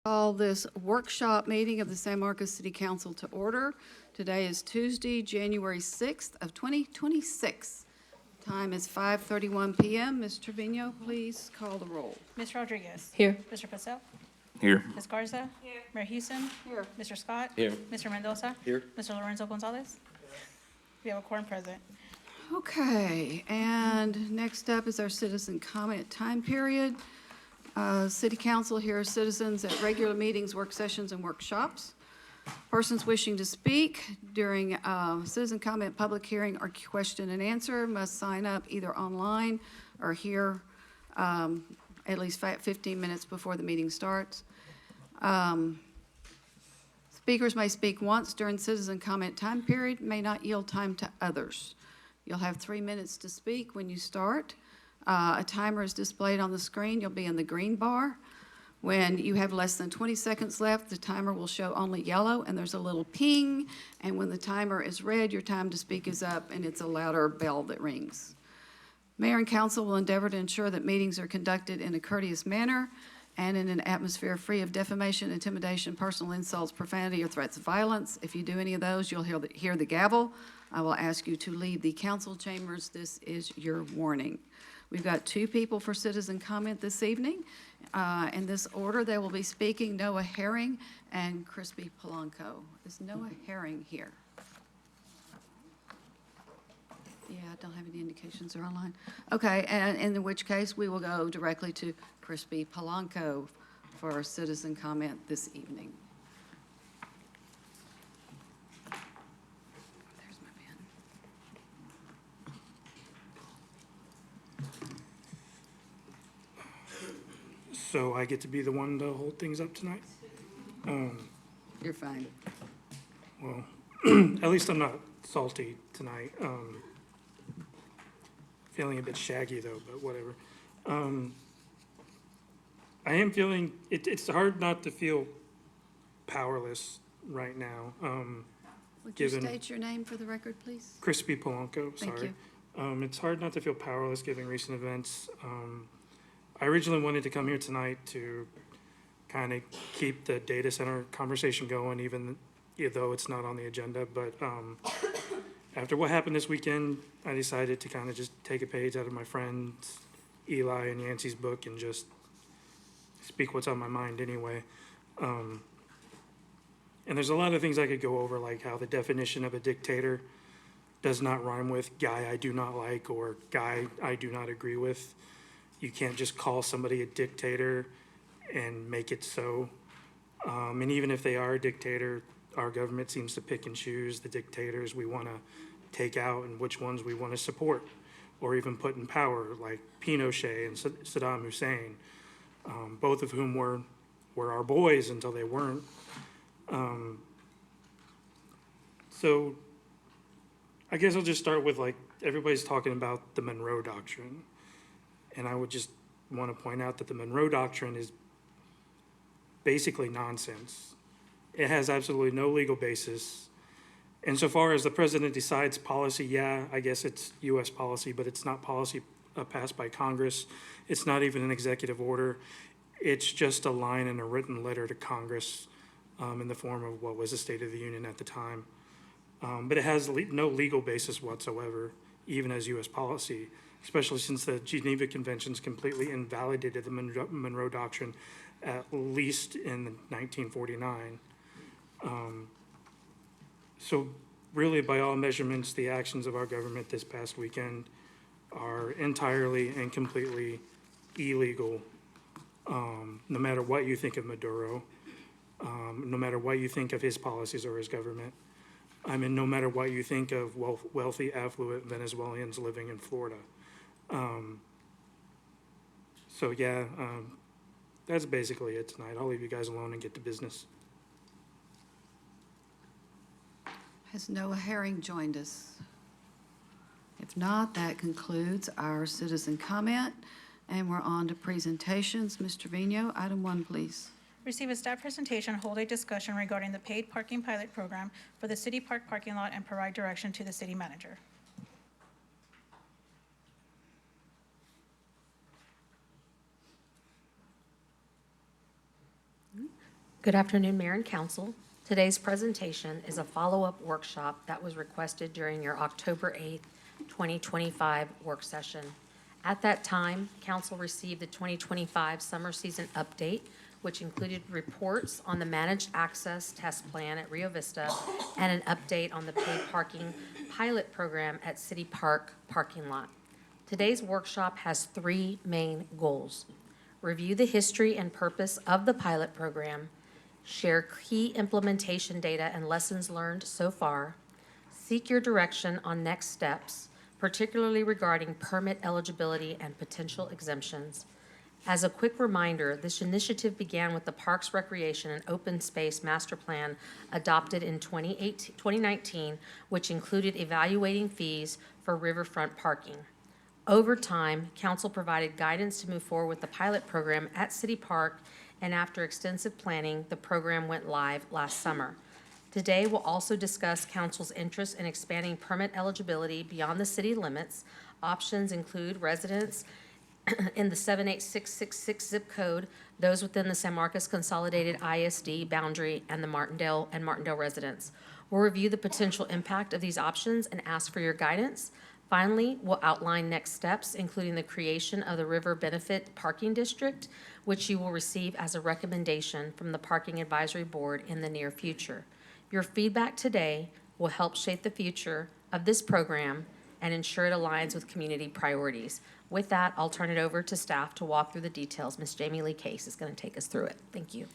Call this workshop meeting of the San Marcos City Council to order. Today is Tuesday, January 6th of 2026. Time is 5:31 p.m. Ms. Trevino, please call the roll. Ms. Rodriguez. Here. Mr. Pacell. Here. Ms. Garza. Here. Mayor Houston. Here. Mr. Scott. Here. Mr. Mendoza. Here. Mr. Lorenzo Gonzalez. We have a quorum present. Okay, and next up is our citizen comment time period. City Council hears citizens at regular meetings, work sessions, and workshops. Persons wishing to speak during citizen comment, public hearing, or question and answer must sign up either online or here at least 15 minutes before the meeting starts. Speakers may speak once during citizen comment time period, may not yield time to others. You'll have 3 minutes to speak when you start. A timer is displayed on the screen. You'll be in the green bar. When you have less than 20 seconds left, the timer will show only yellow, and there's a little ping. And when the timer is red, your time to speak is up, and it's a louder bell that rings. Mayor and council will endeavor to ensure that meetings are conducted in a courteous manner and in an atmosphere free of defamation, intimidation, personal insults, profanity, or threats of violence. If you do any of those, you'll hear the gavel. I will ask you to leave the council chambers. This is your warning. We've got 2 people for citizen comment this evening. In this order, they will be speaking Noah Herring and Crispy Polanco. Is Noah Herring here? Yeah, I don't have any indications they're online. Okay, and in which case, we will go directly to Crispy Polanco for citizen comment this evening. There's my pen. So I get to be the one to hold things up tonight? You're fine. Well, at least I'm not salty tonight. Feeling a bit shaggy though, but whatever. I am feeling, it's hard not to feel powerless right now. Would you Given- state your name for the record, please? Crispy Polanco, Thank sorry. you. It's hard not to feel powerless given recent events. I originally wanted to come here tonight to kind of keep the data center conversation going, even though it's not on the agenda. But after what happened this weekend, I decided to kind of just take a page out of my friends Eli and Yancey's book and just speak what's on my mind anyway. And there's a lot of things I could go over, like how the definition of a dictator does not rhyme with guy I do not like or guy I do not agree with. You can't just call somebody a dictator and make it so. And even if they are a dictator, our government seems to pick and choose the dictators we want to take out and which ones we want to support or even put in power, like Pinochet and Saddam Hussein, both of whom were our boys until they weren't. So I guess I'll just start with, like, everybody's talking about the Monroe Doctrine. And I would just want to point out that the Monroe Doctrine is basically nonsense. It has absolutely no legal basis. Insofar as the president decides policy, yeah, I guess it's U.S. policy, but it's not policy passed by Congress. It's not even an executive order. It's just a line in a written letter to Congress in the form of what was the State of the Union at the time. But it has no legal basis whatsoever, even as U.S. policy, especially since the Geneva Conventions completely invalidated the Monroe Doctrine, at least in 1949. So really, by all measurements, the actions of our government this past weekend are entirely and completely illegal, no matter what you think of Maduro, no matter what you think of his policies or his government. I mean, no matter what you think of wealthy, affluent Venezuelans living in Florida. So yeah, that's basically it tonight. I'll leave you guys alone and get to business. Has Noah Herring joined us? If not, that concludes our citizen comment, and we're on to presentations. Ms. Trevino, item 1, please. Receive a staff presentation, hold a discussion regarding the paid parking pilot program for the city park parking lot, and provide direction to the city manager. Good afternoon, Mayor and Council. Today's presentation is a follow-up workshop that was requested during your October 8th, 2025 work session. At that time, Council received the 2025 summer season update, which included reports on the managed access test plan at Rio Vista and an update on the paid parking pilot program at City Park parking lot. Today's workshop has three main goals: review the history and purpose of the pilot program, share key implementation data and lessons learned so far, seek your direction on next steps, particularly regarding permit eligibility and potential exemptions. As a quick reminder, this initiative began with the Parks, Recreation, and Open Space Master Plan adopted in 2019, which included evaluating fees for riverfront parking. Over time, Council provided guidance to move forward with the pilot program at City Park, and after extensive planning, the program went live last summer. Today, we'll also discuss Council's interest in expanding permit eligibility beyond the city limits. Options include residents in the 78666 zip code, those within the San Marcos Consolidated ISD boundary, and the Martindale residents. We'll review the potential impact of these options and ask for your guidance. Finally, we'll outline next steps, including the creation of the River Benefit Parking District, which you will receive as a recommendation from the Parking Advisory Board in the near future. Your feedback today will help shape the future of this program and ensure it aligns with community priorities. With that, I'll turn it over to staff to walk through the details. Ms. Jamie Lee Case is going to take us through it. Thank you.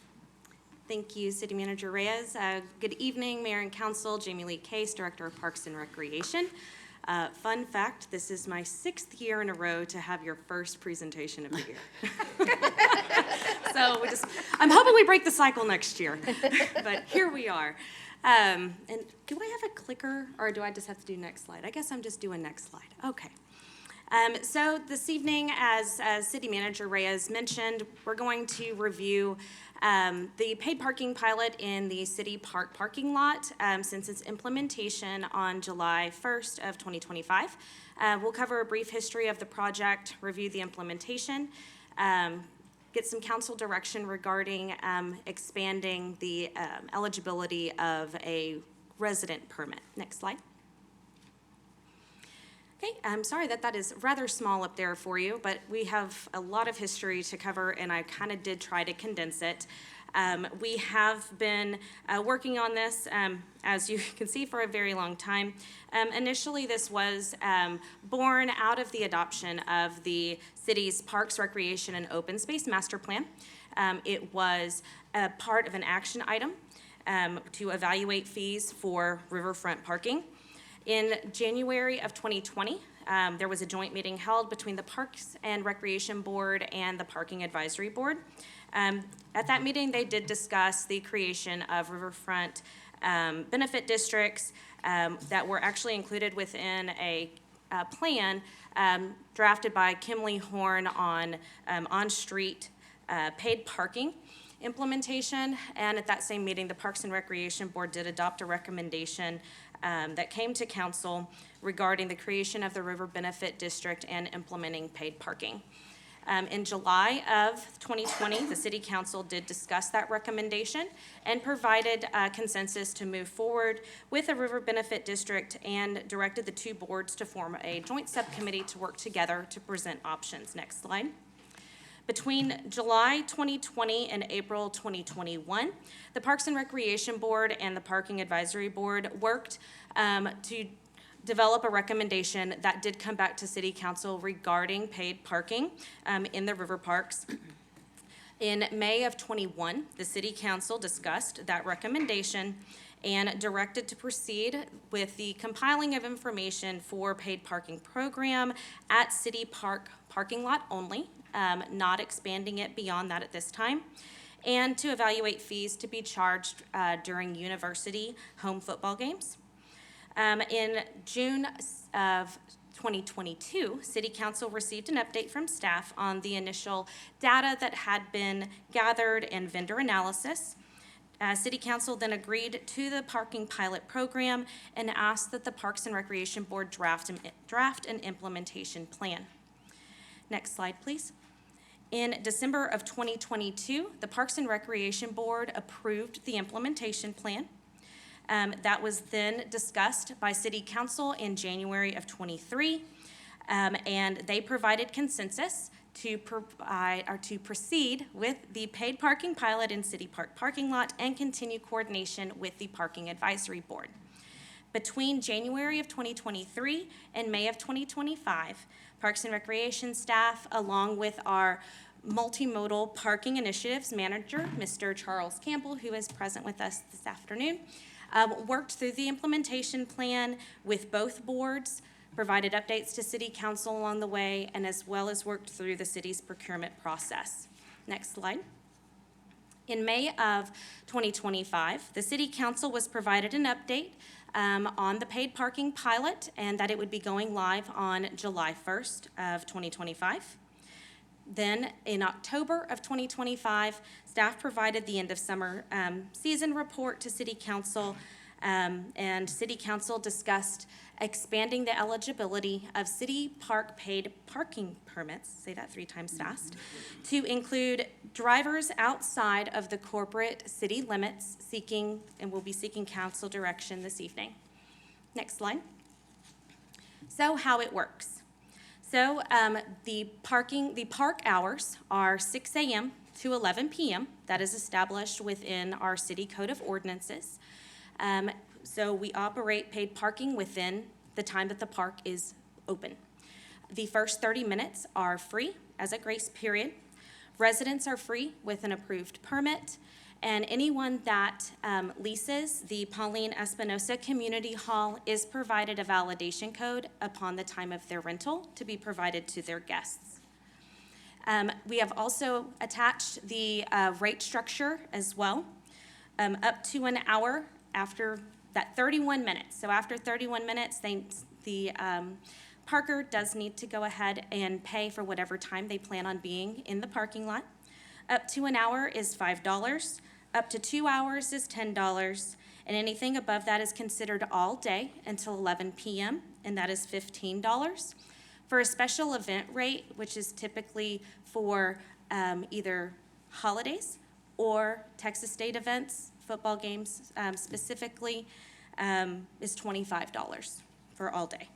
Thank you, City Manager Reyes. Good evening, Mayor and Council. Jamie Lee Case, Director of Parks and Recreation. Fun fact, this is my 6th year in a row to have your first presentation of the year. So I'm hoping we break the cycle next year, but here we are. And do I have a clicker, or do I just have to do next slide? I guess I'm just doing next slide. Okay. So this evening, as City Manager Reyes mentioned, we're going to review the paid parking pilot in the City Park parking lot since its implementation on July 1st of 2025. We'll cover a brief history of the project, review the implementation, get some council direction regarding expanding the eligibility of a resident permit. Next slide. Okay, I'm sorry that is rather small up there for you, but we have a lot of history to cover, and I kind of did try to condense it. We have been working on this, as you can see, for a very long time. Initially, this was born out of the adoption of the city's Parks, Recreation, and Open Space Master Plan. It was a part of an action item to evaluate fees for riverfront parking. In January of 2020, there was a joint meeting held between the Parks and Recreation Board and the Parking Advisory Board. At that meeting, they did discuss the creation of riverfront benefit districts that were actually included within a plan drafted by Kimley Horn on on-street paid parking implementation. And at that same meeting, the Parks and Recreation Board did adopt a recommendation that came to council regarding the creation of the River Benefit District and implementing paid parking. In July of 2020, the City Council did discuss that recommendation and provided consensus to move forward with a River Benefit District and directed the two boards to form a joint subcommittee to work together to present options. Next slide. Between July 2020 and April 2021, the Parks and Recreation Board and the Parking Advisory Board worked to develop a recommendation that did come back to City Council regarding paid parking in the river parks. In May of 21, the City Council discussed that recommendation and directed to proceed with the compiling of information for paid parking program at City Park parking lot only, not expanding it beyond that at this time, and to evaluate fees to be charged during university home football games. In June of 2022, City Council received an update from staff on the initial data that had been gathered in vendor analysis. City Council then agreed to the parking pilot program and asked that the Parks and Recreation Board draft an implementation plan. Next slide, please. In December of 2022, the Parks and Recreation Board approved the implementation plan. That was then discussed by City Council in January of '23, and they provided consensus to proceed with the paid parking pilot in City Park parking lot and continue coordination with the Parking Advisory Board. Between January of 2023 and May of 2025, Parks and Recreation staff, along with our multimodal parking initiatives manager, Mr. Charles Campbell, who is present with us this afternoon, worked through the implementation plan with both boards, provided updates to City Council along the way, and as well as worked through the city's procurement process. Next slide. In May of 2025, the City Council was provided an update on the paid parking pilot and that it would be going live on July 1st of 2025. Then in October of 2025, staff provided the end of summer season report to City Council, and City Council discussed expanding the eligibility of city park paid parking permits, say that 3 times fast, to include drivers outside of the corporate city limits and will be seeking council direction this evening. Next slide. So how it works. So the park hours are 6 a.m. to 11 p.m. That is established within our city code of ordinances. So we operate paid parking within the time that the park is open. The first 30 minutes are free as a grace period. Residents are free with an approved permit. And anyone that leases the Pauline Espinosa Community Hall is provided a validation code upon the time of their rental to be provided to their guests. We have also attached the rate structure as well, up to an hour after that 31 minutes. So after 31 minutes, the parker does need to go ahead and pay for whatever time they plan on being in the parking lot. Up to an hour is $5. Up to 2 hours is $10. And anything above that is considered all day until 11 p.m., and that is $15. For a special event rate, which is typically for either holidays or Texas State events, football games specifically, is $25 for all day.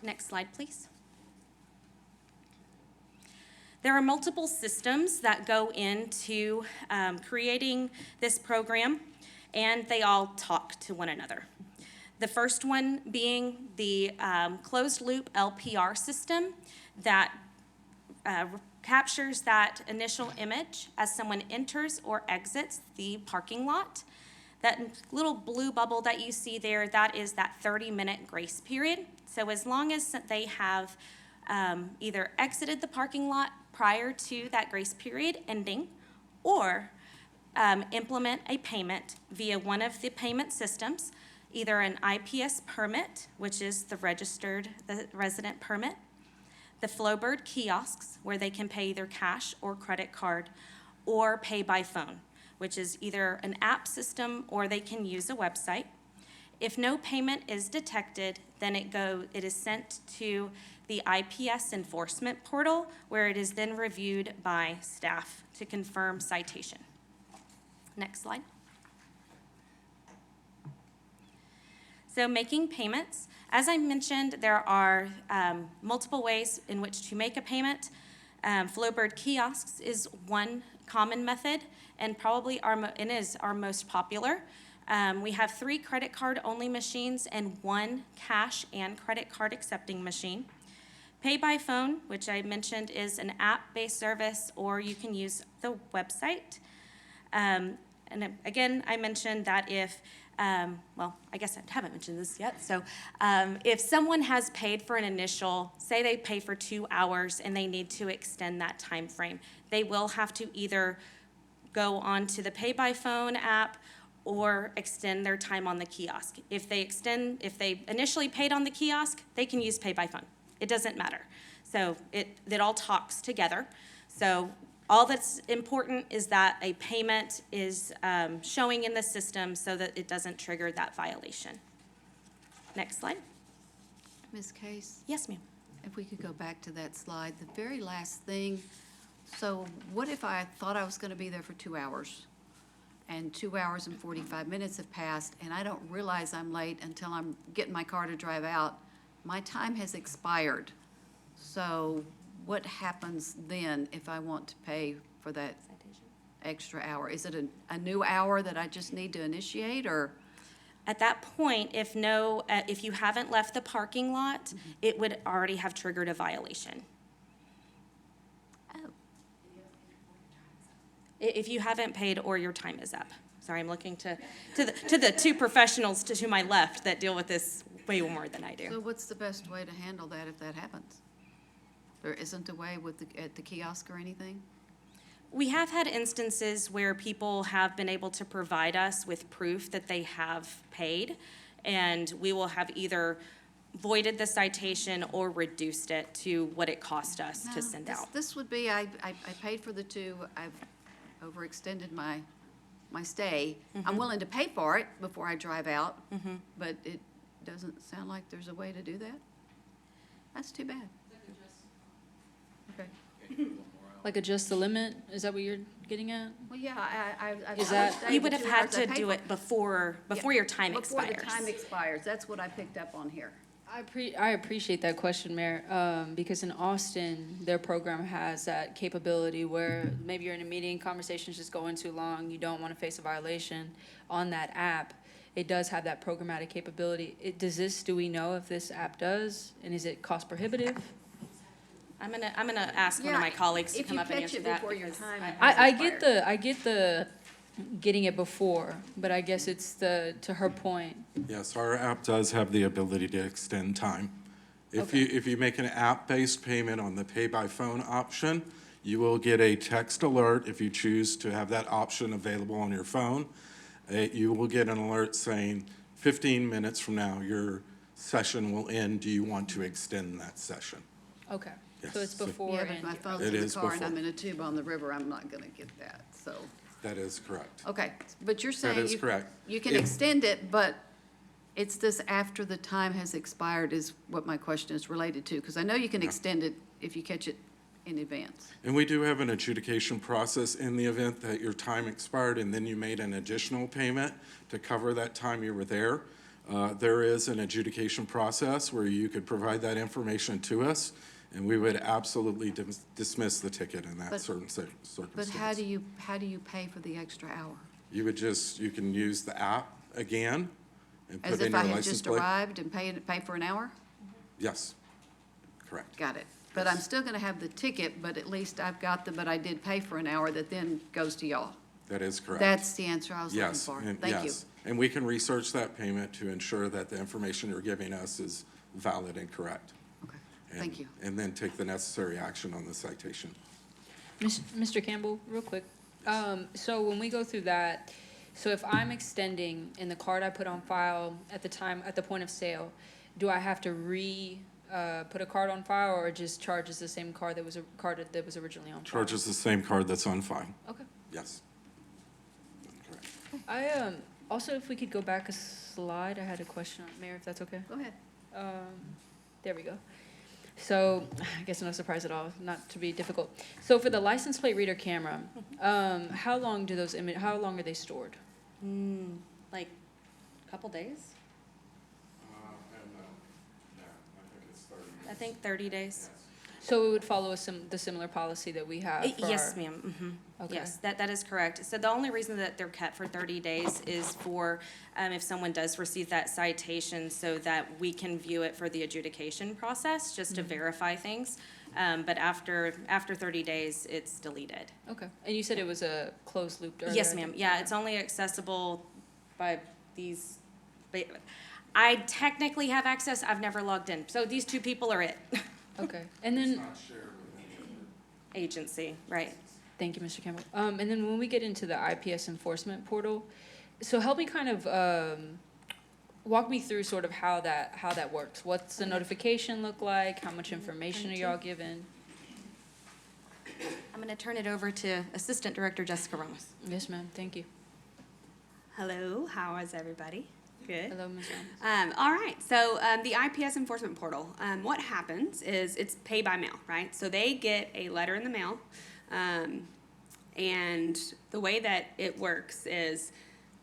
Next slide, please. There are multiple systems that go into creating this program, and they all talk to one another. The first one being the closed-loop LPR system that captures that initial image as someone enters or exits the parking lot. That little blue bubble that you see there, that is that 30-minute grace period. So as long as they have either exited the parking lot prior to that grace period ending, or implement a payment via one of the payment systems, either an IPS permit, which is the resident permit, the Flowbird kiosks, where they can pay either cash or credit card, or pay by phone, which is either an app system or they can use a website. If no payment is detected, then it is sent to the IPS enforcement portal, where it is then reviewed by staff to confirm citation. Next slide. So making payments, as I mentioned, there are multiple ways in which to make a payment. Flowbird kiosks is one common method, and probably is our most popular. We have 3 credit card only machines and 1 cash and credit card accepting machine. Pay by phone, which I mentioned is an app-based service, or you can use the website. And again, I mentioned that if, well, I guess I haven't mentioned this yet. So if someone has paid for an initial, say they pay for 2 hours and they need to extend that time frame, they will have to either go on to the Pay by Phone app or extend their time on the kiosk. If they initially paid on the kiosk, they can use Pay by Phone. It doesn't matter. So it all talks together. So all that's important is that a payment is showing in the system so that it doesn't trigger that violation. Next slide. Ms. Case, Yes, ma'am. if we could go back to that slide, the very last thing So what if I thought I was gonna be there for 2 hours? And 2 hours and 45 minutes have passed, and I don't realize I'm late until I'm getting my car to drive out. My time has expired. So what happens then if I want to pay for that extra hour? Is it a new hour that I just need to initiate, or? At that point, if you haven't left the parking lot, it would already have triggered a violation. Oh. If you haven't paid or your time is up. Sorry, I'm looking to the two professionals to my left that deal with this way more than I So do. what's the best way to handle that if that happens? There isn't a way at the kiosk or anything? We have had instances where people have been able to provide us with proof that they have paid, and we will have either voided the citation or reduced it to what it cost us No, to send out. This would be, I paid for the two, I've overextended my stay. Mm-hmm. I'm willing to pay for it before I drive out, but it doesn't sound like there's a way to do that. That's too bad. Okay. Like adjust the limit? Is that what you're getting at? Well, yeah, I've Is that- overstayed You the would have 2 had hours I to paid do for. it before your time Before the time expires. expires, that's what I picked up on here. I appreciate that question, Mayor, because in Austin, their program has that capability where maybe you're in a meeting, conversation's just going too long, you don't want to face a violation on that app. It does have that programmatic capability. Do we know if this app does, and is it cost prohibitive? I'm gonna ask one of my colleagues to come up and answer that. If you catch it before your because time I has get expired. I get the getting it before, but I guess it's to her point. Yes, our app does have the ability to extend time. If you make an app-based payment on the pay by phone option, you will get a text alert if you choose to have that option available on your phone. You will get an alert saying 15 minutes from now, your session will end. Do you want to extend that session? Okay, so Yes, it's so- before Yeah, and. but if my phone's It in the is car and I'm before. in a tube on the river, I'm not gonna get that, so. That is correct. Okay, but you're saying is you, correct. you can If- extend it, but it's this after the time has expired is what my question is related to, because I know you can extend it if you catch it in advance. And we do have an adjudication process in the event that your time expired and then you made an additional payment to cover that time you were there. There is an adjudication process where you could provide that information to us, and we would absolutely dismiss the ticket in that But- certain circumstance. But how do you pay for the extra hour? You can use the app again and As put in if your I had license just plate. arrived and pay for an hour? Yes, correct. Got it. But I'm still gonna have the ticket, but at least I've got but I did pay for an hour that then goes to y'all. That is correct. That's the answer I was looking Yes, for. and- Thank you. yes. And we can research that payment to ensure that the information you're giving us is valid and correct. Okay, and- thank you. And then take the necessary action on the citation. Mr. Campbell, real quick. So when we go through that, so if I'm extending in the card I put on file at the point of sale, do I have to put a card on file, or it just charges the same card that was originally on file? Charges the same card that's on file. Okay. Yes. Correct. Also, if we could go back a slide, I had a question, Mayor, if that's okay? Go ahead. There we go. So, I guess no surprise at all, not to be difficult. So for the license plate reader camera, how long are they stored? Like, a couple days? I think 30 days. So it would follow the similar policy that we have for Yes, our- ma'am. Okay. Yes, that is correct. So the only reason that they're kept for 30 days is for if someone does receive that citation so that we can view it for the adjudication process, just to verify things. But after 30 days, it's deleted. Okay, and you said it was a closed loop earlier? Yes, ma'am. Yeah, it's only accessible by these, I technically have access, I've never logged in. So these two people are it. Okay, and then, Agency, right. thank you, Mr. Campbell. And then when we get into the IPS enforcement portal, so help me kind of, walk me through sort of how that works. What's the notification look like? How much information are y'all given? I'm going to turn it over to Assistant Director Jessica Ramos. Yes, ma'am, thank you. Hello, how is everybody? Good. Hello, Ms. Ramos. All right, so the IPS enforcement portal, what happens is it's pay by mail, right? So they get a letter in the mail And the way that it works is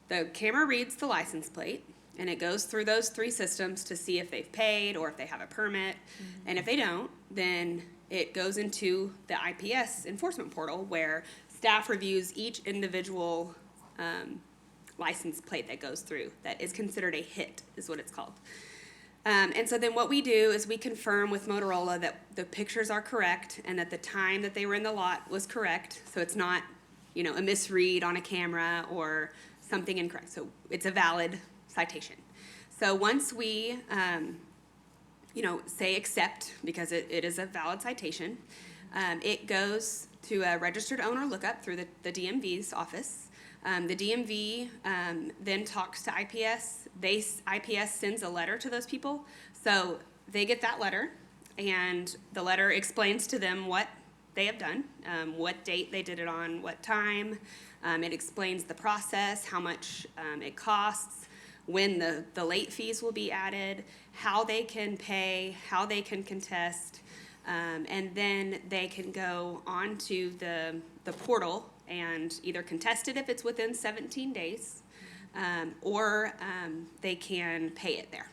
the camera reads the license plate, and it goes through those three systems to see if they've paid or if they have a permit. And if they don't, then it goes into the IPS enforcement portal where staff reviews each individual license plate that goes through. That is considered a hit, is what it's called. And so then what we do is we confirm with Motorola that the pictures are correct and that the time that they were in the lot was correct. So it's not, you know, a misread on a camera or something incorrect. So it's a valid citation. So once we, you know, say accept, because it is a valid citation, it goes to a registered owner lookup through the DMV's office. The DMV then talks to IPS. IPS sends a letter to those people. So they get that letter, and the letter explains to them what they have done, what date they did it on, what time. It explains the process, how much it costs, when the late fees will be added, how they can pay, how they can contest, and then they can go onto the portal and either contest it if it's within 17 days, or they can pay it there.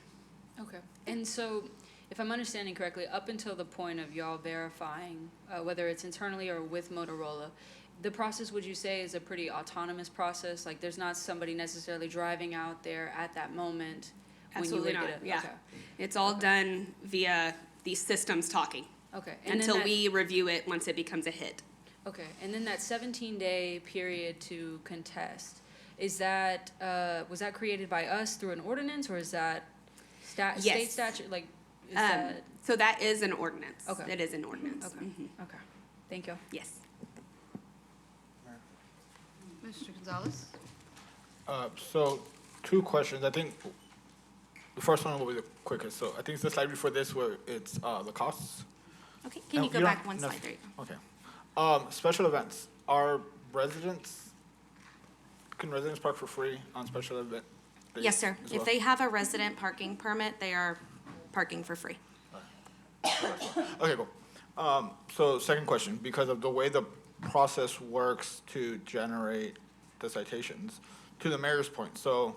Okay. And so, if I'm understanding correctly, up until the point of y'all verifying, whether it's internally or with Motorola, the process, would you say, is a pretty autonomous process? Like, there's not somebody necessarily driving out there at that moment when you Absolutely look not, at it? yeah. Okay. It's all done via these systems talking Okay. And then until that- we review it once it becomes a hit. Okay, and then that 17-day period to contest, is that, was that created by us through an ordinance, or is that state Yes. statute, like, is that? So that is an ordinance. Okay. That is an ordinance. Okay, okay, thank you. Yes. Mr. Gonzalez? So, two questions. I think the first one will be the quickest. So I think it's the slide before this where it's the costs. Okay, can you Oh, go don't- back one no. slide? There you go. Okay. Special events. Are residents, can residents park for free on special event days Yes, sir. as If well? they have a resident parking permit, they are parking for free. Okay, cool. So second question, because of the way the process works to generate the citations, to the mayor's point, so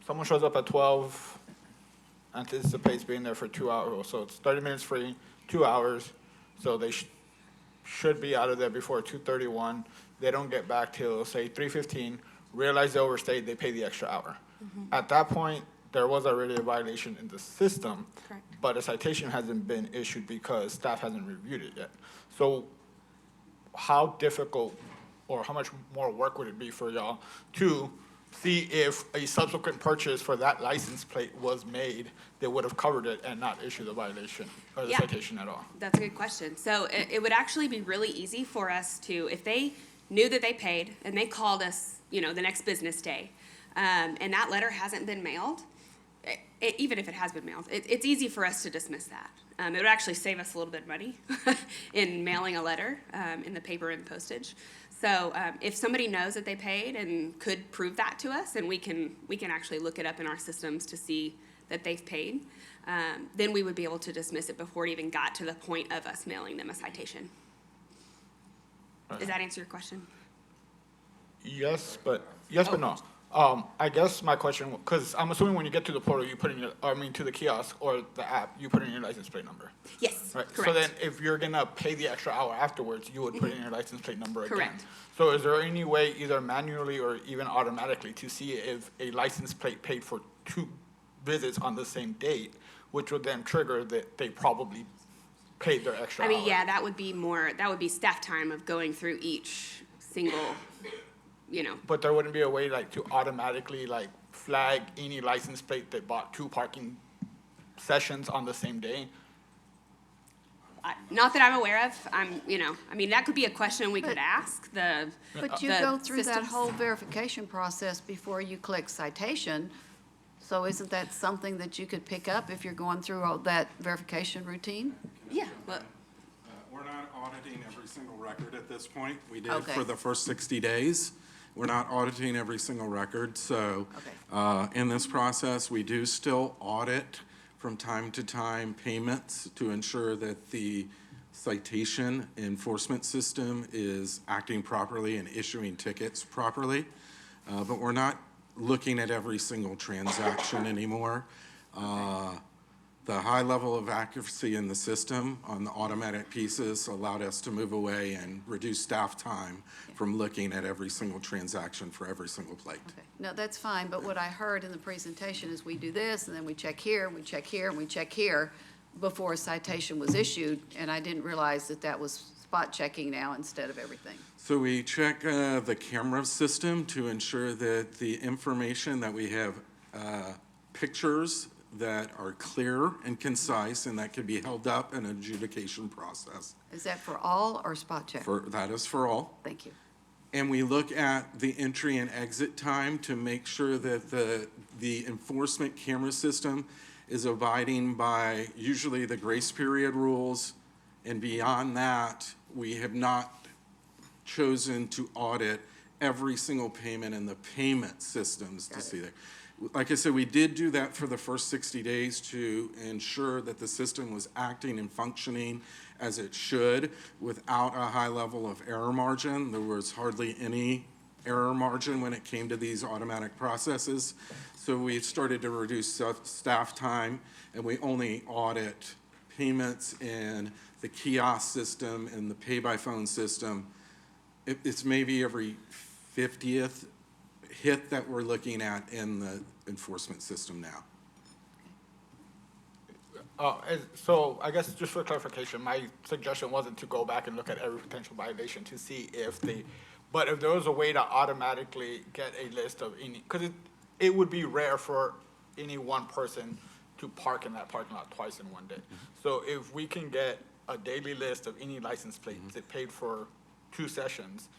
someone shows up at 12, anticipates being there for 2 hours, so it's 30 minutes free, 2 hours, so they should be out of there before 2:31. They don't get back till, say, 3:15, realize they overstayed, they pay the extra hour. At that point, there was already a violation in the system. Correct. But a citation hasn't been issued because staff hasn't reviewed it yet. So how difficult or how much more work would it be for y'all to see if a subsequent purchase for that license plate was made that would have covered it and not issue the violation or the Yeah. citation at all? That's a good question. So it would actually be really easy for us to, if they knew that they paid and they called us, you know, the next business day, and that letter hasn't been mailed, even if it has been mailed, it's easy for us to dismiss that. It would actually save us a little bit of money in mailing a letter, in the paper and postage. So if somebody knows that they paid and could prove that to us, and we can actually look it up in our systems to see that they've paid, then we would be able to dismiss it before it even got to the point of us mailing them a citation. Does that answer your question? Yes, but no. I guess my question, because I'm assuming when you get to the portal, you put in your, I mean, to the kiosk or the app, you put in your license plate number. Yes, Right, correct. so then if you're gonna pay the extra hour afterwards, you would put in your license plate number again. Correct. So is there any way, either manually or even automatically, to see if a license plate paid for 2 visits on the same date, which would then trigger that they probably paid their extra I hour? mean, yeah, that would be staff time of going through each single, you know. But there wouldn't be a way like to automatically like flag any license plate that bought 2 parking sessions on the same day? Not that I'm aware of. I mean, that could be a question we could ask the. But you the go through that systems. whole verification process before you click citation. So isn't that something that you could pick up if you're going through all that verification routine? Yeah, but We're not auditing every single record at this point. We did Okay. for the first 60 days. We're not auditing every single record, so Okay. in this process, we do still audit from time to time payments to ensure that the citation enforcement system is acting properly and issuing tickets properly, but we're not looking at every single transaction anymore. The high level of accuracy in the system on the automatic pieces allowed us to move away and reduce staff time from looking at every single transaction for every single plate. Okay, no, that's fine, but what I heard in the presentation is we do this, and then we check here, and we check here, and we check here before a citation was issued, and I didn't realize that that was spot checking now instead of everything. So we check the camera system to ensure that the information that we have pictures that are clear and concise, and that can be held up in an adjudication process. Is that for all or spot check? That is for all. Thank you. And we look at the entry and exit time to make sure that the enforcement camera system is abiding by usually the grace period rules. And beyond that, we have not chosen to audit every single payment in the payment systems to see that. Like I said, we did do that for the first 60 days to ensure that the system was acting and functioning as it should without a high level of error margin. There was hardly any error margin when it came to these automatic processes. So we started to reduce staff time, and we only audit payments in the kiosk system and the pay-by-phone system. It's maybe every 50th hit that we're looking at in the enforcement system now. So I guess just for clarification, my suggestion wasn't to go back and look at every potential violation to see if but if there was a way to automatically get a list of any, because it would be rare for any one person to park in that parking lot twice in one day. So if we can get a daily list of any license plates that paid for 2 sessions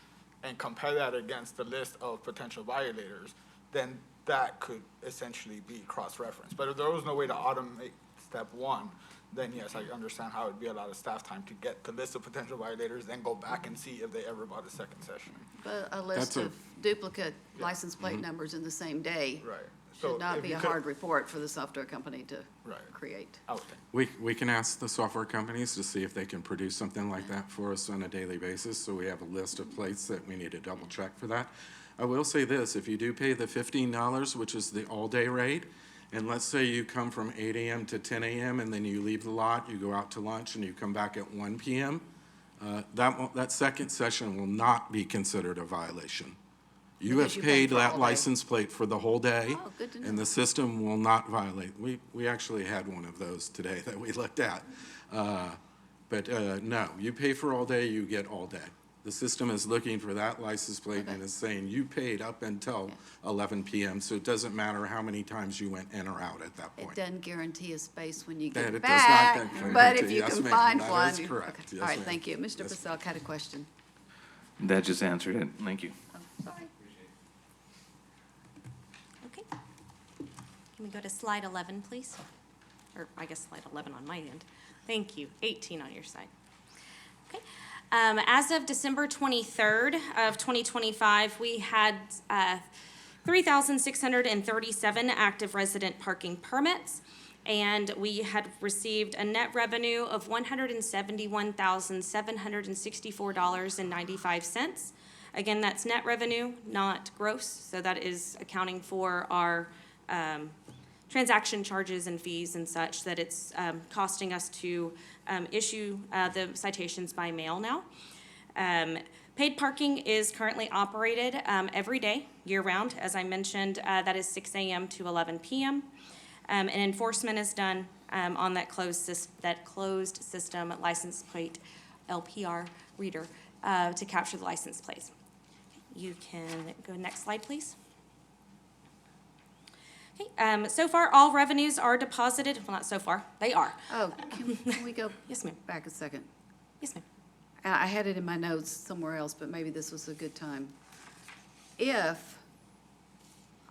and compare that against the list of potential violators, then that could essentially be cross-referenced. But if there was no way to automate step 1, then yes, I understand how it'd be a lot of staff time to get the list of potential violators, then go back and see if they ever bought a second session. But a list That's of duplicate license plate numbers in the same day Right. So should not if be you a could- hard report for the software company to Right. create. I would think. We can ask the software companies to see if they can produce something like that for us on a daily basis, so we have a list of plates that we need to double check for that. I will say this, if you do pay the $15, which is the all-day rate, and let's say you come from 8 AM to 10 AM, and then you leave the lot, you go out to lunch, and you come back at 1 PM, that second session will not be considered a violation. You Because have you paid paid for all that day. license plate for the whole day. Oh, good to know. And the system will not violate. We actually had one of those today that we looked at. But no, you pay for all day, you get all day. The system is looking for that license plate and is saying you paid up until 11 PM, so it doesn't matter how many times you went in or out at that It point. doesn't guarantee a space when you That get it does not back, guarantee- but if you yes, can ma'am, find that one. is you- correct. okay. Yes, All right, ma'am. thank you. Mr. Yes. Pacelk had a question. That just answered it. Thank you. Sorry. Okay. Can we go to slide 11, please? Or I guess slide 11 on my end. Thank you. 18 on your side. Okay. As of December 23rd of 2025, we had 3,637 active resident parking permits, and we had received a net revenue of $171,764.95. Again, that's net revenue, not gross, so that is accounting for our transaction charges and fees and such, that it's costing us to issue the citations by mail now. Paid parking is currently operated every day, year-round. As I mentioned, that is 6 AM to 11 PM. And enforcement is done on that closed system license plate LPR reader to capture the license plates. You can go next slide, please. Okay, so far, all revenues are deposited, well, not so far, they are. Oh, can we go Yes, ma'am. back a second? Yes, ma'am. I had it in my notes somewhere else, but maybe this was a good time. If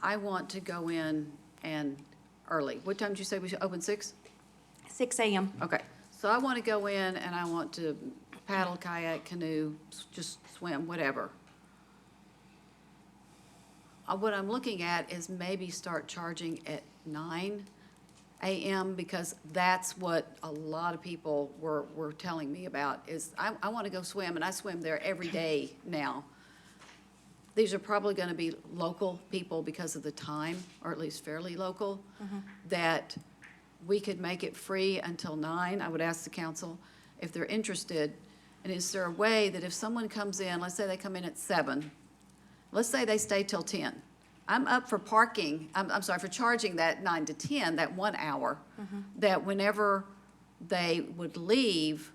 I want to go in and early, what time did you say we should open, 6? 6 AM. Okay, so I want to go in and I want to paddle, kayak, canoe, just swim, whatever. What I'm looking at is maybe start charging at 9 a.m. because that's what a lot of people were telling me about, is I want to go swim, and I swim there every day now. These are probably going to be local people because of the time, or at least fairly local, that we could make it free until 9. I would ask the council if they're interested. And is there a way that if someone comes in, let's say they come in at 7, let's say they stay till 10. I'm up for parking, I'm sorry, for charging that 9 to 10, that 1 hour, that whenever they would leave,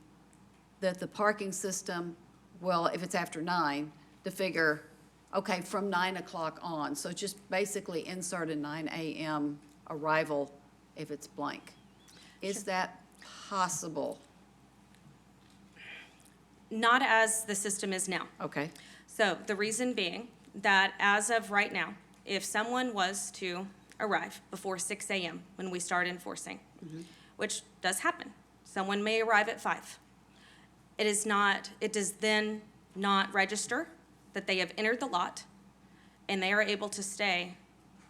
that the parking system, well, if it's after 9, to figure, okay, from 9 o'clock on. So just basically insert a 9 a.m. arrival if it's blank. Is that possible? Not as the system is now. Okay, So the reason being that as of right now, if someone was to arrive before 6 a.m. when we start enforcing, which does happen, someone may arrive at 5. It does then not register that they have entered the lot, and they are able to stay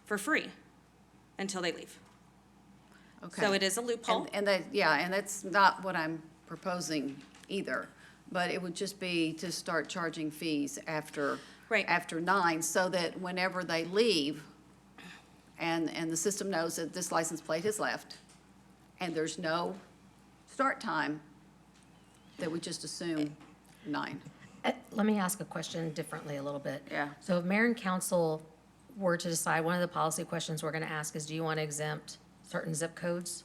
for free until they leave. okay. So it is a loophole. And that, yeah, and that's not what I'm proposing either, but it would just be to start charging fees after, Right. after 9, so that whenever they leave, and the system knows that this license plate has left, and there's no start time, that we just assume 9. Let me ask a question differently a little bit. Yeah. So if mayor and council were to decide, one of the policy questions we're going to ask is, do you want to exempt certain zip codes?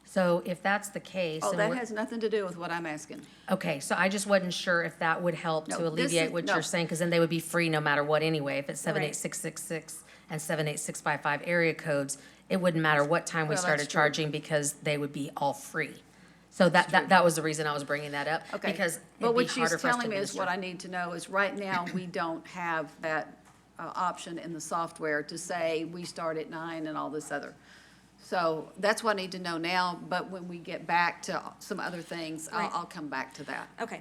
So if that's the case. Oh, and that we're- has nothing to do with what I'm asking. Okay, so I just wasn't sure if that would help No, to this alleviate is- what no. you're saying, because then they would be free no matter what anyway. If it's Right. 78666 and 78655 area codes, it wouldn't matter what time we Well, that's started true. charging because they would be all free. So that was the reason I was bringing that up. Okay. Because But it'd be what she's harder for us to telling me is what administer. I need to know is right now, we don't have that option in the software to say we start at 9 and all this other. So that's what I need to know now, but when we get back to some other things, Right. I'll come back to that. Okay.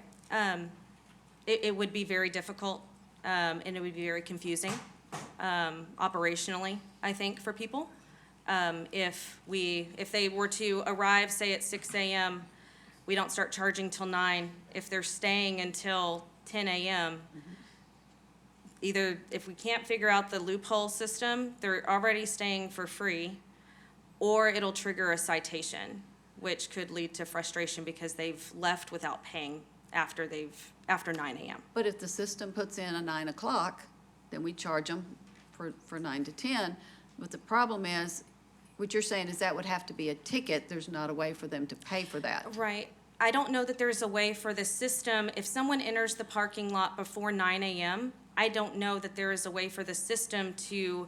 It would be very difficult, and it would be very confusing, operationally, I think, for people. If they were to arrive, say, at 6 a.m., we don't start charging till 9. If they're staying until 10 a.m., either if we can't figure out the loophole system, they're already staying for free, or it'll trigger a citation, which could lead to frustration because they've left without paying after 9 a.m. But if the system puts in a 9 o'clock, then we charge them for 9 to 10. But the problem is, what you're saying is that would have to be a ticket. There's not a way for them to pay for that. Right. I don't know that there's a way for the system, if someone enters the parking lot before 9 a.m., I don't know that there is a way for the system to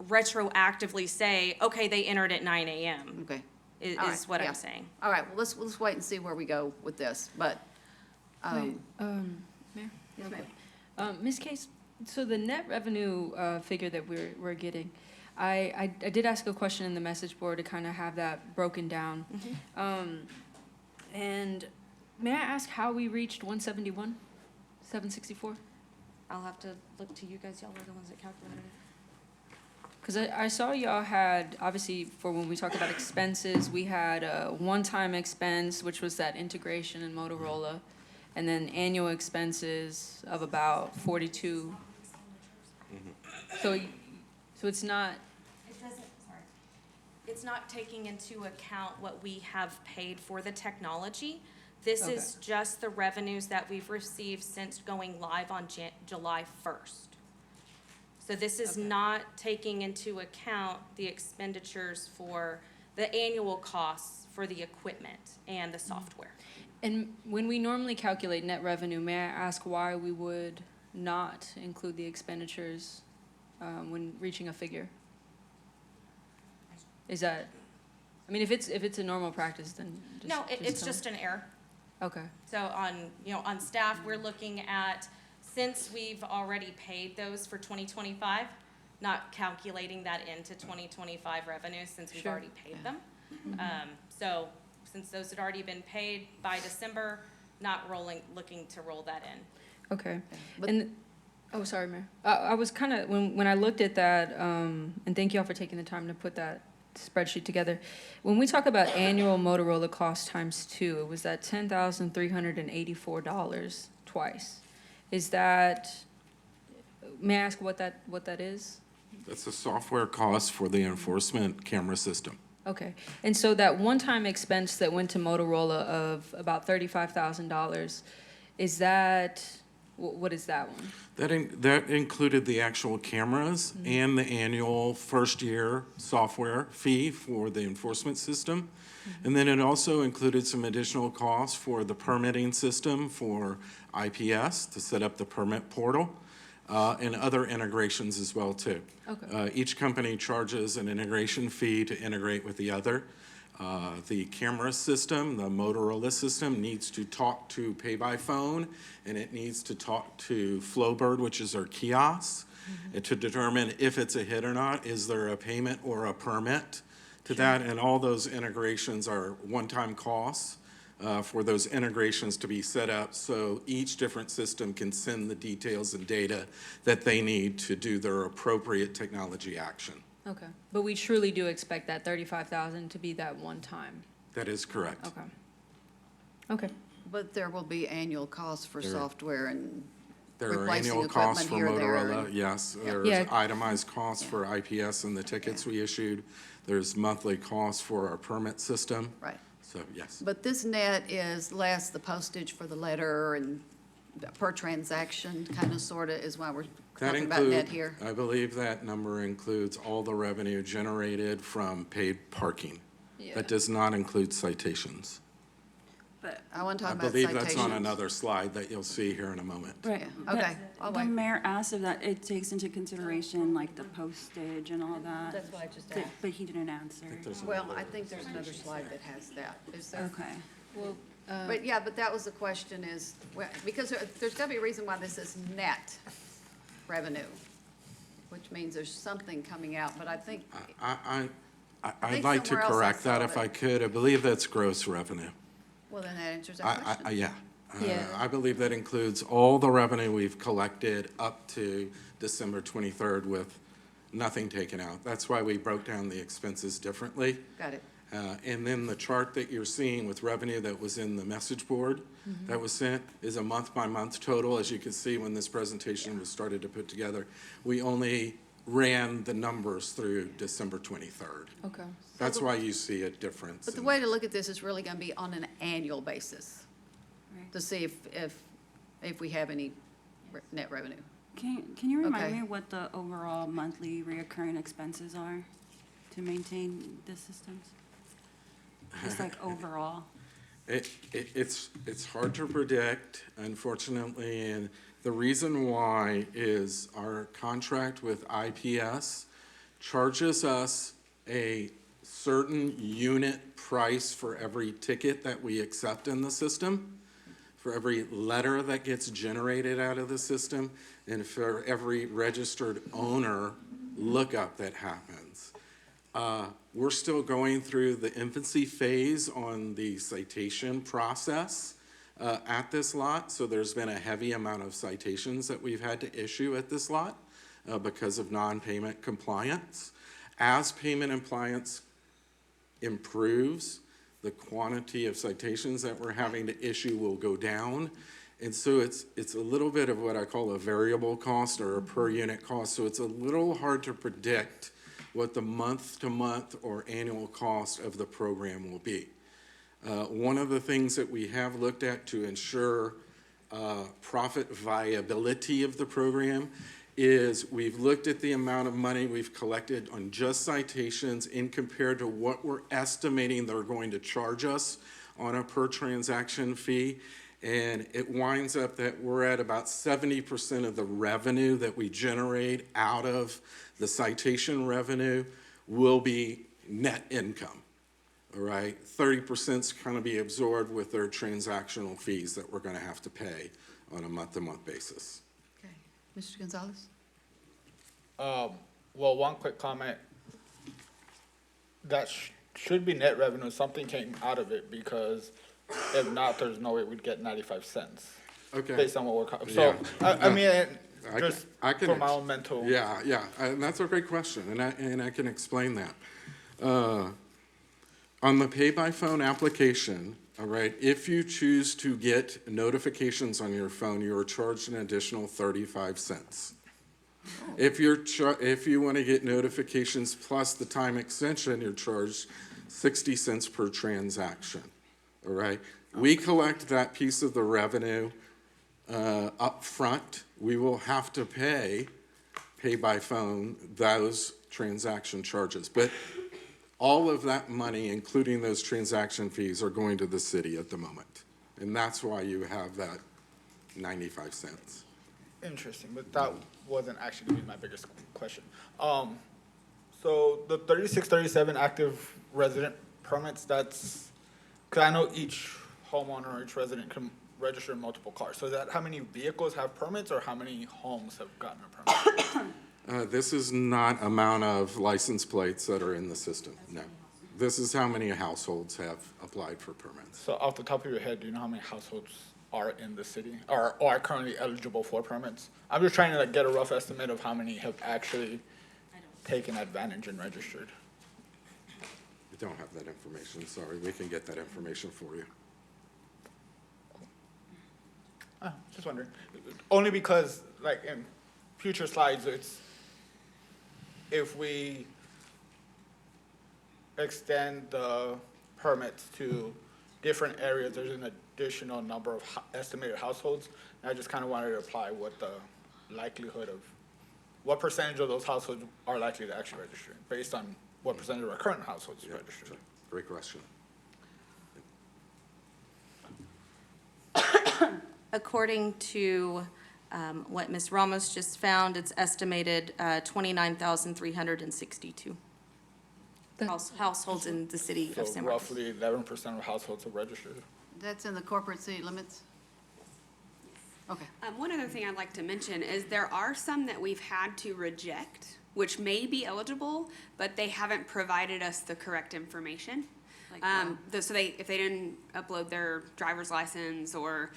retroactively say, okay, they entered at 9 a.m., Okay. is All right, what yeah. I'm saying. All right, well, let's wait and see where we go with this, but, Wait, Mayor? yes, ma'am. Ms. Case, so the net revenue figure that we're getting, I did ask a question in the message board to kind of have that broken down. And may I ask how we reached 171, 764? I'll have to look to you guys, y'all were the ones that calculated it. Because I saw y'all had, obviously, for when we talk about expenses, we had a one-time expense, which was that integration in Motorola, and then annual expenses of about 42. So it's not, It doesn't, sorry. It's not taking into account what we have paid for the technology. This is just the revenues that we've received since going live on July 1st. So this is not taking into account the expenditures for the annual costs for the equipment and the software. and when we normally calculate net revenue, may I ask why we would not include the expenditures when reaching a figure? Is that, I mean, if it's a normal practice, then just. No, it's tell just an error. me. Okay, So on staff, we're looking at, since we've already paid those for 2025, not calculating that into 2025 revenues since we've Sure. already paid them. So since those had already been paid by December, not looking to roll that in. okay. But- And, oh, sorry, Mayor. I was kind of, when I looked at that, and thank y'all for taking the time to put that spreadsheet together. When we talk about annual Motorola cost times two, it was that $10,384 twice. Is that, may I ask what that is? That's the software cost for the enforcement camera system. Okay, and so that one-time expense that went to Motorola of about $35,000, is that, what is that one? That included the actual cameras and the annual first-year software fee for the enforcement system. And then it also included some additional costs for the permitting system for IPS to set up the permit portal, and other integrations as well, too. Okay. Each company charges an integration fee to integrate with the other. The camera system, the Motorola system, needs to talk to Pay by Phone, and it needs to talk to Flowbird, which is our kiosk, and to determine if it's a hit or not. Is there a payment or a permit to that? And all those integrations are one-time costs for those integrations to be set up, so each different system can send the details and data that they need to do their appropriate technology action. Okay, but we truly do expect that 35,000 to be that one time? That is correct. Okay. Okay. But there will be annual costs for There- software and There are replacing annual costs for equipment here, there, Motorola, and- yes. Yeah. There's Yeah. itemized costs for IPS and the tickets we issued. There's monthly costs for our permit system. Right. So, yes. But this net is less the postage for the letter and per transaction, kind of, sort of, is why we're That talking about net include, here. I believe that number includes all the revenue generated from paid parking. Yeah. That does not include citations. But, I want to I talk about believe citations. that's on another slide that you'll see here in a moment. right. Yeah, okay, I'll The wait. mayor asked if that, it takes into consideration like the postage and all that. That's what I just But- asked. But he didn't answer. Well, I think there's another slide that has that. Is there? Okay. Well, But yeah, but that was the question is, because there's got to be a reason why this is net revenue, which means there's something coming out, but I think, I'd think like to somewhere else I correct that saw if that. I could. I believe that's gross revenue. well, then that answers that question. Yeah. Yeah. I believe that includes all the revenue we've collected up to December 23rd with nothing taken out. That's why we broke down the expenses differently. Got it. And then the chart that you're seeing with revenue that was in the message board that was sent is a month-by-month total. As you can see, when this presentation was started to put together, we only ran the numbers through December 23rd. okay. That's why you see a difference. But the in- way to look at this is really going to be on an annual basis Right. to see if we have any net revenue. Can you remind Okay. me what the overall monthly reoccurring expenses are to maintain the systems? Just like overall. It's hard to predict, unfortunately, and the reason why is our contract with IPS charges us a certain unit price for every ticket that we accept in the system, for every letter that gets generated out of the system, and for every registered owner lookup that happens. We're still going through the infancy phase on the citation process at this lot, so there's been a heavy amount of citations that we've had to issue at this lot because of non-payment compliance. As payment compliance improves, the quantity of citations that we're having to issue will go down. And so it's a little bit of what I call a variable cost or a per unit cost, so it's a little hard to predict what the month-to-month or annual cost of the program will be. One of the things that we have looked at to ensure profit viability of the program is we've looked at the amount of money we've collected on just citations in compared to what we're estimating they're going to charge us on a per transaction fee. And it winds up that we're at about 70% of the revenue that we generate out of the citation revenue will be net income, all right? 30% is going to be absorbed with their transactional fees that we're going to have to pay on a month-to-month basis. Okay. Mr. Gonzalez? Well, one quick comment. That should be net revenue. Something came out of it because if not, there's no way we'd get 95 cents. Okay. Based on what we're, so, Yeah. I mean, I just I can for my ex- own mental. Yeah, and that's a great question, and I can explain that. On the pay-by-phone application, all right, if you choose to get notifications on your phone, you are charged an additional 35 cents. If you want to get notifications plus the time extension, you're charged 60 cents per transaction, all right? We collect that piece of the revenue up front. We will have to pay by phone those transaction charges. But all of that money, including those transaction fees, are going to the city at the moment. And that's why you have that 95 cents. Interesting, but that wasn't actually gonna be my biggest question. So the 3637 active resident permits, that's, cause I know each homeowner or each resident can register multiple cars. So is that how many vehicles have permits or how many homes have gotten a permit? This is not amount of license plates that are in the system, no. This is how many households have applied for permits. So off the top of your head, do you know how many households are in the city or are currently eligible for permits? I'm just trying to like get a rough estimate of how many have actually taken advantage and registered. We don't have that information, sorry. We can get that information for you. Just wondering. Only because like in future slides, it's if we extend the permits to different areas, there's an additional number of estimated households. And I just kind of wanted to apply what the likelihood of, what percentage of those households are likely to actually register based on what percentage of our current households Yeah, registered. sure. Great question. According to what Ms. Ramos just found, it's estimated 29,362 households in the city of So San Marcos. roughly 11% of households are registered. That's in the corporate city limits? Okay. One other thing I'd like to mention is there are some that we've had to reject, which may be eligible, but they haven't provided us the correct information. Like So if they didn't upload their driver's license or,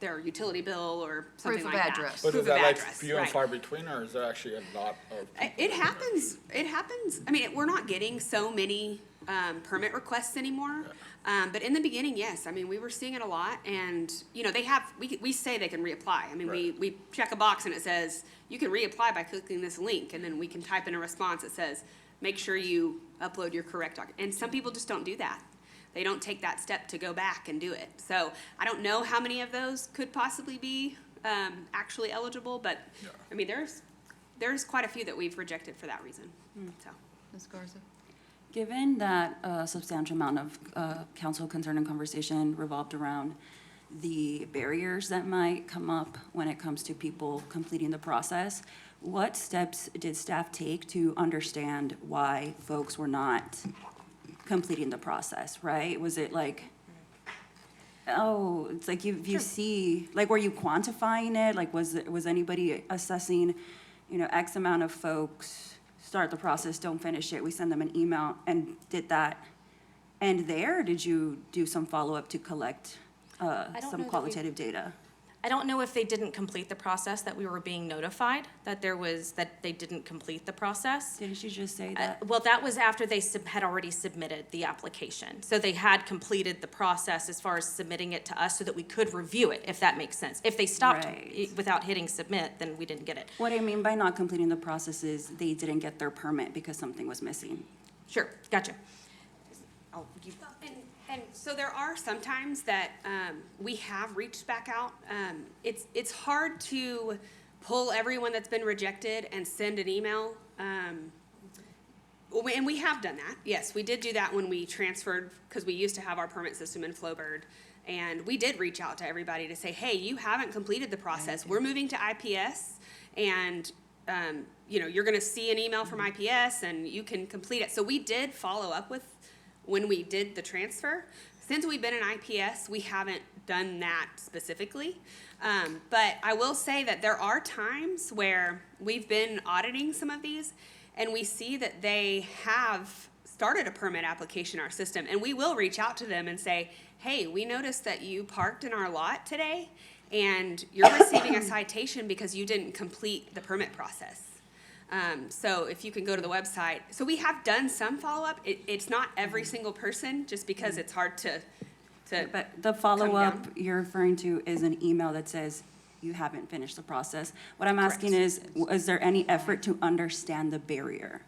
their utility bill or something Proof like of that. address. But Proof is of that like address, few and right. far between, or is there actually a lot of? It happens. It happens. I mean, we're not getting so many permit requests anymore. But in the beginning, yes. I mean, we were seeing it a lot, and we say they can reapply. I mean, we check a box and it says you can reapply by clicking this link, and then we can type in a response that says make sure you upload your correct document. And some people just don't do that. They don't take that step to go back and do it. So I don't know how many of those could possibly be actually eligible, but I mean, there's quite a few that we've rejected for that reason. So. Ms. Garza? Given that a substantial amount of council concern and conversation revolved around the barriers that might come up when it comes to people completing the process, what steps did staff take to understand why folks were not completing the process, right? Was it like, oh, it's like you see, like, were you quantifying it? Like, was anybody assessing, X amount of folks start the process, don't finish it, we send them an email, and did that end there? Or did you do some follow-up to collect don't know some that qualitative data? I don't know if they didn't complete the process, that we were being notified that they didn't complete the process. Didn't you just say that? Well, that was after they had already submitted the application. So they had completed the process as far as submitting it to us so that we could review it, if that makes sense. If they stopped Right. without hitting submit, then we didn't get it. What I mean by not completing the process is they didn't get their permit because something was missing. Sure, gotcha. And so there are some times that we have reached back out. It's hard to pull everyone that's been rejected and send an email. And we have done that. Yes, we did do that when we transferred, because we used to have our permit system in Flowbird. And we did reach out to everybody to say, hey, you haven't completed the process. We're moving to IPS, and you're going to see an email from IPS, and you can complete it. So we did follow up with when we did the transfer. Since we've been in IPS, we haven't done that specifically. But I will say that there are times where we've been auditing some of these, and we see that they have started a permit application in our system, and we will reach out to them and say, hey, we noticed that you parked in our lot today, and you're receiving a citation because you didn't complete the permit process. So if you can go to the website, so we have done some follow-up. It's not every single person, just because it's hard to. But the follow-up you're referring to is an email that says you haven't finished the process. What I'm asking is there any effort to understand the barrier?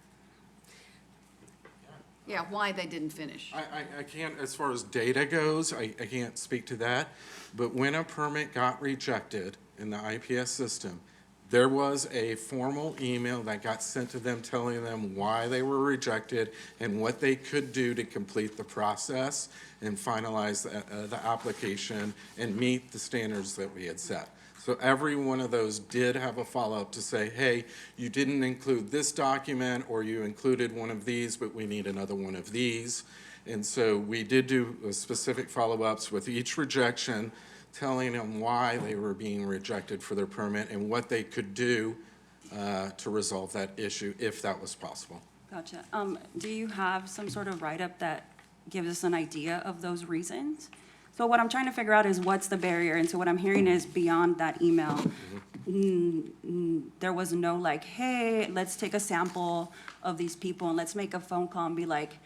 Yeah, why they didn't finish. I can't, as far as data goes, I can't speak to that. But when a permit got rejected in the IPS system, there was a formal email that got sent to them telling them why they were rejected and what they could do to complete the process and finalize the application and meet the standards that we had set. So every one of those did have a follow-up to say, hey, you didn't include this document, or you included one of these, but we need another one of these. And so we did do specific follow-ups with each rejection, telling them why they were being rejected for their permit and what they could do to resolve that issue, if that was possible. Gotcha. Do you have some sort of write-up that gives us an idea of those reasons? So what I'm trying to figure out is what's the barrier, and so what I'm hearing is beyond that email, there was no like, hey, let's take a sample of these people and let's make a phone call and be like,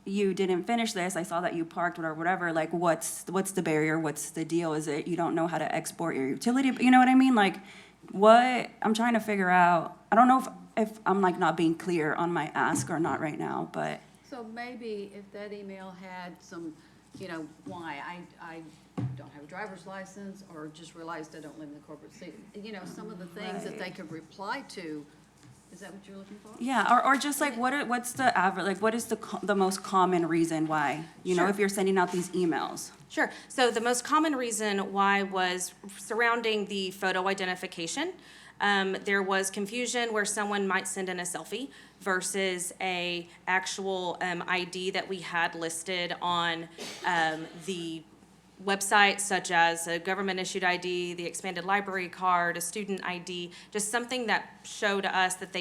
you didn't finish this, I saw that you parked or whatever, like what's the barrier, what's the deal? Is it you don't know how to export your utility, you know what I mean? Like what, I'm trying to figure out, I don't know if I'm like not being clear on my ask or not right now, but. So maybe if that email had some, you know, why I don't have a driver's license, or just realized I don't live in the corporate city, you know, some of the things that they could reply to. Is that what you're looking for? Yeah, or just like what's the average, like what is the most common reason why, you know, Sure. if you're sending out these emails? Sure. So the most common reason why was surrounding the photo identification. There was confusion where someone might send in a selfie versus a actual ID that we had listed on the website, such as a government-issued ID, the expanded library card, a student ID, just something that showed us that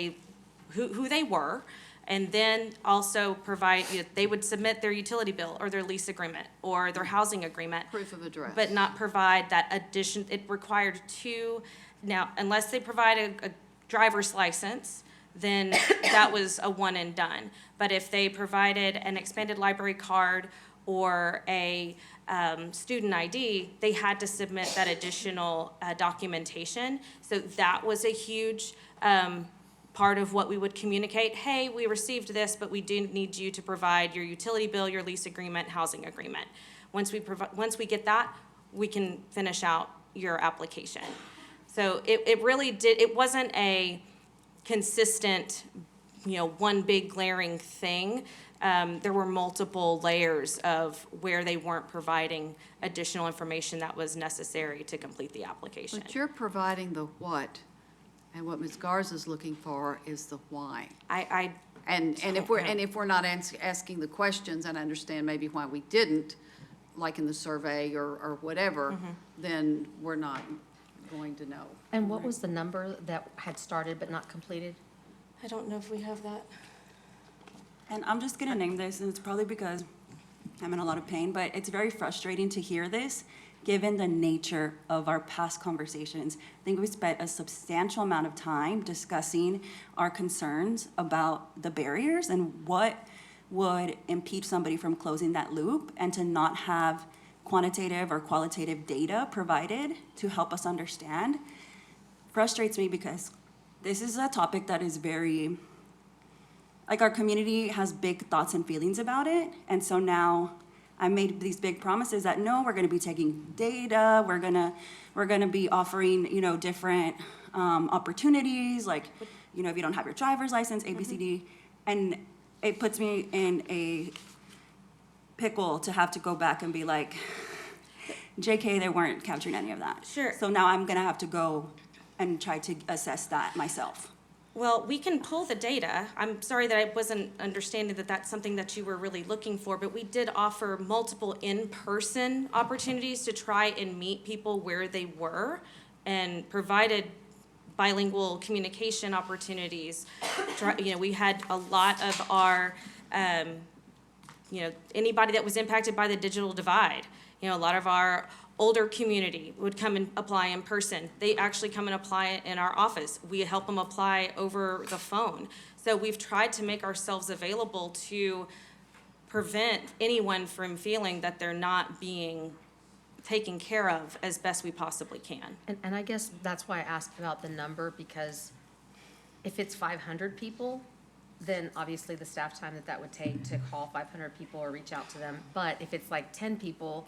who they were. And then also provide, they would submit their utility bill or their lease agreement or their housing agreement. Proof of address. But not provide that addition, it required two, now, unless they provide a driver's license, then that was a one and done. But if they provided an expanded library card or a student ID, they had to submit that additional documentation. So that was a huge part of what we would communicate. Hey, we received this, but we do need you to provide your utility bill, your lease agreement, housing agreement. Once we get that, we can finish out your application. So it really did, it wasn't a consistent, one big glaring thing. There were multiple layers of where they weren't providing additional information that was necessary to complete the application. But you're providing the what, and what Ms. Garza's looking for is the why. And if we're not asking the questions, and I understand maybe why we didn't, like in the survey or whatever, then we're not going to know. And what was the number that had started but not completed? I don't know if we have that. And I'm just gonna name this, and it's probably because I'm in a lot of pain, but it's very frustrating to hear this, given the nature of our past conversations. I think we spent a substantial amount of time discussing our concerns about the barriers and what would impede somebody from closing that loop, and to not have quantitative or qualitative data provided to help us understand frustrates me, because this is a topic that is very, like, our community has big thoughts and feelings about it. And so now I made these big promises that no, we're gonna be taking data, we're gonna be offering, different opportunities, like, if you don't have your driver's license, A, B, C, D, and it puts me in a pickle to have to go back and be like, JK, they weren't capturing any of that. Sure. So now I'm gonna have to go and try to assess that myself. Well, we can pull the data. I'm sorry that I wasn't understanding that that's something that you were really looking for, but we did offer multiple in-person opportunities to try and meet people where they were, and provided bilingual communication opportunities. We had a lot of our, anybody that was impacted by the digital divide. A lot of our Older community would come and apply in person. They actually come and apply in our office. We help them apply over the phone. So we've tried to make ourselves available to prevent anyone from feeling that they're not being taken care of as best we possibly can. And I guess that's why I asked about the number, because if it's 500 people, then obviously the staff time that would take to call 500 people or reach out to them. But if it's like 10 people,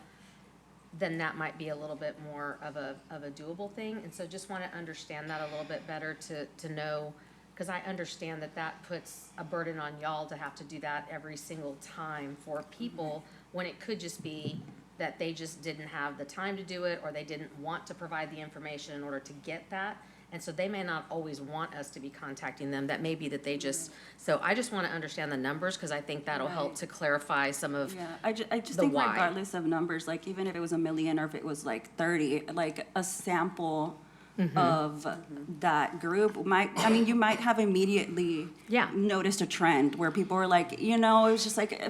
then that might be a little bit more of a doable thing. And so just want to understand that a little bit better to know, because I understand that puts a burden on y'all to have to do that every single time for people, when it could just be that they just didn't have the time to do it, or they didn't want to provide the information in order to get that. And so they may not always want us to be contacting them. That may be that they just, so I just want to understand the numbers, because I think that'll help to clarify some of Yeah, I just the think why. regardless of numbers, like even if it was 1 million or if it was like 30, like a sample of that group might, I mean, you might have immediately Yeah. noticed a trend where people were like, it was just like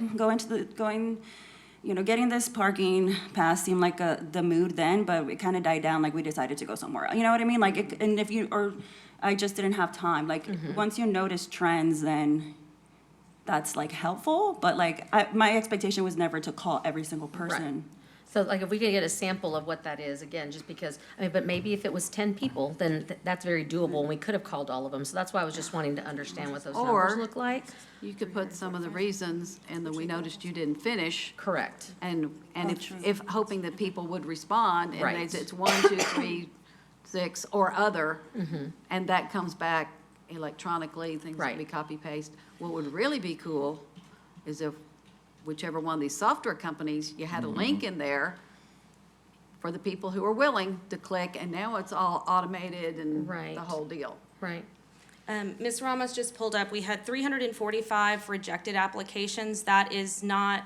getting this parking pass seemed like the mood then, but it kind of died down, like we decided to go somewhere. You know what I mean? Like, and if you, or I just didn't have time. Like, once you notice trends, then that's like helpful. But like, my expectation was never to call every single person. So like if we could get a sample of what that is, again, just because, but maybe if it was 10 people, then that's very doable, and we could have called all of them. So that's why I was just wanting to understand what those numbers Or- look like. You could put some of the reasons, and then we noticed you didn't finish, Correct. and if hoping that people would respond, and Right. it's 1, 2, 3, 6, or other, and that comes back electronically, things Right. can be copy paste. What would really be cool is if whichever one of these software companies, you had a link in there for the people who are willing to click, and now it's all automated and Right. the whole deal. Right. Ms. Ramos just pulled up, we had 345 rejected applications. That is not,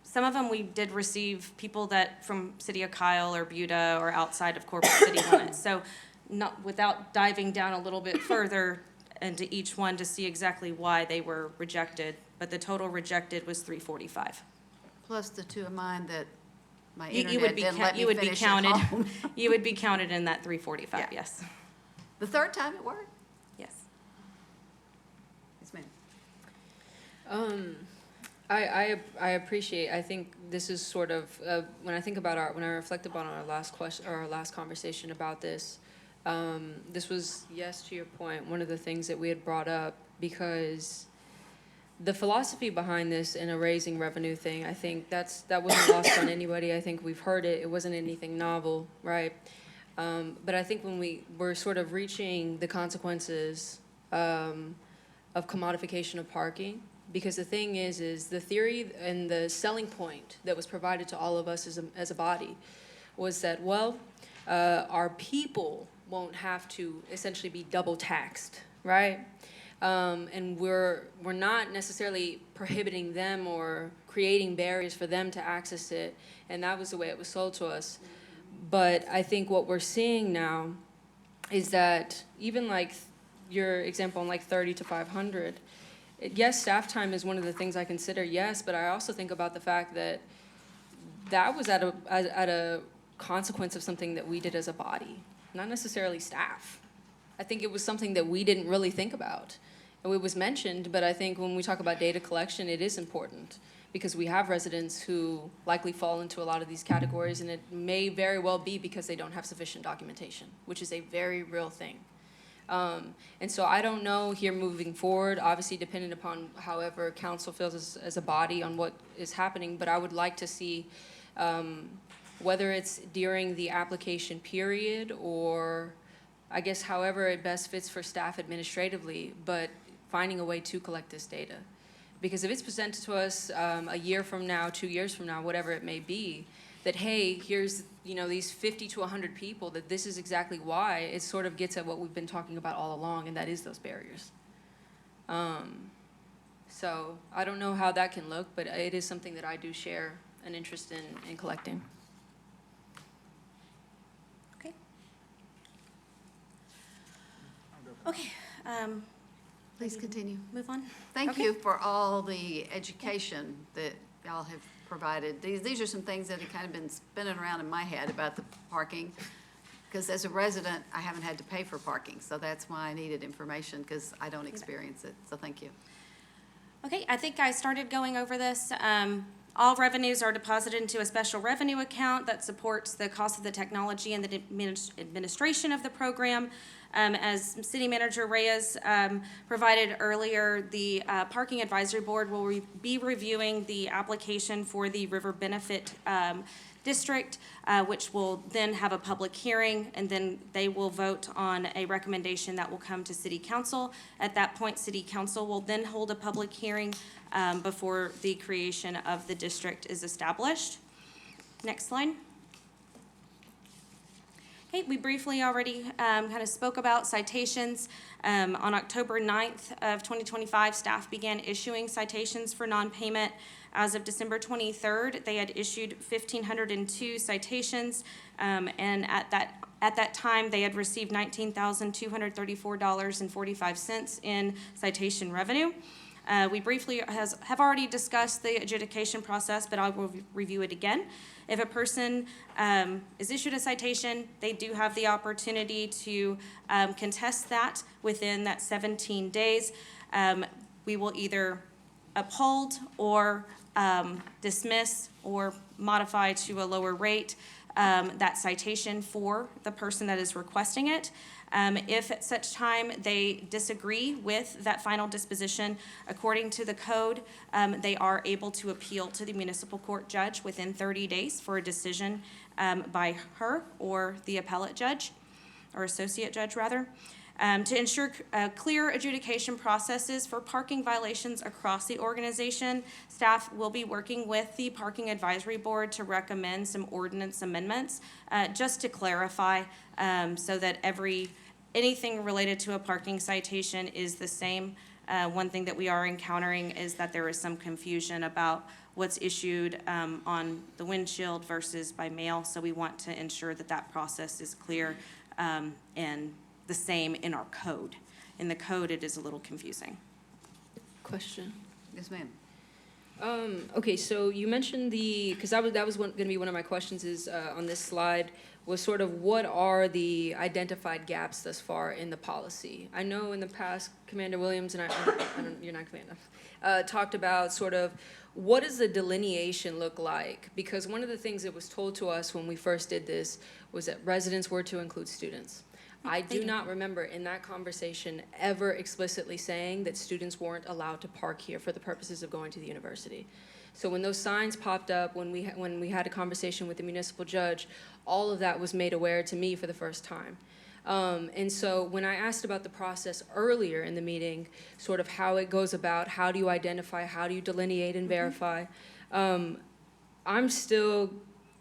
some of them we did receive people that from City of Kyle or Buda or outside of corporate city limits. So not, without diving down a little bit further into each one to see exactly why they were rejected, but the total rejected was 345. Plus the two of mine that my You internet would be, didn't let you me would be finish at counted, home. you would be counted in that 345, Yeah. yes, The third time it worked? yes. Yes, ma'am. I appreciate, I think this is sort of, when I think about when I reflect upon our last question, or our last conversation about this, this was, yes, to your point, one of the things that we had brought up, because the philosophy behind this and a raising revenue thing, I think that wasn't lost on anybody. I think we've heard it. It wasn't anything novel, right? But I think when we're sort of reaching the consequences of commodification of parking, because the thing is the theory and the selling point that was provided to all of us as a body was that, well, our people won't have to essentially be double taxed, right? And we're not necessarily prohibiting them or creating barriers for them to access it, and that was the way it was sold to us. But I think what we're seeing now is that even like your example on like 30 to 500, yes, staff time is one of the things I consider, yes, but I also think about the fact that that was at a consequence of something that we did as a body, not necessarily staff. I think it was something that we didn't really think about. It was mentioned, but I think when we talk about data collection, it is important, because we have residents who likely fall into a lot of these categories, and it may very well be because they don't have sufficient documentation, which is a very real thing. And so I don't know here moving forward, obviously dependent upon however council feels as a body on what is happening, but I would like to see whether it's during the application period or I guess however it best fits for staff administratively, but finding a way to collect this data. Because if it's presented to us a year from now, 2 years from now, whatever it may be, that, hey, here's, these 50 to 100 people, that this is exactly why, it sort of gets at what we've been talking about all along, and that is those barriers. So I don't know how that can look, but it is something that I do share an interest in collecting. Okay, Please continue. move on. Thank Okay. you for all the education that y'all have provided. These are some things that have kind of been spinning around in my head about the parking. Because as a resident, I haven't had to pay for parking, so that's why I needed information, because I don't experience it, so thank you. Okay, I think I started going over this. All revenues are deposited into a special revenue account that supports the cost of the technology and the administration of the program. As City Manager Reyes provided earlier, the Parking Advisory Board will be reviewing the application for the River Benefit District, which will then have a public hearing, and then they will vote on a recommendation that will come to City Council. At that point, City Council will then hold a public hearing before the creation of the district is established. Next slide. Okay, we briefly already kind of spoke about citations. On October 9th of 2025, staff began issuing citations for non-payment. As of December 23rd, they had issued 1,502 citations, and at that time, they had received $19,234.45 in citation revenue. We briefly have already discussed the adjudication process, but I will review it again. If a person is issued a citation, they do have the opportunity to contest that within that 17 days. We will either uphold or dismiss or modify to a lower rate that citation for the person that is requesting it. If at such time they disagree with that final disposition, according to the code, they are able to appeal to the municipal court judge within 30 days for a decision by her or the appellate judge, or associate judge rather. To ensure clear adjudication processes for parking violations across the organization, staff will be working with the Parking Advisory Board to recommend some ordinance amendments, just to clarify, so that anything related to a parking citation is the same. One thing that we are encountering is that there is some confusion about what's issued on the windshield versus by mail, so we want to ensure that that process is clear and the same in our code. In the code, it is a little confusing. Question. Yes, ma'am. Okay, so you mentioned because that was going to be one of my questions is on this slide was sort of what are the identified gaps thus far in the policy? I know in the past, Commander Williams, and you're not Commander, talked about sort of what does the delineation look like? Because one of the things that was told to us when we first did this was that residents were to include students. I do not remember in that conversation ever explicitly saying that students weren't allowed to park here for the purposes of going to the university. So when those signs popped up, when we had a conversation with the municipal judge, all of that was made aware to me for the first time. And so when I asked about the process earlier in the meeting, sort of how it goes about, how do you identify, how do you delineate and verify, I'm still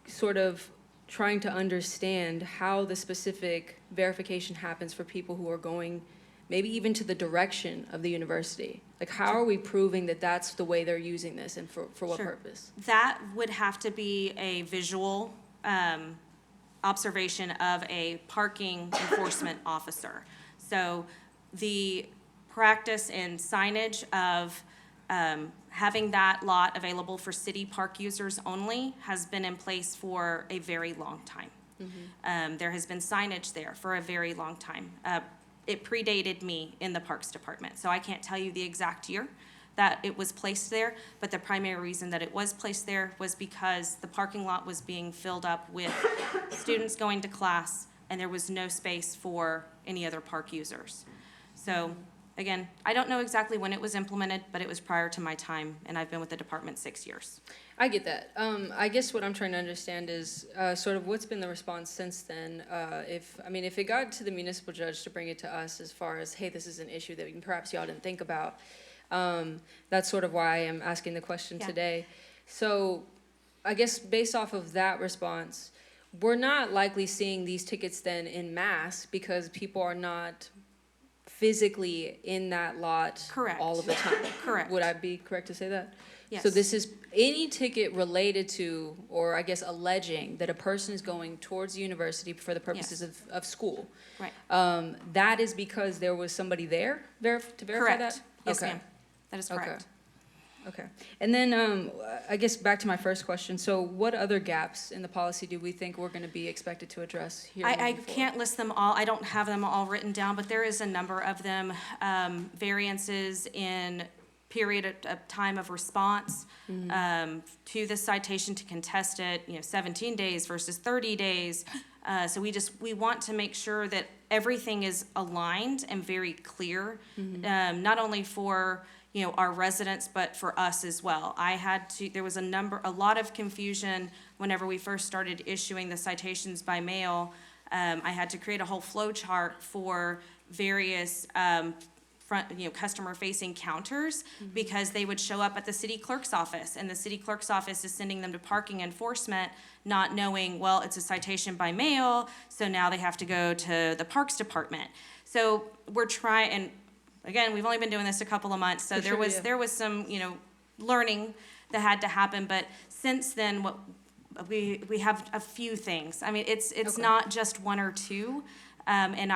sort of trying to understand how the specific verification happens for people who are going maybe even to the direction of the university. Like, how are we proving that that's the way they're using this and for what Sure. purpose? That would have to be a visual observation of a parking enforcement officer. So the practice and signage of having that lot available for city park users only has been in place for a very long time. There has been signage there for a very long time. It predated me in the Parks Department, so I can't tell you the exact year that it was placed there, but the primary reason that it was placed there was because the parking lot was being filled up with students going to class, and there was no space for any other park users. So, again, I don't know exactly when it was implemented, but it was prior to my time, and I've been with the department 6 years. I get that. I guess what I'm trying to understand is sort of what's been the response since then. If it got to the municipal judge to bring it to us as far as, hey, this is an issue that perhaps y'all didn't think about, that's sort of why I'm asking the question today. So I guess based off of that response, we're not likely seeing these tickets then in mass because people are not physically in that lot Correct. all of the time. Correct. Would I be correct to say that? Yes. So this is any ticket related to, or I guess alleging, that a person is going towards the university for the purposes of school. Right. That is because there was somebody there to verify Correct. that? Yes, Okay. ma'am. That is correct. Okay. And then, I guess back to my first question. So what other gaps in the policy do we think we're gonna be expected to address here I moving forward? can't list them all, I don't have them all written down, but there is a number of them. Variances in period of time of response to the citation to contest it, 17 days versus 30 days. So we want to make sure that everything is aligned and very clear, not only for, our residents, but for us as well. There was a lot of confusion whenever we first started issuing the citations by mail. I had to create a whole flow chart for various, customer-facing counters, because they would show up at the city clerk's office, and the city clerk's office is sending them to parking enforcement, not knowing, well, it's a citation by mail, so now they have to go to the Parks Department. So we're trying, and again, we've only been doing this a couple of months, so For sure, yeah. there was some, learning that had to happen, but since then, we have a few things. I mean, it's Okay. not just one or two. And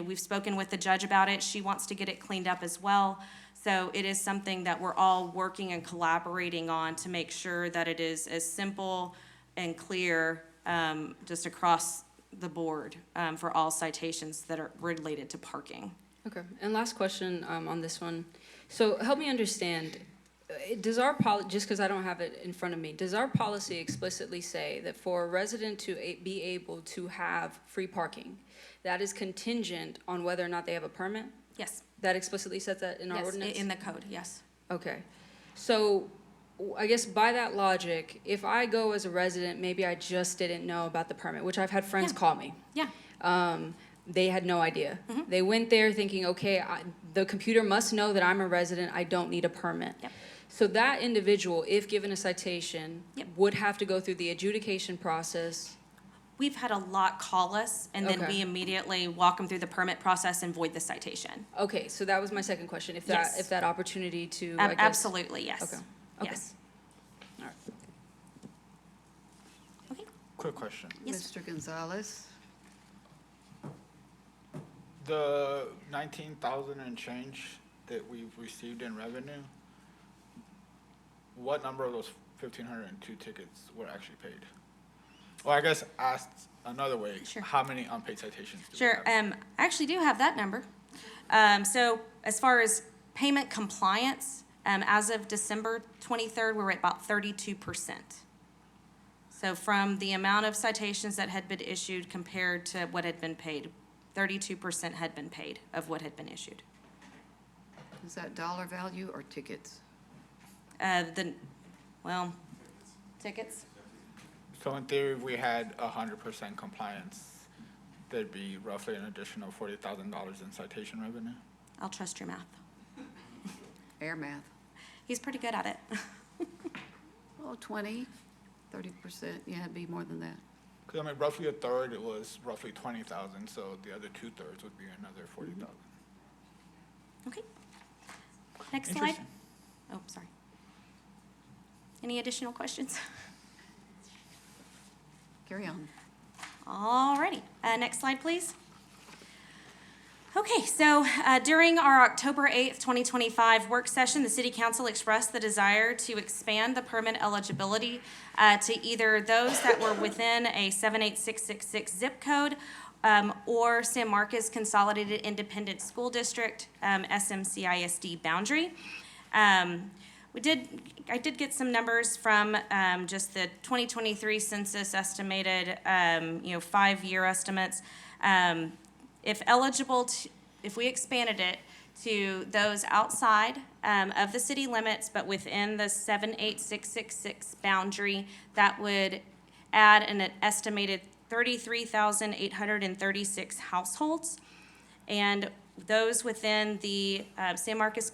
we've spoken with the judge about it. She wants to get it cleaned up as well. So it is something that we're all working and collaborating on to make sure that it is as simple and clear, just across the board, for all citations that are related to parking. Okay, and last question on this one. So help me understand, does our just because I don't have it in front of me, does our policy explicitly say that for a resident to be able to have free parking, that is contingent on whether or not they have a permit? Yes. That explicitly says that in our Yes, ordinance? in the code, yes. Okay, so I guess by that logic, if I go as a resident, maybe I just didn't know about the permit, which I've had friends Yeah. call me. Yeah. They had no idea. Mm-hmm. They went there thinking, okay, the computer must know that I'm a resident, I don't need a permit. Yep. So that individual, if given a citation, Yep. would have to go through the adjudication process. We've had a lot call us, and then Okay. we immediately walk them through the permit process and void the citation. Okay, so that was my second question, if Yes. that opportunity to, I guess. Absolutely, yes. Okay, okay. Yes. All right. Okay. Quick question. Yes. Mr. Gonzalez? The 19,000 and change that we've received in revenue, what number of those 1,502 tickets were actually paid? Well, I guess asked another way, Sure. how many unpaid citations do we Sure, have? I actually do have that number. So as far as payment compliance, as of December 23rd, we're at about 32%. So from the amount of citations that had been issued compared to what had been paid, 32% had been paid of what had been issued. Is that dollar value or tickets? Tickets? So in theory, if we had 100% compliance, there'd be roughly an additional $40,000 in citation revenue? I'll trust your math. Air math. He's pretty good at it. Oh, 20, 30%, yeah, it'd be more than that. Because I mean, roughly a third, it was roughly 20,000, so the other 2/3 would be another 40,000. Okay. Next slide. Interesting. Oh, sorry. Any additional questions? Carry on. All righty. Next slide, please. Okay, so during our October 8th, 2025 work session, the City Council expressed the desire to expand the permit eligibility to either those that were within a 78666 zip code or San Marcos Consolidated Independent School District, SMCISD boundary. I did get some numbers from just the 2023 census estimated, 5-year estimates. If we expanded it to those outside of the city limits, but within the 78666 boundary, that would add an estimated 33,836 households. And those within the San Marcos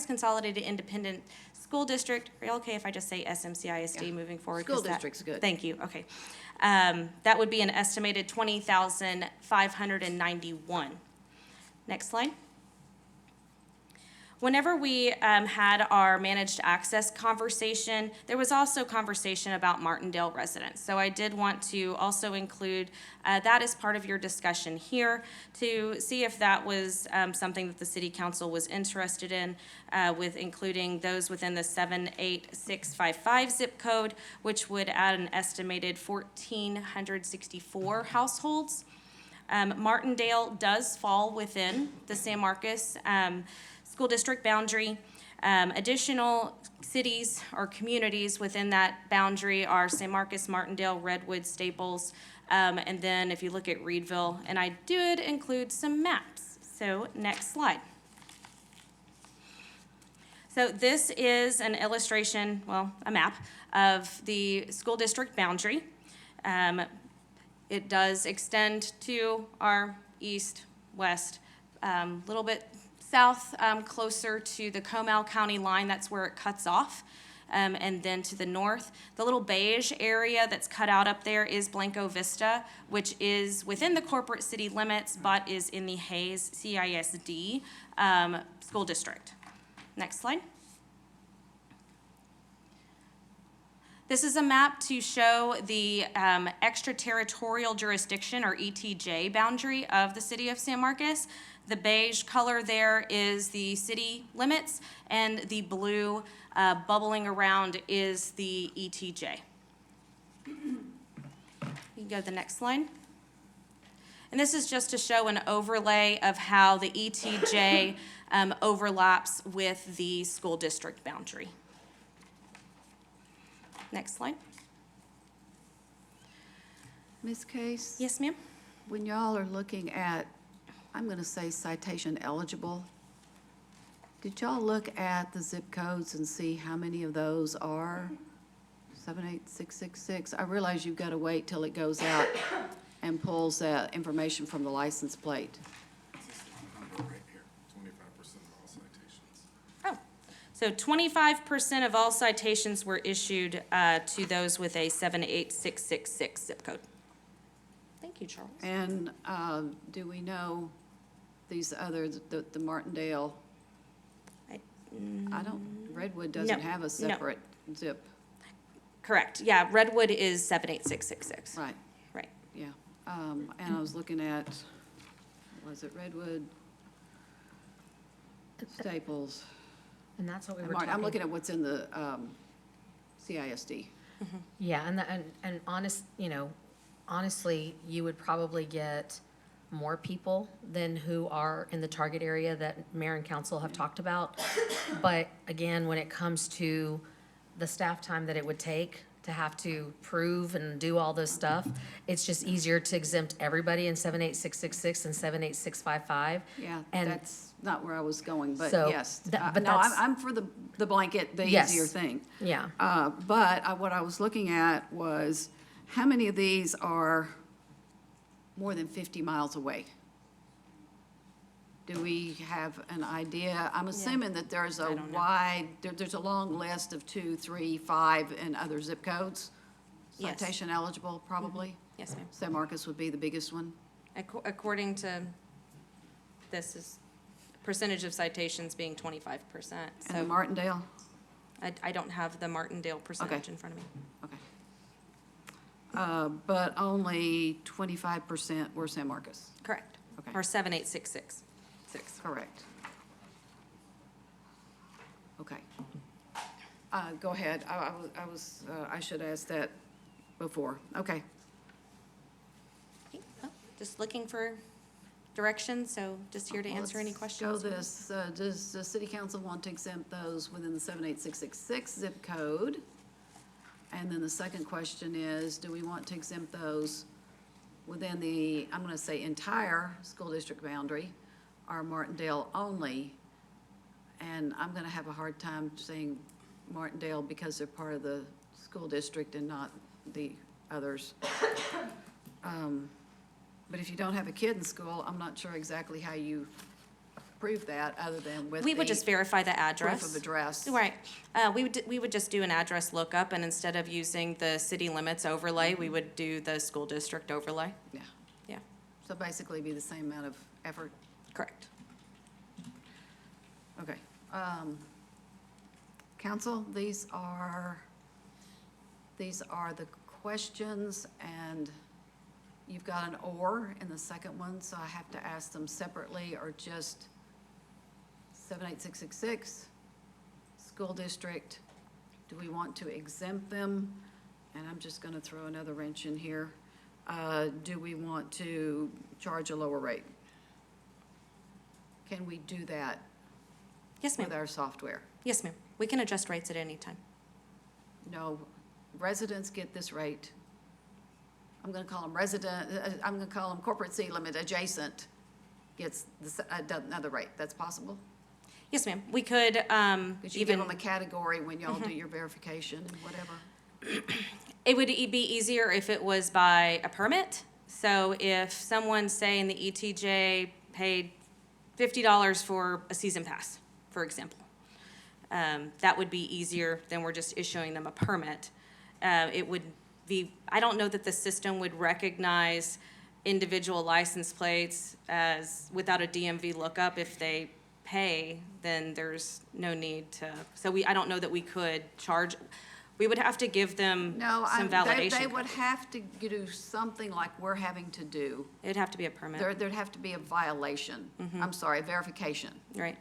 Consolidated Independent School District, are you okay if I just say SMCISD moving forward? School district's good. Thank you, okay. That would be an estimated 20,591. Next slide. Whenever we had our managed access conversation, there was also conversation about Martindale residents. So I did want to also include that as part of your discussion here to see if that was something that the city council was interested in, with including those within the 78655 zip code, which would add an estimated 1,464 households. Martindale does fall within the San Marcos school district boundary. Additional cities or communities within that boundary are San Marcos, Martindale, Redwood, Staples, and then if you look at Reedville, and I did include some maps. So next slide. So this is an illustration, well, a map of the school district boundary. It does extend to our east, west, little bit south, closer to the Comal County line. That's where it cuts off. And then to the north, the little beige area that's cut out up there is Blanco Vista, which is within the corporate city limits, but is in the Hayes CISD school district. Next slide. This is a map to show the extraterritorial jurisdiction, or ETJ, boundary of the city of San Marcos. The beige color there is the city limits, and the blue bubbling around is the ETJ. You can go to the next slide. And this is just to show an overlay of how the ETJ overlaps with the school district boundary. Next slide. Ms. Case? Yes, ma'am? When y'all are looking at, I'm going to say citation eligible, did y'all look at the zip codes and see how many of those are 78666? I realize you've got to wait till it goes out and pulls that information from the license plate. Right here, 25% of all citations. Oh, so 25% of all citations were issued to those with a 78666 zip code. Thank you, Charles. And do we know these others, the Martindale? I don't, Redwood doesn't No, have a no. separate zip. Correct, yeah, Redwood is 78666. Right, Right. yeah. And I was looking at, was it Redwood, Staples? And that's what we and were Martin? talking. I'm looking at what's in the CISD. Yeah, and honestly, you would probably get more people than who are in the target area that mayor and council have talked about. But again, when it comes to the staff time that it would take to have to prove and do all this stuff, it's just easier to exempt everybody in 78666 and 78655. Yeah, And that's not where I was going, but So, yes. but No, that's- I'm for the blanket, the Yes. easier thing. yeah, But what I was looking at was, how many of these are more than 50 miles away? Do we have an idea? I'm assuming that there's a don't know. wide, there's a long list of 2, 3, 5, and other zip codes. Yes. Citation eligible, probably. Yes, ma'am. San Marcos would be the biggest one. According to, this is percentage of citations being 25%. And the So Martindale? I don't have the Martindale percentage in front of me. Okay. But only 25% were San Marcos. Correct. Okay. Or 78666. Correct. Okay. Go ahead. I should ask that before. Okay. Okay, well, just looking for direction, so just here to answer any questions. Let's go this, does the city council want to exempt those within the 78666 zip code? And then the second question is, do we want to exempt those within the, I'm gonna say entire school district boundary, or Martindale only? And I'm gonna have a hard time saying Martindale because they're part of the school district and not the others. But if you don't have a kid in school, I'm not sure exactly how you prove that, other than with We would the just verify the address. proof of address. Right. We would just do an address lookup, and instead of using the city limits overlay, we would do the school district overlay. Yeah, Yeah, so basically be the same amount of effort. correct. Okay. Council, these are the questions, and you've got an or in the second one, so I have to ask them separately or just 78666, school district. Do we want to exempt them? And I'm just going to throw another wrench in here. Do we want to charge a lower rate? Can we do that Yes, ma'am. with our software? Yes, ma'am. We can adjust rates at any time. No, residents get this rate. I'm going to call them resident, I'm going to call them corporate C limit adjacent gets another rate. That's possible? Yes, ma'am. We could Could you give even, them a category when y'all do your verification and whatever? it would be easier if it was by a permit. So if someone, say, in the ETJ paid $50 for a season pass, for example, that would be easier than we're just issuing them a permit. It would be, I don't know that the system would recognize individual license plates as, without a DMV lookup. If they pay, then there's no need to, so I don't know that we could charge, we would have to give them No, some they validation. would have to do something like we're having to do. It'd have to be a permit, There'd have to be a violation. I'm sorry, a verification. right?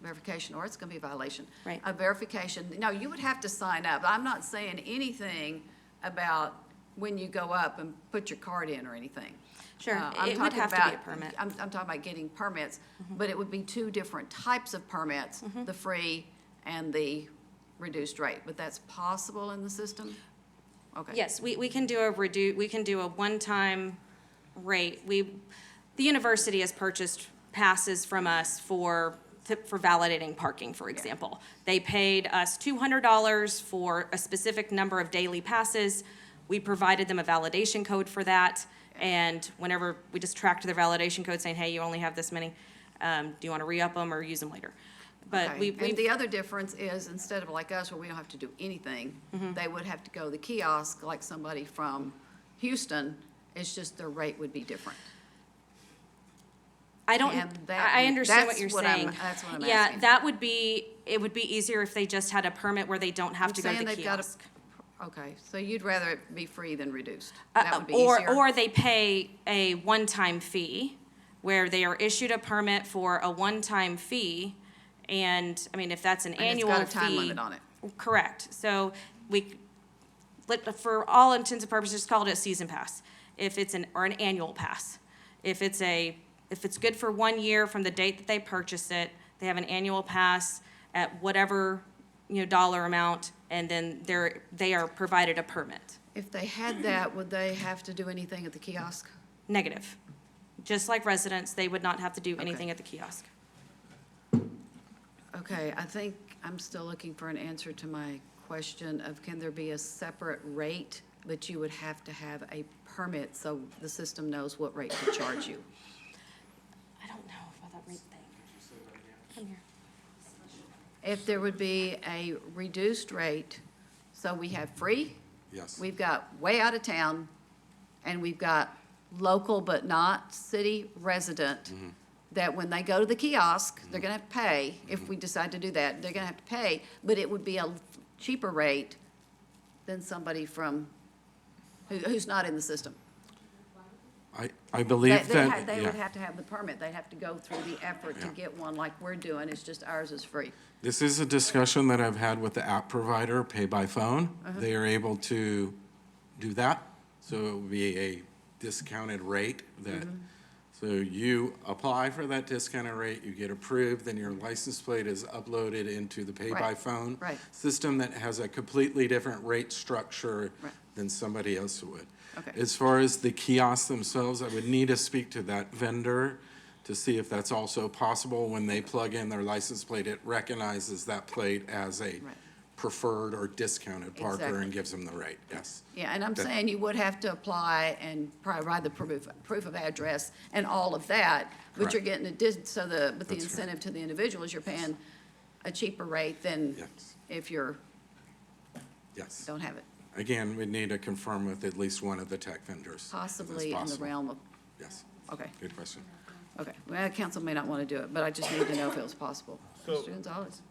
Verification, or it's going to be a violation. Right. A verification, no, you would have to sign up. I'm not saying anything about when you go up and put your card in or anything. Sure, I'm it would talking have to be a about- permit. I'm talking about getting permits, but it would be two different types of permits, the free and the reduced rate. But that's possible in the system? Okay. Yes, we can do we can do a one-time rate. The university has purchased passes from us for validating parking, for example. They paid us $200 for a specific number of daily passes. We provided them a validation code for that, and whenever we just tracked their validation code saying, hey, you only have this many, do you want to re-up them or use them later? But Okay. we And the other difference is, instead of like us, where we don't have to do anything, they would have to go to the kiosk, like somebody from Houston. It's just their rate would be different. I don't, And that- I understand what that's you're what I'm- saying. that's what I'm Yeah, asking. that would be, it would be easier if they just had a permit where they don't have I'm to go to saying the they've got a- kiosk. Okay, so you'd rather it be free than reduced? That would be Or, easier? or they pay a one-time fee, where they are issued a permit for a one-time fee, and, I mean, if that's an And it's annual got fee. a time limit on it. Correct, so for all intents and purposes, just call it a season pass, if it's or an annual pass. If it's good for 1 year from the date that they purchase it, they have an annual pass at whatever, dollar amount, and then they are provided a permit. If they had that, would they have to do anything at the kiosk? Negative. Just like residents, they would not have to do anything at the kiosk. Okay, I think I'm still looking for an answer to my question of, can there be a separate rate, but you would have to have a permit so the system knows what rate to charge you? I don't know about that rate thing. Come here. If there would be a reduced rate, so we have free, Yes. we've got way out of town, and we've got local but not city resident, that when they go to the kiosk, they're gonna have to pay, if we decide to do that, they're gonna have to pay, but it would be a cheaper rate than somebody from, who's not in the system. I believe They that, would yeah. have to have the permit, they'd have to go through the effort to get one like we're doing, it's just ours is free. This is a discussion that I've had with the app provider, Pay by Phone. They are able to do that, so it would be a discounted rate that, so you apply for that discounted rate, you get approved, then your license plate is uploaded into the Pay by Right, Phone right. system that has a completely different rate structure Right. than somebody else would. Okay. As far as the kiosks themselves, I would need to speak to that vendor to see if that's also possible. When they plug in their license plate, it recognizes that plate as a Right. preferred or discounted parker Exactly. and gives them the rate, yes. Yeah, and I'm That- saying you would have to apply and provide the proof of address and all of that, but you're Correct. getting but the That's right. incentive to the individual is you're paying a cheaper rate than Yes, if you're, yes. don't have it, Again, we'd need to confirm with at least one of the tech vendors. if that's possibly in the possible. realm of, Yes, okay. good question. Okay, well, council may not want to do it, but I just need to know if it was possible. So- Mr. Gonzalez?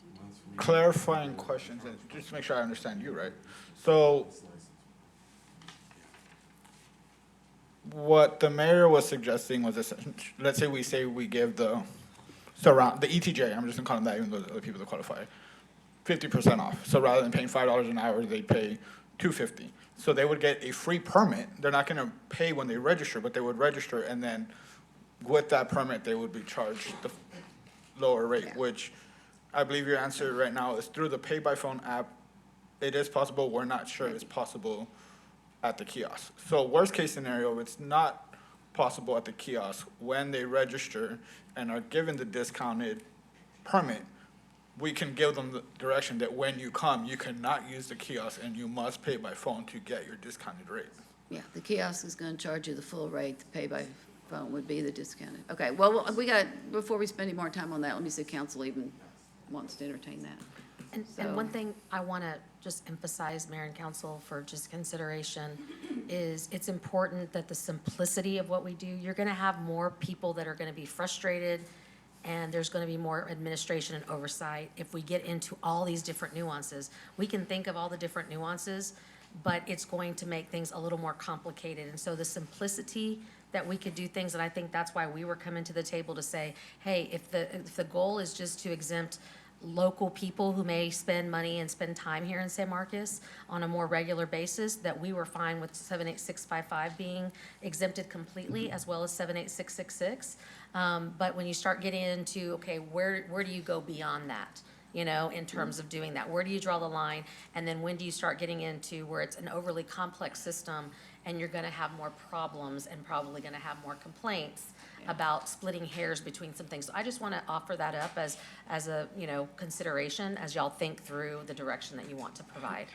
Clarifying questions, and just to make sure I understand you right. So what the mayor was suggesting was, let's say we give the ETJ, I'm just gonna call them that, even though the other people that qualify, 50% off. So rather than paying $5 an hour, they pay $2.50. So they would get a free permit. They're not gonna pay when they register, but they would register, and then with that permit, they would be charged the lower rate, Yeah. which I believe your answer right now is through the pay by phone app. It is possible. We're not sure it's possible at the kiosk. So worst case scenario, if it's not possible at the kiosk, when they register and are given the discounted permit, we can give them the direction that when you come, you cannot use the kiosk and you must pay by phone to get your discounted rate. Yeah, the kiosk is going to charge you the full rate, the pay by phone would be the discounted. Okay, well, we got, before we spend any more time on that, let me see if council even wants to entertain that. And one So- thing I want to just emphasize, Mayor and Council, for just consideration, is it's important that the simplicity of what we do, you're going to have more people that are going to be frustrated, and there's going to be more administration and oversight if we get into all these different nuances. We can think of all the different nuances, but it's going to make things a little more complicated. And so the simplicity that we could do things, and I think that's why we were coming to the table to say, hey, if the goal is just to exempt local people who may spend money and spend time here in San Marcos on a more regular basis, that we were fine with 78655 being exempted completely, as well as 78666. But when you start getting into, okay, where do you go beyond that? You know, in terms of doing that, where do you draw the line? And then when do you start getting into where it's an overly complex system and you're gonna have more problems and probably gonna have more complaints about splitting hairs between some things. So I just wanna offer that up as a, you know, consideration as y'all think through the direction that you want to provide.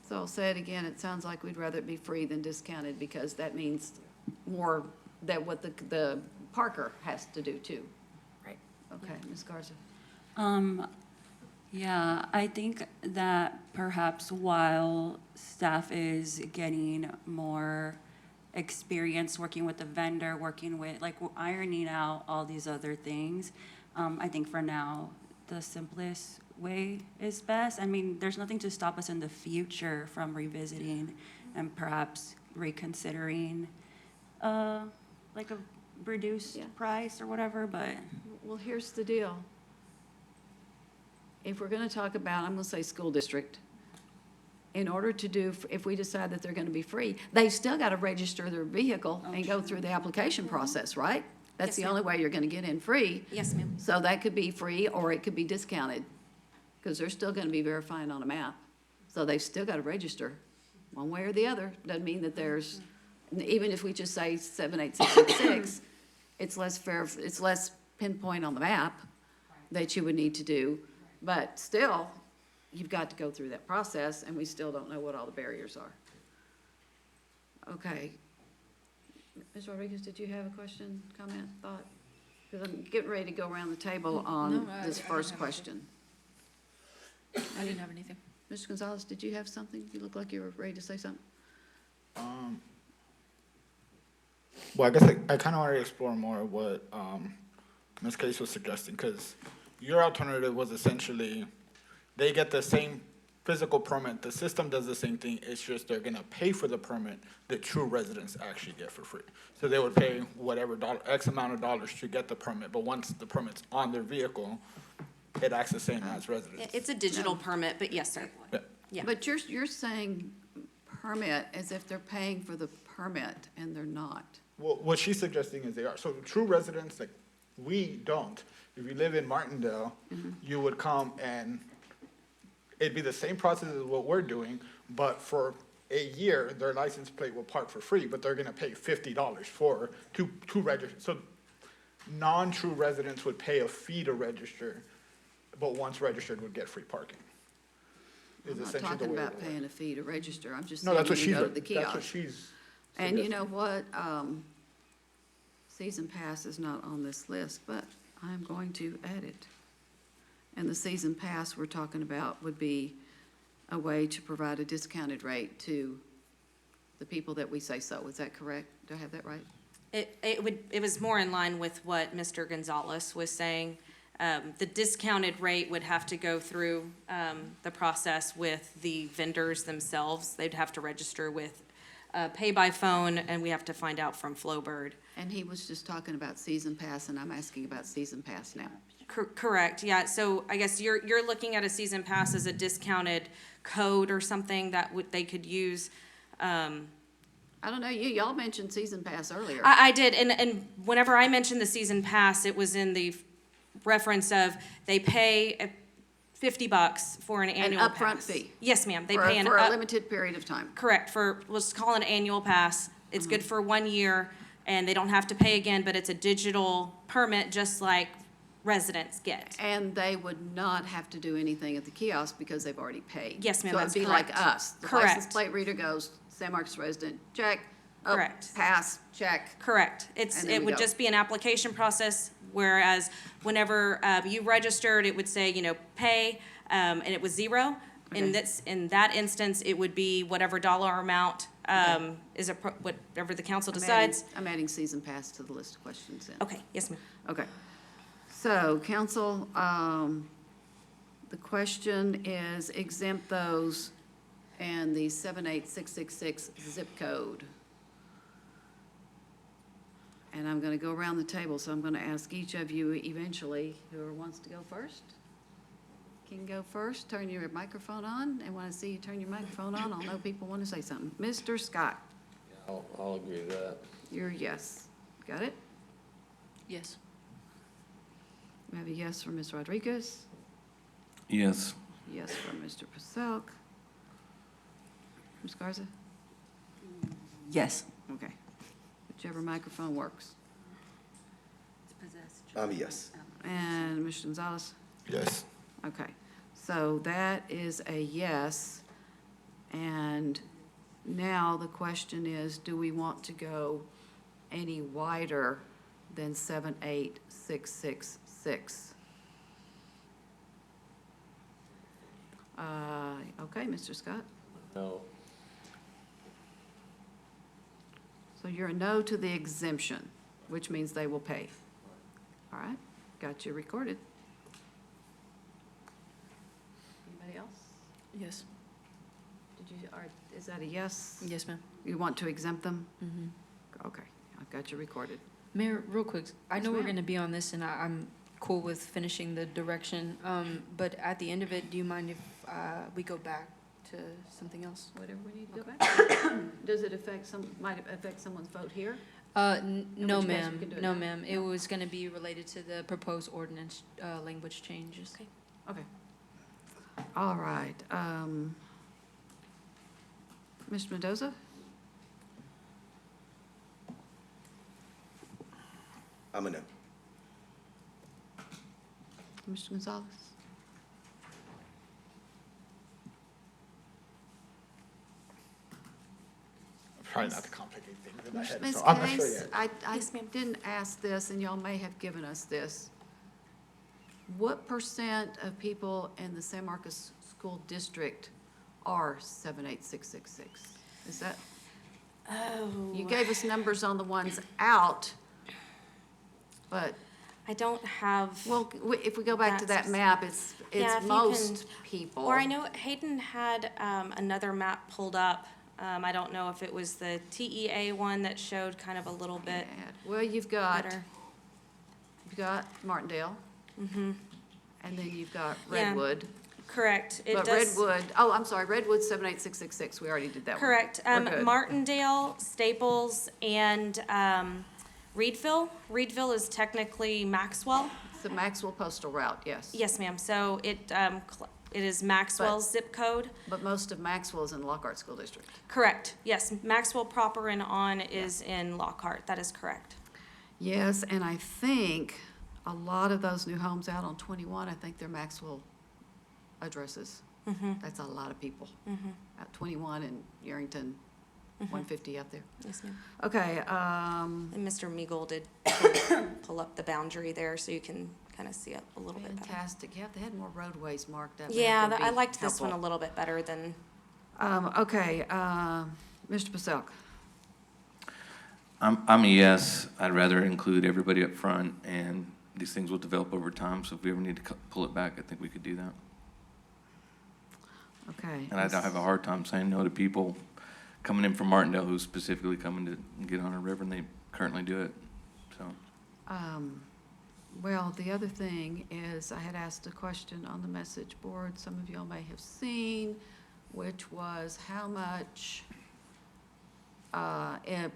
So I'll say it again, it sounds like we'd rather it be free than discounted, because that means more that what the parker has to do too. Right. Okay, Ms. Garza? Yeah, I think that perhaps while staff is getting more experience working with the vendor, working with, like, ironing out all these other things, I think for now, the simplest way is best. I mean, there's nothing to stop us in the future from revisiting and perhaps reconsidering, like a reduced Yeah. price or whatever, but. Well, here's the deal. If we're gonna talk about, I'm gonna say school district, in order to do, if we decide that they're gonna be free, they've still gotta register their vehicle and go through the application process, right? That's Yes, the ma'am. only way you're gonna get in free. Yes, ma'am. So that could be free, or it could be discounted, because they're still gonna be verifying on a map. So they've still gotta register, one way or the other. Doesn't mean that there's, even if we just say 78666, it's less fair, it's less pinpoint on the map that you would need to do. But still, you've got to go through that process, and we still don't know what all the barriers are. Okay. Ms. Rodriguez, did you have a question, comment, thought? Because I'm getting ready to go around the table on No, I this didn't first have question. I didn't have anything. Mr. Gonzalez, did you have something? You look like you were ready to say something. Well, I guess I kind of want to explore more what Ms. Case was suggesting, because your alternative was essentially, they get the same physical permit, the system does the same thing, it's just they're gonna pay for the permit that true residents actually get for free. So they would pay whatever X amount of dollars to get the permit, but once the permit's on their vehicle, it acts the same as residents. It's a digital permit, but yes, sir. Yeah. Yeah. But you're saying permit as if they're paying for the permit, and they're not. Well, what she's suggesting is they are. So true residents, like, we don't. If you live in Martindale, you would come and it'd be the same process as what we're doing, but for a year, their license plate will park for free, but they're gonna pay $50 for to register. So non-true residents would pay a fee to register, but once registered would get free parking. Is I'm not essentially the talking way it about works. paying a fee to register, I'm just No, saying that's what when you she's, go to the that's what kiosk. she's. And you suggesting. know what, season pass is not on this list, but I'm going to add it. And the season pass we're talking about would be a way to provide a discounted rate to the people that we say so. Is that correct? Do I have that right? It was more in line with what Mr. Gonzalez was saying. The discounted rate would have to go through, the process with the vendors themselves. They'd have to register with, Pay by Phone, and we have to find out from Flowbird. And he was just talking about season pass, and I'm asking about season pass now. Correct, yeah, so I guess you're looking at a season pass as a discounted code or something that they could use. I don't know, y'all mentioned season pass earlier. I did, and whenever I mentioned the season pass, it was in the reference of they pay $50 for an annual pass. upfront fee. Yes, ma'am, they For pay a limited period of time. correct, let's call it an annual pass. It's good for 1 year, and they don't have to pay again, but it's a digital permit, just like residents get. And they would not have to do anything at the kiosk because they've already paid. Yes, ma'am, So that's it'd be like correct. us. The license Correct. plate reader goes, San Marcos resident, check. Oh, Correct. Pass, check. Correct. And then It we would go. just be an application process, whereas whenever you registered, it would say, pay, and it was zero. Okay. In that instance, it would be whatever dollar amount is whatever the council decides. I'm adding season pass to the list of questions then. Okay, yes, ma'am. Okay. So, council, the question is exempt those and the 78666 zip code. And I'm gonna go around the table, so I'm gonna ask each of you eventually, whoever wants to go first. Can go first, turn your microphone on, and when I see you turn your microphone on, I'll know people want to say something. Mr. Scott, I'll agree to that. you're a yes. Got it? Yes. We have a yes from Ms. Rodriguez, Yes. yes from Mr. Paselk. Ms. Garza? Yes. Okay. Whichever microphone works. Yes. And Mr. Gonzalez? Yes. Okay. So that is a yes. And now the question is, do we want to go any wider than 78666? Okay, Mr. Scott? No. So you're a no to the exemption, which means they will pay. All right, got you recorded. Anybody else? Yes. Is that a yes? Yes, ma'am. You want to exempt them? Mm-hmm. Okay, I've got you recorded. Mayor, real quick, I Yes, know we're ma'am. gonna be on this, and I'm cool with finishing the direction, but at the end of it, do you mind if we go back to something else? Whatever we need to go back. Does it might it affect someone's vote here? No, which case we ma'am, can do it no, now. ma'am. It was gonna be related to the proposed ordinance, language changes. Okay. Okay. All right, Mr. Mendoza? I'm a no. Mr. Gonzalez? Try not to complicate things in my head, Ms. so I'm not sure Case, yet. I Yes, ma'am. didn't ask this, and y'all may have given us this. What percent of people in the San Marcos School District are 78666? Is that, Oh. you gave us numbers on the ones out, but, I don't have. well, if we go back to That's- that map, it's Yeah, if you most can- people. Or I know Hayden had another map pulled up. I don't know if it was the TEA one that showed kind of a little bit Yeah. Well, you've got better. Martindale. And then you've got Yeah. Redwood. Correct. It But does. Redwood, oh, I'm sorry, Redwood's 78666, we already did that one. Correct. We're good. Martindale, Staples, and Reedville. Reedville is technically Maxwell. It's the Maxwell postal route, yes. Yes, ma'am. So it is Maxwell's zip code. But most of Maxwell is in Lockhart School District. Correct. Yes, Maxwell proper and on is in Lockhart. That is correct. Yes, and I think a lot of those new homes out on 21, I think they're Maxwell addresses. That's a lot of people. At 21 in Yerington, 150 out there. Yes, ma'am. Okay, And Mr. Meagle did pull up the boundary there so you can kind of see it a little bit better. fantastic. Yeah, if they had more roadways marked up. Yeah, I liked this one a little bit better than, Okay, Mr. Paselk. I'm a yes. I'd rather include everybody up front, and these things will develop over time, so if we ever need to pull it back, I think we could do that. Okay. And I don't have a hard time saying no to people coming in from Martindale who's specifically coming to get on a river, and they currently do it, so. Well, the other thing is, I had asked a question on the message board, some of y'all may have seen, which was how much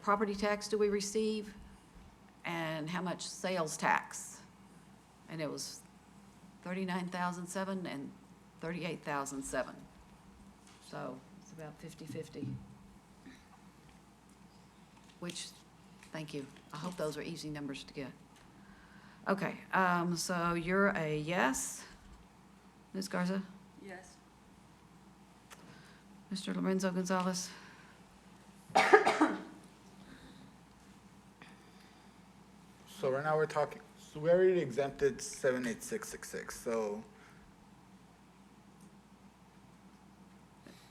property tax do we receive, and how much sales tax? And it was 39,007 and 38,007. So it's about 50-50. Which, thank you. I hope those are easy numbers to get. Okay, so you're a yes? Ms. Garza? Yes. Mr. Lorenzo Gonzalez? So right now we're talking, so we already exempted 78666, so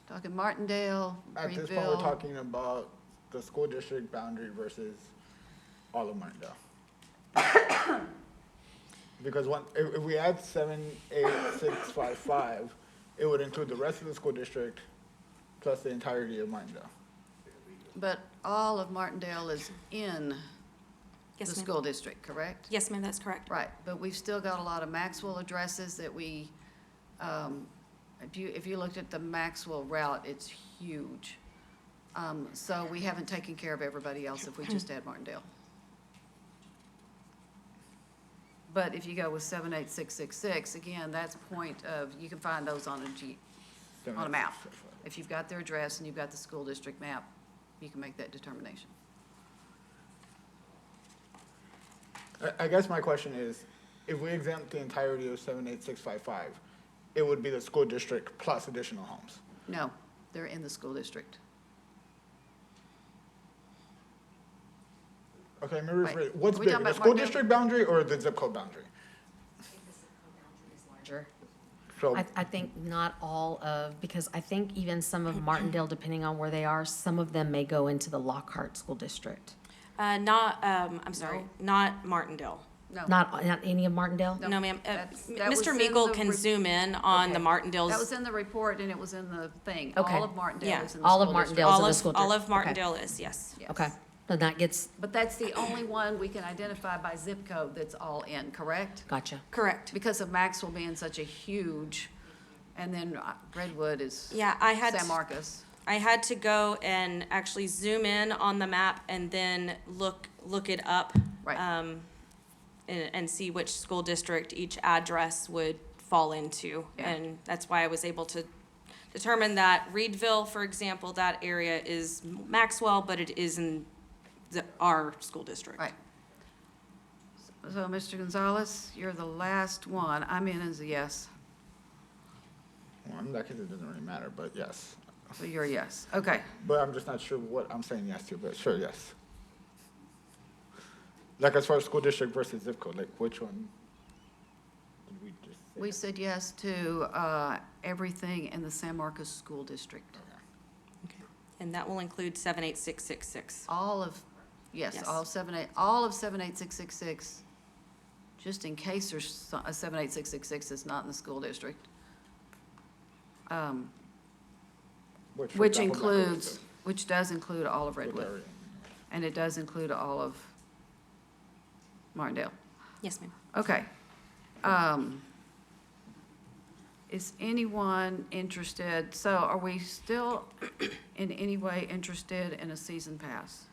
Talking Martindale, at this point, we're Greenville. talking about the school district boundary versus all of Martindale. Because if we add 78655, it would include the rest of the school district plus the entirety of Martindale. But all of Martindale is in the Yes, ma'am. school district, correct? Yes, ma'am, that's correct. Right, but we've still got a lot of Maxwell addresses that we, if you looked at the Maxwell route, it's huge. So we haven't taken care of everybody else if we just add Martindale. But if you go with 78666, again, that's point of, you can find those on a map. 78655. If you've got their address and you've got the school district map, you can make that determination. I guess my question is, if we exempt the entirety of 78655, it would be the school district plus additional homes. No, they're in the school district. Okay, let me rephrase. Wait, What's are we bigger, talking the about school Martindale? district boundary or the zip code boundary? Larger. So, I think not all of, because I think even some of Martindale, depending on where they are, some of them may go into the Lockhart School District. I'm sorry, not Martindale. No. Not any of Martindale? No, ma'am. That was Mr. in Meagle the can re- zoom in on the Okay. Martindale's. That was in the report and it was in the thing. Okay. All of Martindale Yeah. is in the All of school Martindale. district. Dale's in the school All district. of Martindale is, yes. Yes. Okay, then that gets, But that's the only one we can identify by zip code that's all in, correct? gotcha. Correct. Because of Maxwell being such a huge, and then Redwood is Yeah, I had. San Marcos. I had to go and actually zoom in on the map and then look it up. Right. And see which school district each address would fall into. Yeah. And that's why I was able to determine that Reedville, for example, that area is Maxwell, but it is in our school district. Right. So, Mr. Gonzalez, you're the last one. I'm in as a yes. well, in that case, it doesn't really matter, but yes. So you're a yes. Okay. But I'm just not sure what I'm saying yes to, but sure, yes. Like as far as school district versus zip code, like which one did we just say? We said yes to everything in the San Marcos School District. Okay. And that will include 78666. All of, yes, Yes. all of 78666, just in case there's a 78666 that's not in the school district. Which, for Which example, Black includes, Oak, which does include all of so Redwood, area. and it does include all of Martindale. Yes, ma'am. Okay. Is anyone interested, so are we still in any way interested in a season pass?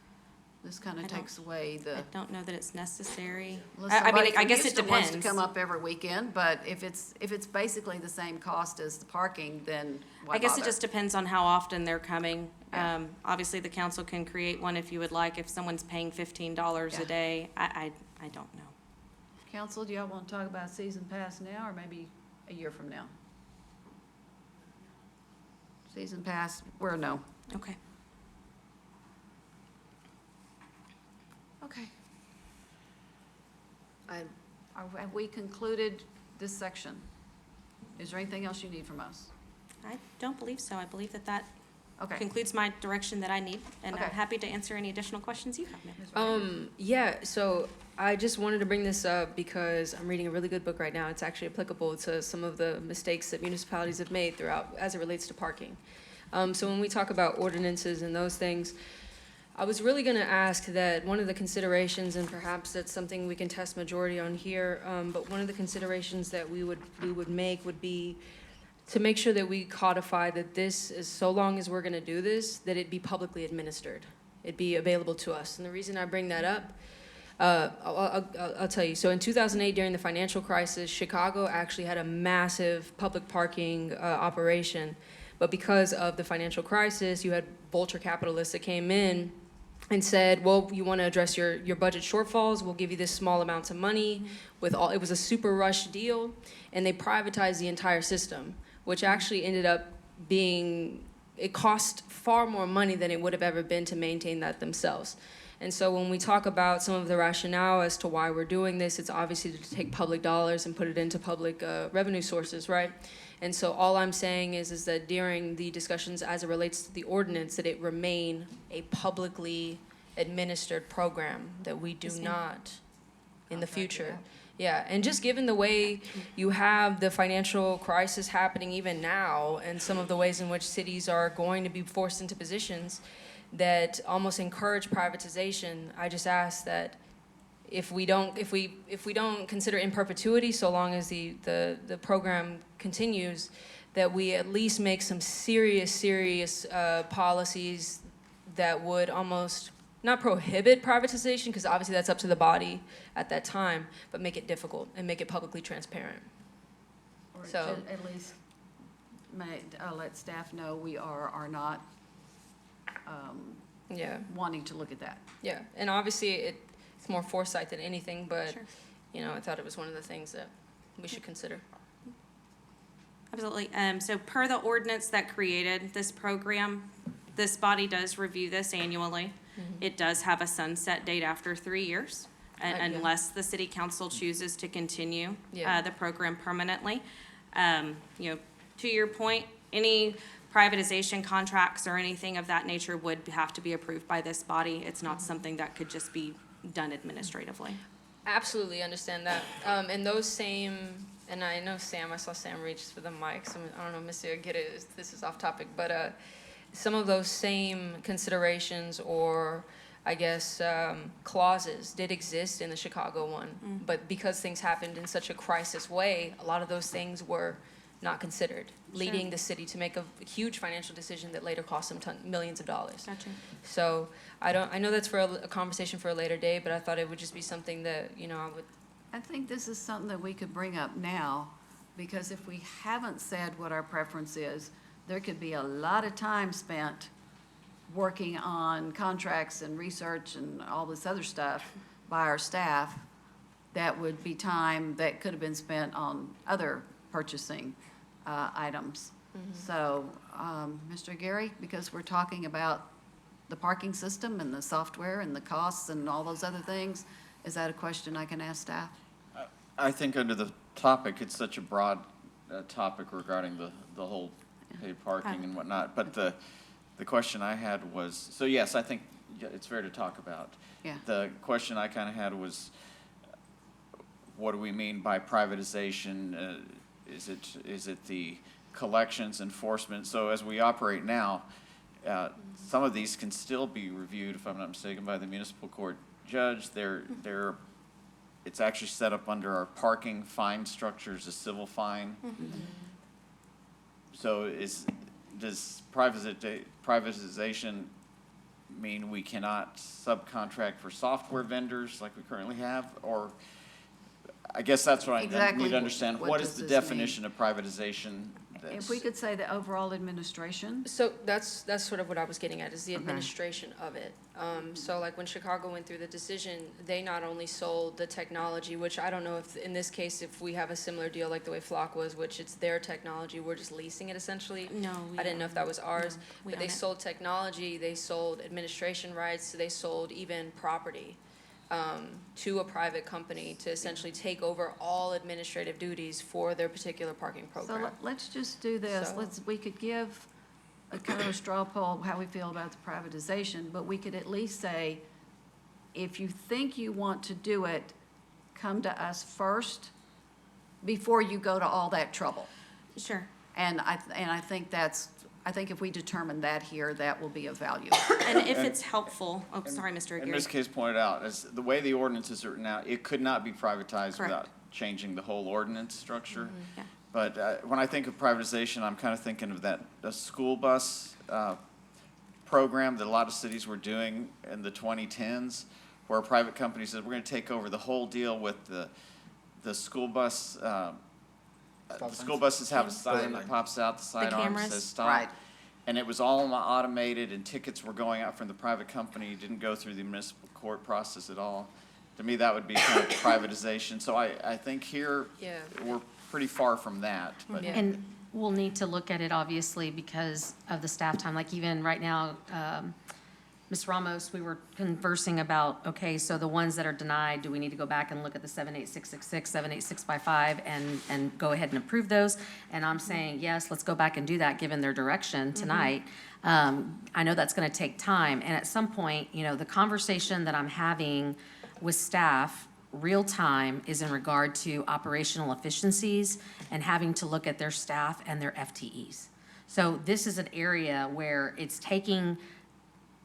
This kind I of don't- takes away the. I don't know that it's necessary. Unless I somebody mean, I from guess it Houston wants to depends. come up every weekend, but if it's basically the same cost as the parking, then why I guess it bother? just depends on how often they're coming. Yeah. Obviously, the council can create one if you would like, if someone's paying $15 Yeah. a day. I don't know. Council, do y'all want to talk about season pass now, or maybe a year from now? Season pass, we're a no. Okay. Okay. Have we concluded this section? Is there anything else you need from us? I don't believe so. I believe that Okay. concludes my direction that I need, and I'm Okay. happy to answer any additional questions you have, ma'am. Yeah, so I just wanted to bring this up because I'm reading a really good book right now. It's actually applicable to some of the mistakes that municipalities have made throughout as it relates to parking. So when we talk about ordinances and those things, I was really gonna ask that one of the considerations, and perhaps that's something we can test majority on here, but one of the considerations that we would make would be to make sure that we codify that this is, so long as we're gonna do this, that it be publicly administered. It be available to us. And the reason I bring that up, I'll tell you. So in 2008, during the financial crisis, Chicago actually had a massive public parking operation. But because of the financial crisis, you had vulture capitalists that came in and said, well, you want to address your budget shortfalls, we'll give you this small amounts of money with all, it was a super rush deal, and they privatized the entire system, which actually ended up being, it cost far more money than it would have ever been to maintain that themselves. And so when we talk about some of the rationale as to why we're doing this, it's obviously to take public dollars and put it into public revenue sources, right? And so all I'm saying is that during the discussions as it relates to the ordinance, that it remain a publicly administered program, that we do not in the future. Yeah, and just given the way you have the financial crisis happening even now, and some of the ways in which cities are going to be forced into positions that almost encourage privatization, I just ask that if we don't consider in perpetuity, so long as the program continues, that we at least make some serious policies that would almost not prohibit privatization, because obviously that's up to the body at that time, but make it difficult and make it publicly transparent. Or it So- should at least let staff know we are not Yeah, wanting to look at that. yeah, and obviously it's more foresight than anything, but, Sure. I thought it was one of the things that we should consider. Absolutely. So per the ordinance that created this program, this body does review this annually. It does have a sunset date after 3 years, Yeah. unless the city council chooses to continue Yeah. the program permanently. To your point, any privatization contracts or anything of that nature would have to be approved by this body. It's not something that could just be done administratively. Absolutely understand that. And those same, and I know Sam, I saw Sam reach for the mic, so I don't know, Mr. Aguirre, this is off topic, but some of those same considerations or, I guess, clauses did exist in the Chicago one. But because things happened in such a crisis way, a lot of those things were not considered, leading the city to make a huge financial decision that later cost them millions of dollars. Gotcha. So I know that's for a conversation for a later day, but I thought it would just be something that, I would. I think this is something that we could bring up now, because if we haven't said what our preference is, there could be a lot of time spent working on contracts and research and all this other stuff by our staff. That would be time that could have been spent on other purchasing items. So, Mr. Gary, because we're talking about the parking system and the software and the costs and all those other things, is that a question I can ask staff? I think under the topic, it's such a broad topic regarding the whole paid parking and whatnot. But the question I had was, so yes, I think it's fair to talk about. Yeah. The question I kind of had was, what do we mean by privatization? Is it the collections, enforcement? So as we operate now, some of these can still be reviewed, if I'm not mistaken, by the municipal court judge. It's actually set up under our parking fine structures, a civil fine. So does privatization mean we cannot subcontract for software vendors like we currently have? Or, I guess that's what I Exactly need to understand. what What is does the this mean? definition of privatization? If we could say the overall administration, So that's sort of what I was getting at, is the Okay. administration of it. So like when Chicago went through the decision, they not only sold the technology, which I don't know if, in this case, if we have a similar deal like the way Flock was, which it's their technology, we're just leasing it essentially. No, we I didn't know if that was ours, No, we but they own it. sold technology, they sold administration rights, they sold even property to a private company to essentially take over all administrative duties for their particular parking so program. let's just do this. So- We could give a kind of a straw poll, how we feel about the privatization, but we could at least say, if you think you want to do it, come to us first before you go to all that trouble. Sure. And I think I think if we determine that here, that will be of value. And if it's helpful, oh, sorry, Mr. And Aguirre. Ms. Case pointed out, is the way the ordinance is written out, it could not be privatized Correct. without changing the whole ordinance structure. Yeah. But when I think of privatization, I'm kind of thinking of the school bus program that a lot of cities were doing in the 2010s, where a private company said, we're going to take over the whole deal with the school bus. The school buses have a sign that pops out, the sidearm cameras? says stop. Right. And it was all automated, and tickets were going out from the private company, didn't go through the municipal court process at all. To me, that would be kind of privatization. So I think here, Yeah. we're pretty far from that, but. Yeah. And we'll need to look at it, obviously, because of the staff time. Like even right now, Ms. Ramos, we were conversing about, okay, so the ones that are denied, do we need to go back and look at the 78666, 78655 and go ahead and approve those? And I'm saying, yes, let's go back and do that, given their direction tonight. I know that's gonna take time, and at some point, the conversation that I'm having with staff, real time, is in regard to operational efficiencies and having to look at their staff and their FTEs. So this is an area where it's taking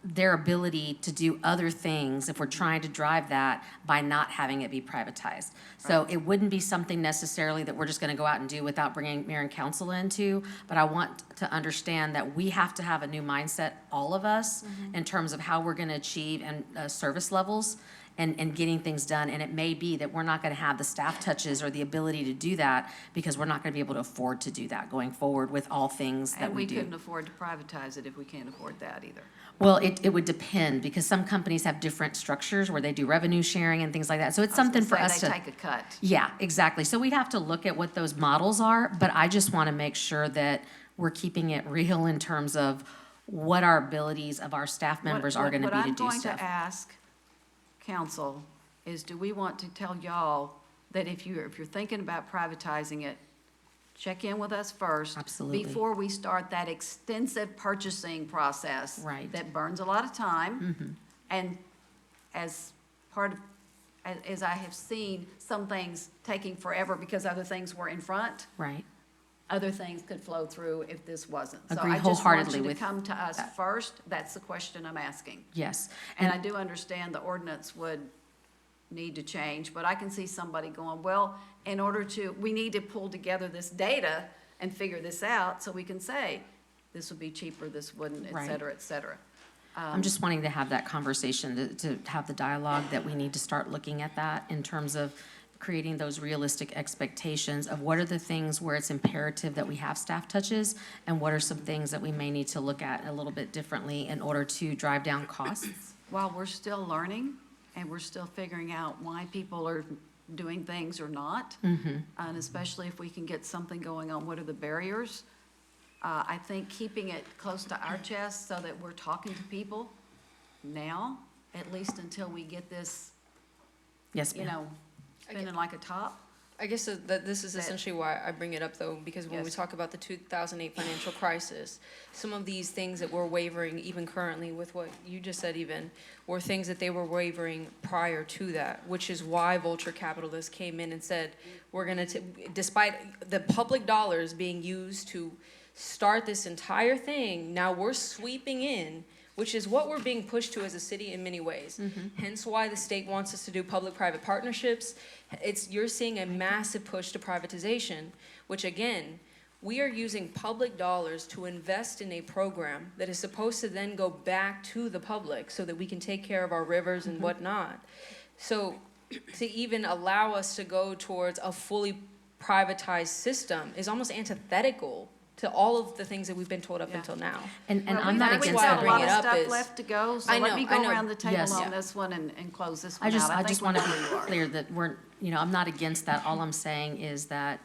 their ability to do other things if we're trying to drive that by not having it be privatized. So it wouldn't be something necessarily that we're just gonna go out and do without bringing mayor and council into, but I want to understand that we have to have a new mindset, all of us, in terms of how we're gonna achieve and service levels and getting things done. And it may be that we're not gonna have the staff touches or the ability to do that because we're not gonna be able to afford to do that going forward with all things that And we we do. couldn't afford to privatize it if we can't afford that either. Well, it would depend, because some companies have different structures where they do revenue sharing and things like that. So it's something for us to. They take a cut. Yeah, exactly. So we'd have to look at what those models are, but I just want to make sure that we're keeping it real in terms of what our abilities of our staff members are going to be to do What I'm going stuff. to ask council is, do we want to tell y'all that if you're thinking about privatizing it, check in with us first. Absolutely. Before we start that extensive purchasing process. Right. That burns a lot of time. And as part of, as I have seen, some things taking forever because other things were in front, Right. other things could flow through if this wasn't. Agree So I just want wholeheartedly you to with come to us that. first. That's the question I'm asking. Yes. And I do understand the ordinance would need to change, but I can see somebody going, well, we need to pull together this data and figure this out so we can say, this would be cheaper, this wouldn't, et Right. cetera, et cetera. I'm just wanting to have that conversation, to have the dialogue that we need to start looking at that in terms of creating those realistic expectations of what are the things where it's imperative that we have staff touches, and what are some things that we may need to look at a little bit differently in order to drive down costs. While we're still learning and we're still figuring out why people are doing things or not, and especially if we can get something going on, what are the barriers? I think keeping it close to our chest so that we're talking to people now, at least until we get this, Yes, ma'am. spinning like a top. I guess that this is That- essentially why I bring it up, though, because when we Yes. talk about the 2008 financial crisis, some of these things that we're wavering, even currently with what you just said even, were things that they were wavering prior to that, which is why Vulture Capitalists came in and said, we're gonna, despite the public dollars being used to start this entire thing, now we're sweeping in, which is what we're being pushed to as a city in many ways. Hence why the state wants us to do public-private partnerships. You're seeing a massive push to privatization, which again, we are using public dollars to invest in a program that is supposed to then go back to the public so that we can take care of our rivers and whatnot. So to even allow us to go towards a fully privatized system is almost antithetical to all of the things that we've been told up Yeah. until now. And Well, I'm not we've against got that. a lot bring of it up stuff is- left to go, so I let know, me I go know. around the table Yes. on Yeah. this one and close this I one out. just think want we to know where you be are. clear that we're, I'm not against that. All I'm saying is that,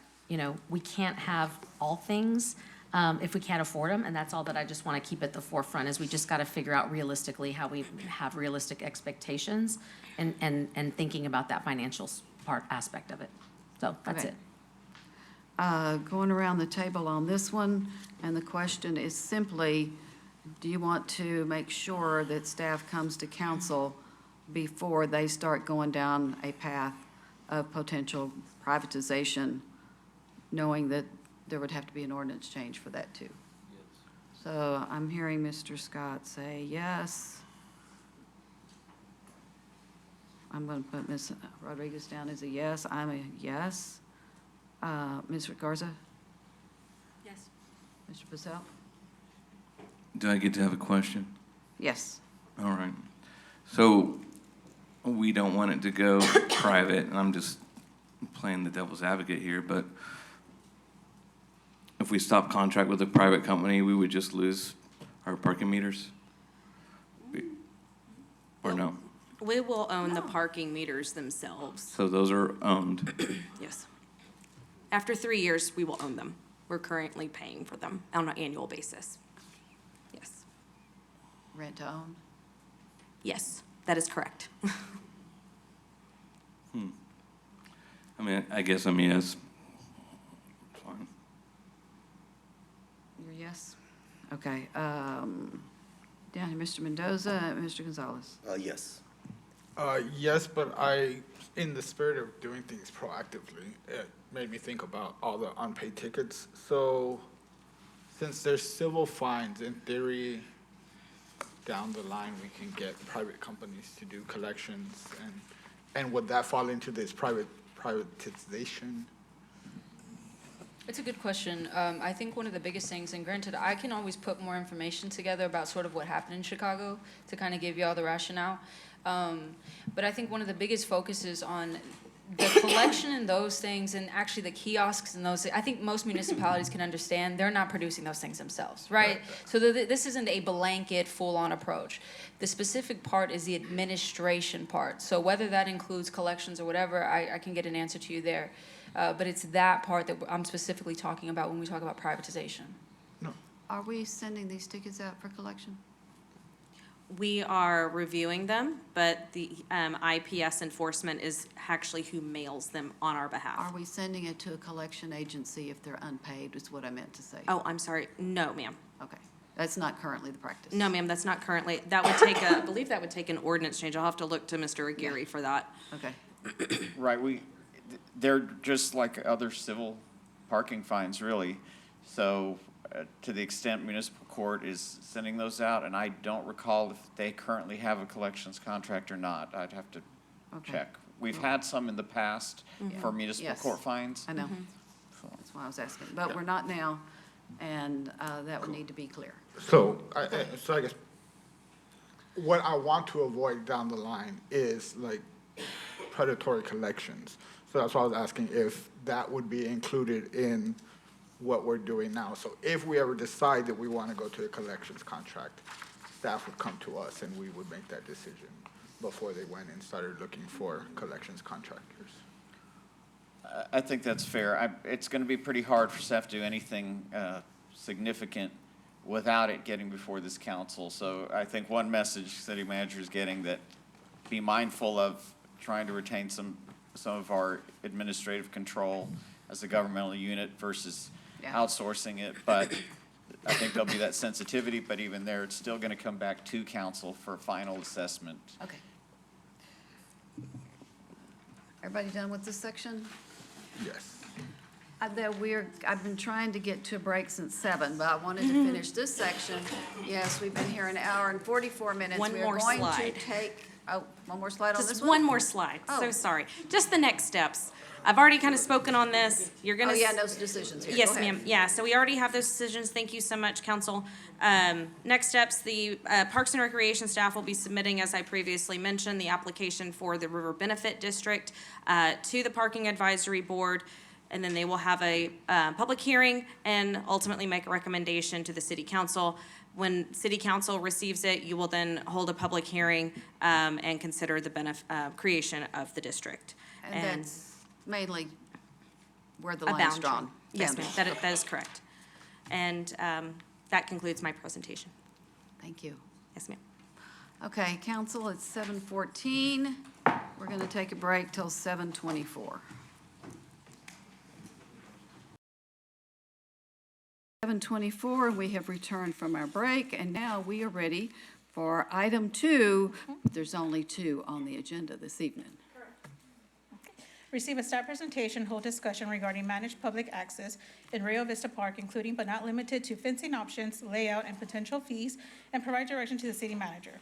we can't have all things if we can't afford them, and that's all that I just want to keep at the forefront, is we just got to figure out realistically how we have realistic expectations and thinking about that financial aspect of it. So that's Okay. it. Going around the table on this one, and the question is simply, do you want to make sure that staff comes to council before they start going down a path of potential privatization, knowing that there would have to be an ordinance change for that too? So I'm hearing Mr. Scott say yes. I'm going to put Ms. Rodriguez down as a yes. I'm a yes. Ms. Garza? Yes. Mr. Pacell? Do I get to have a question? Yes. All right. So we don't want it to go private, and I'm just playing the devil's advocate here, but if we stop contract with a private company, we would just lose our parking meters? Or no? We will own the parking meters themselves. So those are owned. Yes. After 3 years, we will own them. We're currently paying for them on an annual basis. Yes. Rent to own? Yes, that is correct. I mean, I guess I'm yes. Fine. You're yes? Okay. Down to Mr. Mendoza and Mr. Gonzalez. Yes. Yes, but in the spirit of doing things proactively, it made me think about all the unpaid tickets. So since there's civil fines, in theory, down the line, we can get private companies to do collections, and would that fall into this privatization? It's a good question. I think one of the biggest things, and granted, I can always put more information together about sort of what happened in Chicago to kind of give you all the rationale. But I think one of the biggest focuses on the collection and those things, and actually the kiosks and those, I think most municipalities can understand, they're not producing those things themselves, right? So this isn't a blanket, full-on approach. The specific part is the administration part. So whether that includes collections or whatever, I can get an answer to you there. But it's that part that I'm specifically talking about when we talk about privatization. Are we sending these tickets out for collection? We are reviewing them, but the IPS enforcement is actually who mails them on our behalf. Are we sending it to a collection agency if they're unpaid, is what I meant to say? Oh, I'm sorry. No, ma'am. Okay. That's not currently the practice. No, ma'am, that's not currently. That would take I believe that would take an ordinance change. I'll have to look to Mr. Aguirre for that. Okay. Right, they're just like other civil parking fines, really. So to the extent municipal court is sending those out, and I don't recall if they currently have a collections contract or not. I'd have to check. We've had some in the past for municipal Yes. court fines. I know. That's why I was asking. But we're not now, and that would need to be clear. So I guess what I want to avoid down the line is like predatory collections. So that's why I was asking if that would be included in what we're doing now. So if we ever decide that we want to go to a collections contract, staff would come to us and we would make that decision before they went and started looking for collections contractors. I think that's fair. It's going to be pretty hard for staff to do anything significant without it getting before this council. So I think one message city manager is getting, that be mindful of trying to retain some of our administrative control as a governmental unit versus outsourcing it. But I think there'll be that sensitivity, but even there, it's still going to come back to council for final assessment. Okay. Everybody done with this section? Yes. I've been trying to get to a break since 7, but I wanted to finish this section. Yes, we've been here an hour and 44 minutes. One more We are going slide. to take, one more slide on this Just one? one more slide. Oh. So sorry. Just the next steps. I've already kind of spoken on this. You're going Oh, to. yeah, those decisions here. Go Yes, ahead. ma'am. Yeah, so we already have those decisions. Thank you so much, council. Next steps, the Parks and Recreation staff will be submitting, as I previously mentioned, the application for the River Benefit District to the Parking Advisory Board. And then they will have a public hearing and ultimately make a recommendation to the city council. When city council receives it, you will then hold a public hearing and consider the creation of the district. And that's mainly where the A line's boundary. drawn. Yes, ma'am, Boundary. that is correct. And that concludes my presentation. Thank you. Yes, ma'am. Okay, council, it's 7:14. We're going to take a break till 7:24. 7:24, we have returned from our break, and now we are ready for item 2. There's only 2 on the agenda this evening. Receive a staff presentation, hold discussion regarding managed public access in Rio Vista Park, including but not limited to fencing options, layout, and potential fees, and provide direction to the city manager.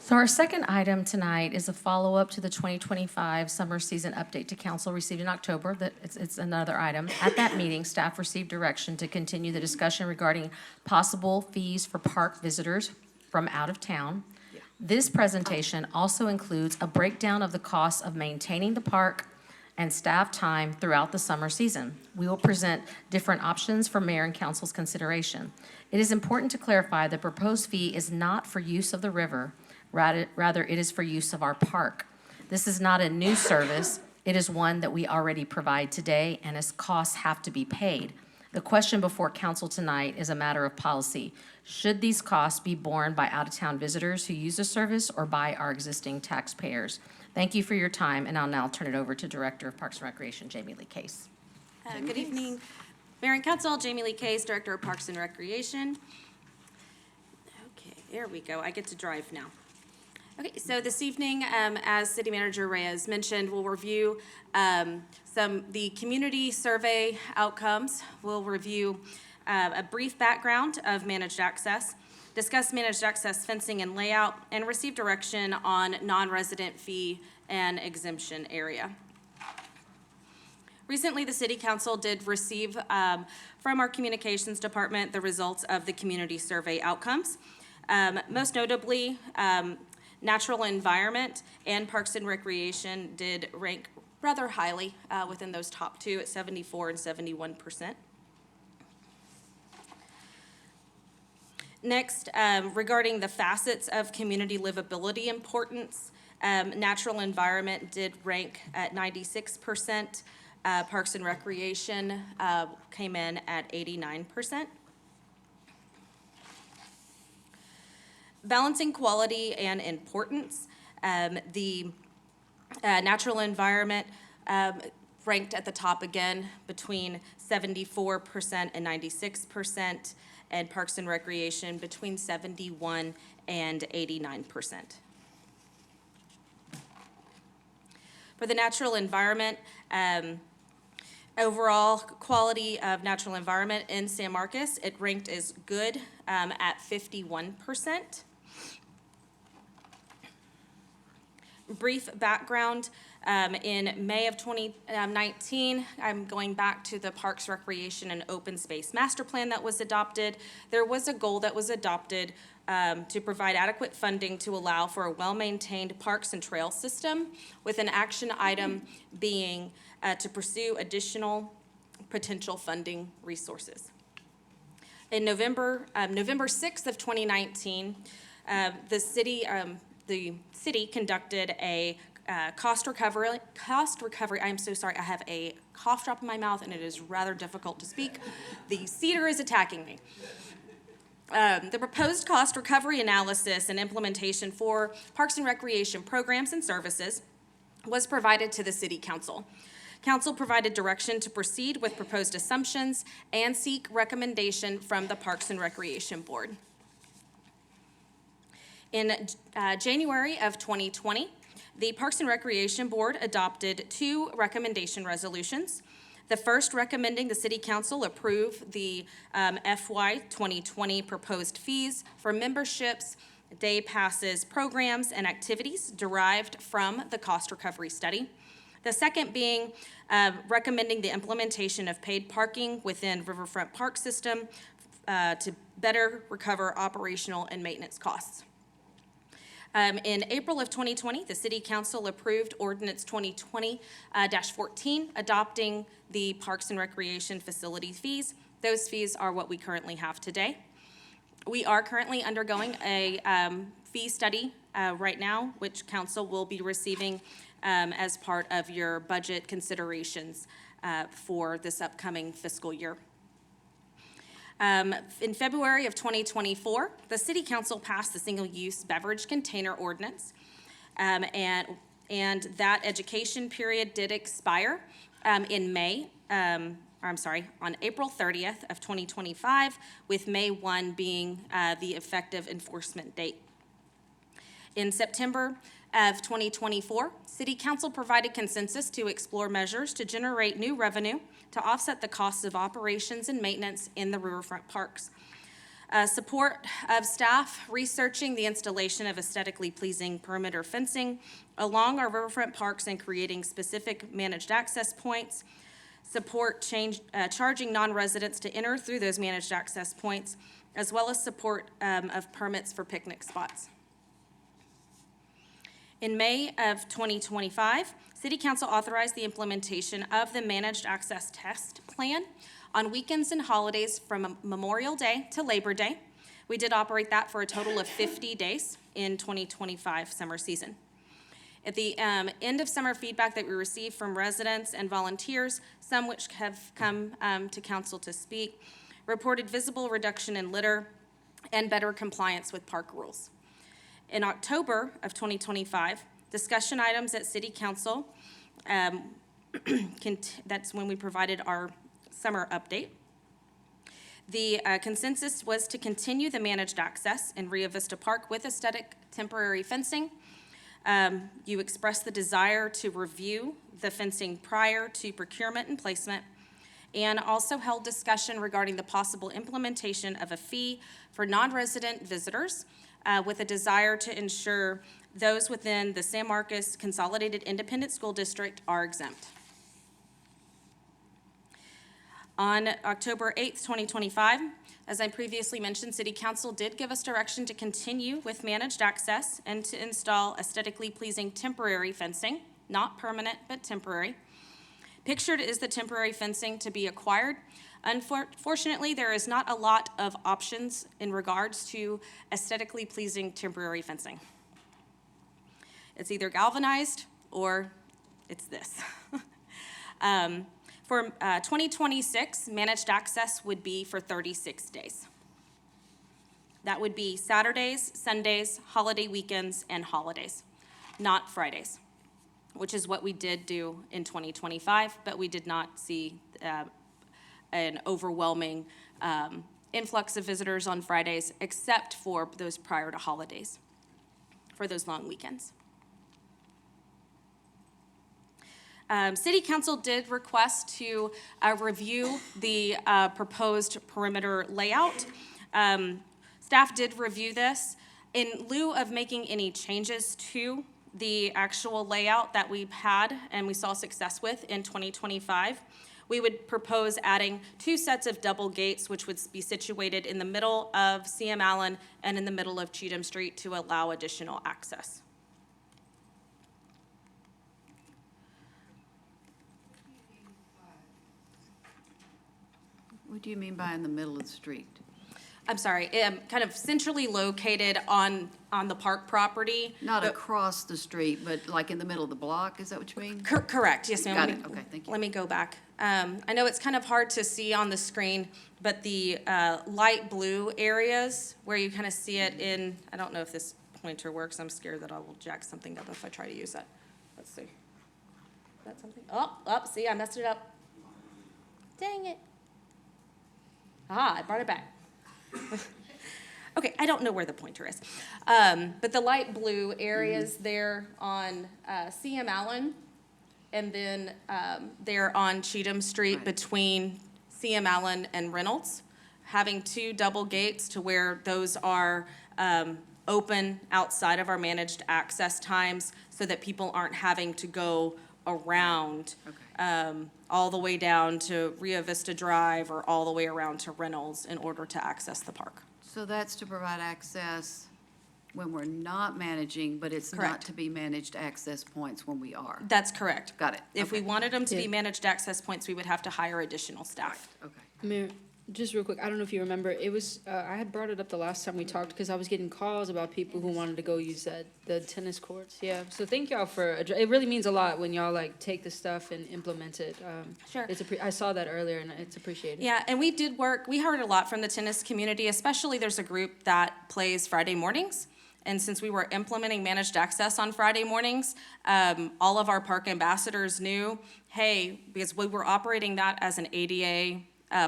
So our second item tonight is a follow-up to the 2025 summer season update to council received in October. It's another item. At that meeting, staff received direction to continue the discussion regarding possible fees for park visitors from out of town. This presentation also includes a breakdown of the costs of maintaining the park and staff time throughout the summer season. We will present different options for mayor and council's consideration. It is important to clarify the proposed fee is not for use of the river. Rather, it is for use of our park. This is not a new service. It is one that we already provide today, and its costs have to be paid. The question before council tonight is a matter of policy. Should these costs be borne by out-of-town visitors who use the service or by our existing taxpayers? Thank you for your time, and I'll now turn it over to Director of Parks and Recreation, Jamie Lee Case. Good evening, Mayor and Council. Jamie Lee Case, Director of Parks and Recreation. Okay, there we go. I get to drive now. Okay, so this evening, as City Manager Reyes mentioned, we'll review the community survey outcomes. We'll review a brief background of managed access, discuss managed access fencing and layout, and receive direction on non-resident fee and exemption area. Recently, the City Council did receive from our Communications Department the results of the community survey outcomes. Most notably, Natural Environment and Parks and Recreation did rank rather highly within those top 2 at 74% and 71%. Next, regarding the facets of community livability importance, Natural Environment did rank at 96%. Parks and Recreation came in at 89%. Balancing quality and importance, the Natural Environment ranked at the top again between 74% and 96%, and Parks and Recreation between 71% and 89%. For the Natural Environment, overall quality of natural environment in San Marcos, it ranked as good at 51%. Brief background, in May of 2019, I'm going back to the Parks, Recreation, and Open Space Master Plan that was adopted. There was a goal that was adopted to provide adequate funding to allow for a well-maintained parks and trail system, with an action item being to pursue additional potential funding resources. In November 6th of 2019, the city conducted a cost recovery. I'm so sorry, I have a cough drop in my mouth and it is rather difficult to speak. The cedar is attacking me. The proposed cost recovery analysis and implementation for Parks and Recreation programs and services was provided to the City Council. Council provided direction to proceed with proposed assumptions and seek recommendation from the Parks and Recreation Board. In January of 2020, the Parks and Recreation Board adopted 2 recommendation resolutions. The first recommending the City Council approve the FY 2020 proposed fees for memberships, day passes, programs, and activities derived from the cost recovery study. The second being recommending the implementation of paid parking within Riverfront Park System to better recover operational and maintenance costs. In April of 2020, the City Council approved Ordinance 2020-14, adopting the Parks and Recreation facility fees. Those fees are what we currently have today. We are currently undergoing a fee study right now, which Council will be receiving as part of your budget considerations for this upcoming fiscal year. In February of 2024, the City Council passed the single-use beverage container ordinance, and that education period did expire in May on April 30th of 2025, with May 1 being the effective enforcement date. In September of 2024, City Council provided consensus to explore measures to generate new revenue to offset the costs of operations and maintenance in the riverfront parks. Support of staff researching the installation of aesthetically pleasing perimeter fencing along our riverfront parks and creating specific managed access points. Support charging non-residents to enter through those managed access points, as well as support of permits for picnic spots. In May of 2025, City Council authorized the implementation of the Managed Access Test Plan on weekends and holidays from Memorial Day to Labor Day. We did operate that for a total of 50 days in 2025 summer season. At the end of summer feedback that we received from residents and volunteers, some which have come to council to speak, reported visible reduction in litter and better compliance with park rules. In October of 2025, discussion items at City Council, that's when we provided our summer update. The consensus was to continue the managed access in Rio Vista Park with aesthetic temporary fencing. You expressed the desire to review the fencing prior to procurement and placement, and also held discussion regarding the possible implementation of a fee for non-resident visitors with a desire to ensure those within the San Marcos Consolidated Independent School District are exempt. On October 8th, 2025, as I previously mentioned, City Council did give us direction to continue with managed access and to install aesthetically pleasing temporary fencing, not permanent, but temporary. Pictured is the temporary fencing to be acquired. Unfortunately, there is not a lot of options in regards to aesthetically pleasing temporary fencing. It's either galvanized or it's this. For 2026, managed access would be for 36 days. That would be Saturdays, Sundays, holiday weekends, and holidays, not Fridays, which is what we did do in 2025, but we did not see an overwhelming influx of visitors on Fridays, except for those prior to holidays, for those long weekends. City Council did request to review the proposed perimeter layout. Staff did review this. In lieu of making any changes to the actual layout that we've had and we saw success with in 2025, we would propose adding 2 sets of double gates, which would be situated in the middle of CM Allen and in the middle of Cheatham Street to allow additional access. What do you mean by in the middle of the street? I'm sorry, kind of centrally located on the park property. Not across the street, but like in the middle of the block, is that what you mean? Correct, yes, ma'am. Got it, okay, thank you. Let me go back. I know it's kind of hard to see on the screen, but the light blue areas where you kind of see it in, I don't know if this pointer works. I'm scared that I will jack something up if I try to use that. Let's see. Is that something? Oh, see, I messed it up. Dang it. I brought it back. Okay, I don't know where the pointer is. But the light blue areas there on CM Allen, and then there on Cheatham Street Right. between CM Allen and Reynolds, having 2 double gates to where those are open outside of our managed access times so that people aren't having to go around all the way down to Rio Vista Drive or all the way around to Reynolds in order to access the park. So that's to provide access when we're not managing, but it's not Correct. to be managed access points when we are. That's correct. Got it. If we Okay. wanted them to be Yeah. managed access points, we would have to hire additional staff. Okay. Mayor, just real quick, I don't know if you remember, it was, I had brought it up the last time we talked, because I was getting calls about people who wanted to go use the tennis courts, yeah. So thank y'all for, it really means a lot when y'all like take the stuff and implement it. Sure. I saw that earlier and it's appreciated. Yeah, and we heard a lot from the tennis community, especially there's a group that plays Friday mornings. And since we were implementing managed access on Friday mornings, all of our park ambassadors knew, hey, because we were operating that as an ADA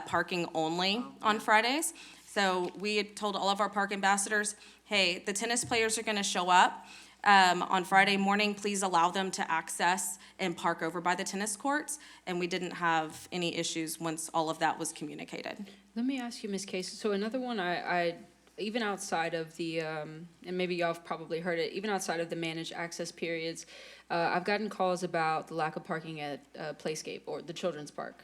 parking only on Fridays. So we had told all of our park ambassadors, hey, the tennis players are gonna show up on Friday morning, please allow them to access and park over by the tennis courts. And we didn't have any issues once all of that was communicated. Let me ask you, Ms. Case, so another one I even outside of the, and maybe y'all have probably heard it, even outside of the managed access periods, I've gotten calls about the lack of parking at Playscape or the children's park.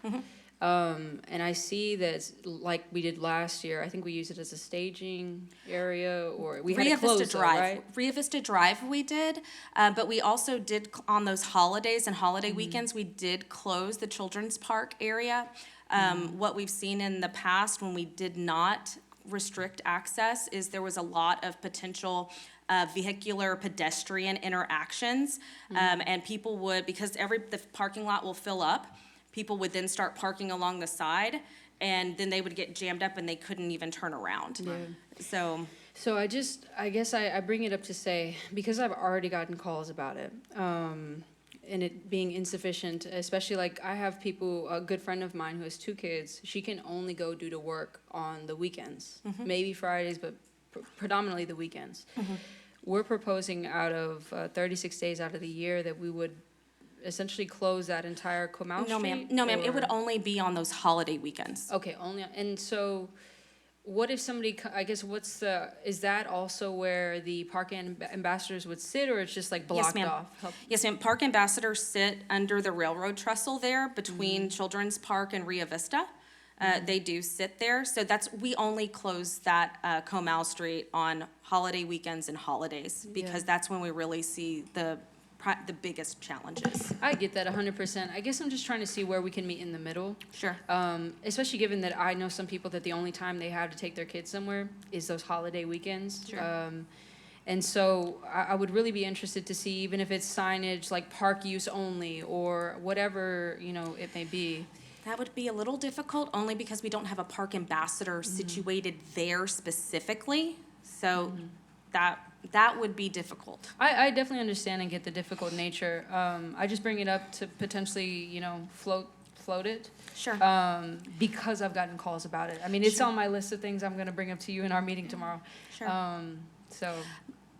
And I see that, like we did last year, I think we used it as a staging area, or we had Ria it closed, Vista though, Drive. right? Ria Vista Drive we did, but we also did on those holidays and holiday weekends, we did close the children's park area. What we've seen in the past when we did not restrict access is there was a lot of potential vehicular pedestrian interactions. And people would, because the parking lot will fill up, people would then start parking along the side, and then they would get jammed up and they couldn't even turn around. So So I guess I bring it up to say, because I've already gotten calls about it, and it being insufficient, especially like I have people, a good friend of mine who has 2 kids, she can only go due to work on the weekends, maybe Fridays, but predominantly the weekends. We're proposing out of 36 days out of the year that we would essentially close that entire Comal Street? no, ma'am. No, ma'am. It or- would only be on those holiday weekends. Okay, only, and so what if somebody, I guess, is that also where the park ambassadors would sit, or it's just like Yes, blocked ma'am. off? Yes, ma'am. Park ambassadors sit under the railroad trestle there between Children's Park and Ria Vista. They do sit there. So we only close that Comal Street on holiday weekends and holidays because that's when we really see the biggest challenges. I get that 100%. I guess I'm just trying to see where we can meet in the middle. Sure. Especially given that I know some people that the only time they have to take their kids somewhere is those holiday weekends. Sure. And so I would really be interested to see, even if it's signage like park use only or whatever, it may be. That would be a little difficult, only because we don't have a park ambassador situated there specifically. So that would be difficult. I definitely understand and get the difficult nature. I just bring it up to potentially, float it. Sure. Because I've gotten calls about it. I mean, it's on my list of things I'm gonna bring up to you in our meeting tomorrow. Sure. So.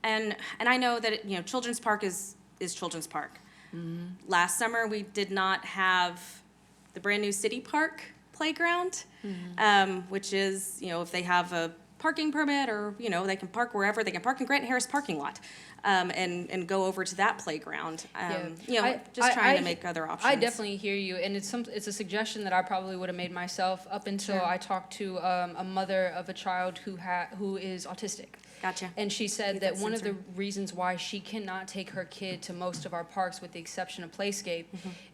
And I know that, Children's Park is Children's Park. Last summer, we did not have the brand-new City Park playground, which is, if they have a parking permit or, they can park wherever, they can park in Grant Harris parking lot, and go over to that playground. Just trying to make other options. I definitely hear you, and it's a suggestion that I probably would have made myself up until Sure. I talked to a mother of a child who is autistic. Gotcha. And she said Think that that's one of the sensory. reasons why she cannot take her kid to most of our parks, with the exception of Playscape,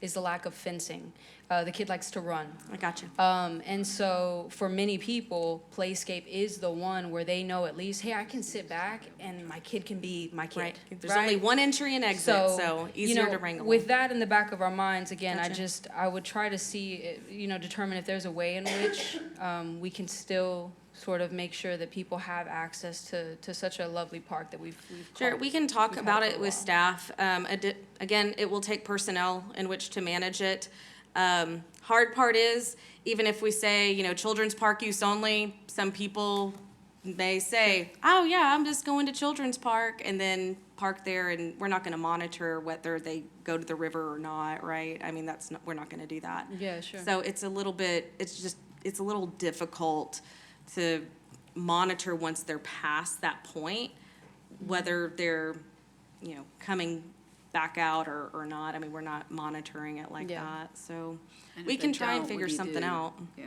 is the lack of fencing. The kid likes to run. I gotcha. And so for many people, Playscape is the one where they know at least, hey, I can sit back and my kid can be my kid. Right. There's only one entry and exit, so easier to wrangle. With that in the back of our minds, again, Gotcha. I would try to see, determine if there's a way in which we can still sort of make sure that people have access to such a lovely park that we've Sure, called- we can talk we've had about for it a with while. staff. Again, it will take personnel in which to manage it. Hard part is, even if we say, children's park use only, some people may say, oh yeah, I'm just going to children's park, and then park there, and we're not gonna monitor whether they go to the river or not, right? I mean, we're not gonna do that. Yeah, sure. So it's a little difficult to monitor once they're past that point, whether they're, coming back out or not. I mean, we're not monitoring it like Yeah. that, so And we if can they try and don't, figure what do you something do? out. Yeah.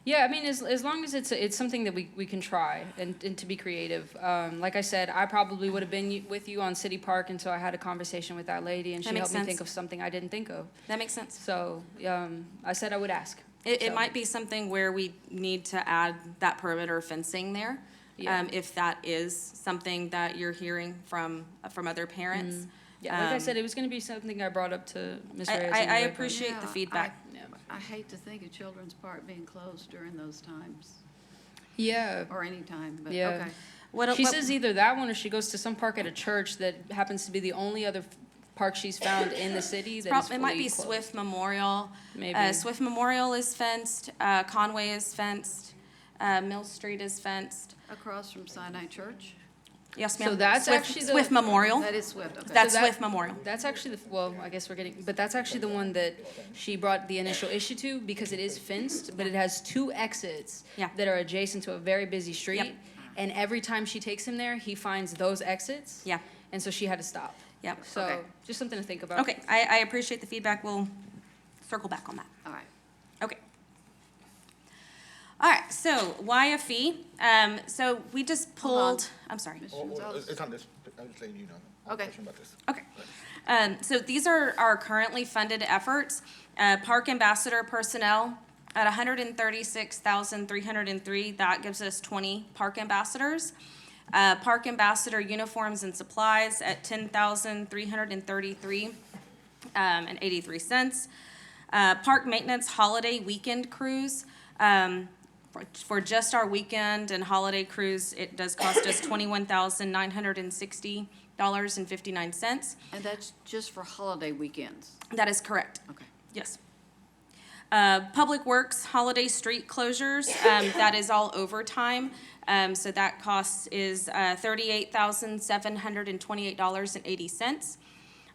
Yeah, I mean, as long as it's something that we can try and to be creative. Like I said, I probably would have been with you on City Park until I had a conversation with that lady, and That she makes helped me sense. think of something I didn't think of. That makes sense. So I said I would ask. It So- might be something where we need to add that perimeter fencing there. Yeah. If that is something that you're hearing from other parents. Yeah, like I said, it was going to be something I brought up to Ms. Reyes. I anyway, but- appreciate the feedback. I hate to think of Children's Park being closed during those times, Yeah, or any time, but Yeah. okay. She says either that one or she goes to some park at a church that happens to be the only other park she's found in the city that is It might fully be closed. Swift Memorial. Maybe. Swift Memorial is fenced, Conway is fenced, Mill Street is fenced. Across from Sinai Church? Yes, ma'am. So that's Swift- actually the. Swift Memorial. That is Swift, okay. That's So that- Swift Memorial. That's actually well, I guess we're getting, but that's actually the one that she brought the initial issue to because it is fenced, but it has two exits Yeah. that are adjacent to a very busy street. Yep. And every time she takes him there, he finds those exits. Yeah. And so she had to stop. Yep, So okay. just something to think about. Okay, I appreciate the feedback. We'll circle back on that. All right. Okay. All right, so why a fee? So we just Hold on. pulled, I'm sorry. Mr. Well, Gonzalez? it's on this, I'm just letting you know. I have a Okay. question about this. Okay. So these are our currently funded efforts. Park Ambassador personnel at $136,303, that gives us 20 park ambassadors. Park Ambassador uniforms and supplies at $10,333 and 83 cents. Park maintenance holiday weekend cruise, for just our weekend and holiday cruise, it does cost us $21,960.59. And that's just for holiday weekends? That is correct. Okay. Yes. Public Works holiday street closures, that is all overtime. So that cost is $38,728.80.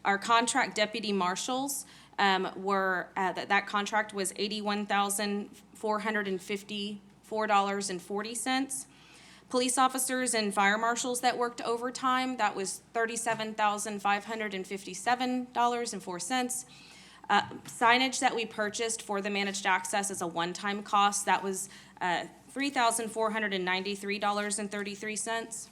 Our contract deputy marshals that contract was $81,454.40. Police officers and fire marshals that worked overtime, that was $37,557.04. Signage that we purchased for the managed access as a one-time cost, that was $3,493.33.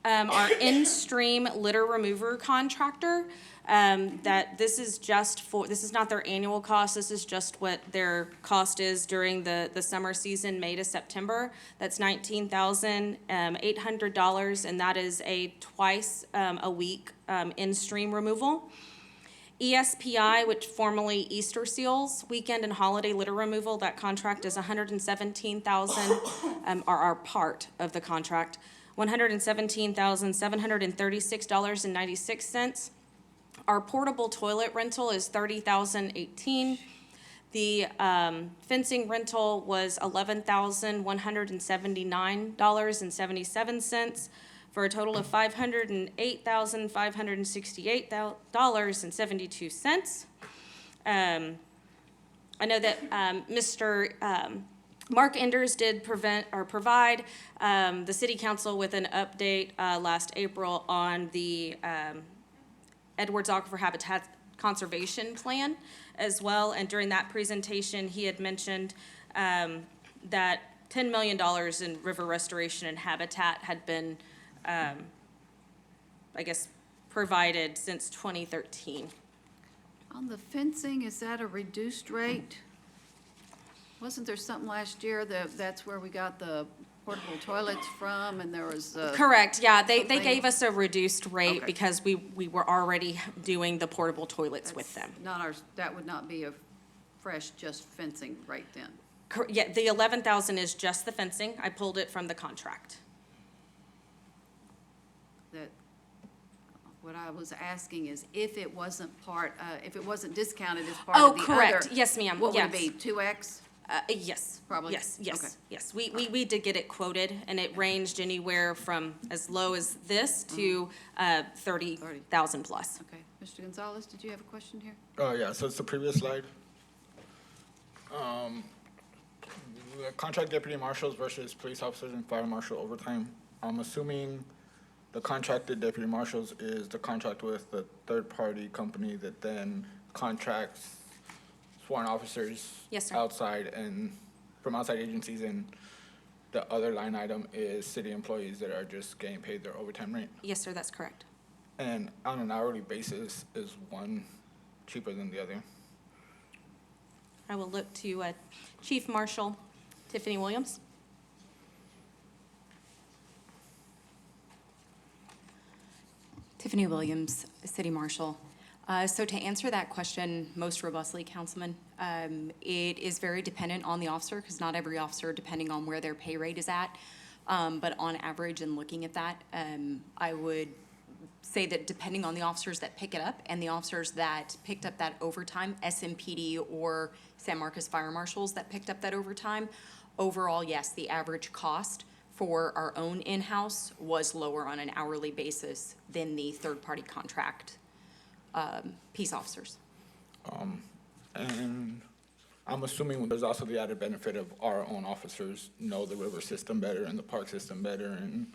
Our in-stream litter remover contractor, this is not their annual cost, this is just what their cost is during the summer season, May to September. That's $19,800, and that is a twice a week in-stream removal. ESPI, which formerly Easter Seals, weekend and holiday litter removal, that contract is $117,000, are our part of the contract, $117,736.96. Our portable toilet rental is $30,018. The fencing rental was $11,179.77. For a total of $508,568.72. I know that Mr. Mark Enders did provide the city council with an update last April on the Edwards Aquifer Habitat Conservation Plan as well. And during that presentation, he had mentioned that $10 million in river restoration and habitat had been provided since 2013. On the fencing, is that a reduced rate? Wasn't there something last year that's where we got the portable toilets from, and there was Correct, yeah, they something- gave us a reduced rate Okay. because we were already doing the portable toilets with them. not ours, that would not be a fresh just fencing rate then? Yeah, the 11,000 is just the fencing. I pulled it from the contract. That, what I was asking is if it wasn't if it wasn't discounted as part Oh, of the correct. other. Yes, ma'am. What would it Yes. be, 2X? Yes. Probably? Yes, Okay. yes. We did get it quoted, and it ranged anywhere from as low as this to 30,000 plus. Okay, Mr. Gonzalez, did you have a question here? Oh, yeah, so it's the previous slide. The contract deputy marshals versus police officers and fire marshal overtime. I'm assuming the contracted deputy marshals is the contract with the third-party company that then contracts sworn officers Yes, sir. outside and, from outside agencies, and the other line item is city employees that are just getting paid their overtime rate. Yes, sir, that's correct. And on an hourly basis, is one cheaper than the other? I will look to Chief Marshal Tiffany Williams. Tiffany Williams, City Marshal. So to answer that question most robustly, Councilman, it is very dependent on the officer, because not every officer, depending on where their pay rate is at, But on average, in looking at that, I would say that depending on the officers that pick it up and the officers that picked up that overtime, SMPD or San Marcos Fire Marshals that picked up that overtime, overall, yes, the average cost for our own in-house was lower on an hourly basis than the third-party contract peace officers. And I'm assuming there's also the added benefit of our own officers know the river system better and the park system better. And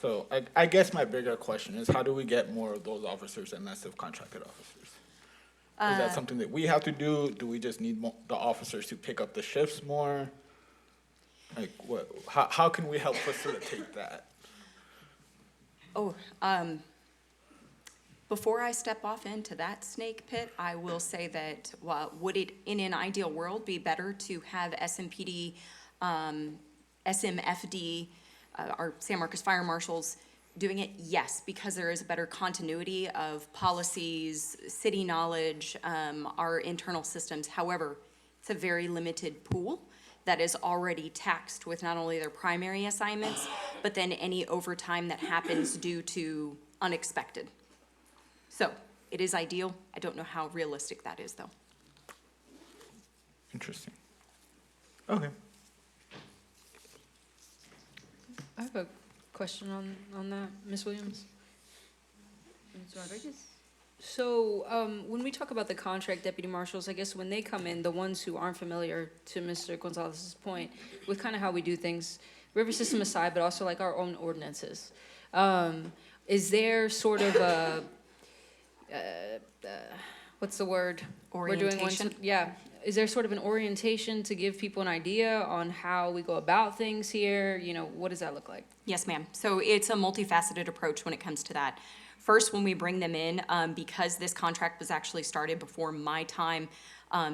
so I guess my bigger question is, how do we get more of those officers and less of contracted officers? Is that something that we have to do? Do we just need the officers to pick up the shifts more? Like, how can we help facilitate that? Before I step off into that snake pit, I will say that, would it, in an ideal world, be better to have SMPD, SMFD, our San Marcos Fire Marshals doing it? Yes, because there is a better continuity of policies, city knowledge, our internal systems. However, it's a very limited pool that is already taxed with not only their primary assignments, but then any overtime that happens due to unexpected. So it is ideal. I don't know how realistic that is, though. Interesting. Okay. I have a question on that, Ms. Williams. Ms. Rodriguez? So, when we talk about the contract deputy marshals, I guess when they come in, the ones who aren't familiar, to Mr. Gonzalez's point, with kind of how we do things, river system aside, but also like our own ordinances, is there sort of a, what's the word? Orientation? Yeah. Is there sort of an orientation to give people an idea on how we go about things here? You know, what does that look like? Yes, ma'am. So it's a multifaceted approach when it comes to that. First, when we bring them in, because this contract was actually started before my time,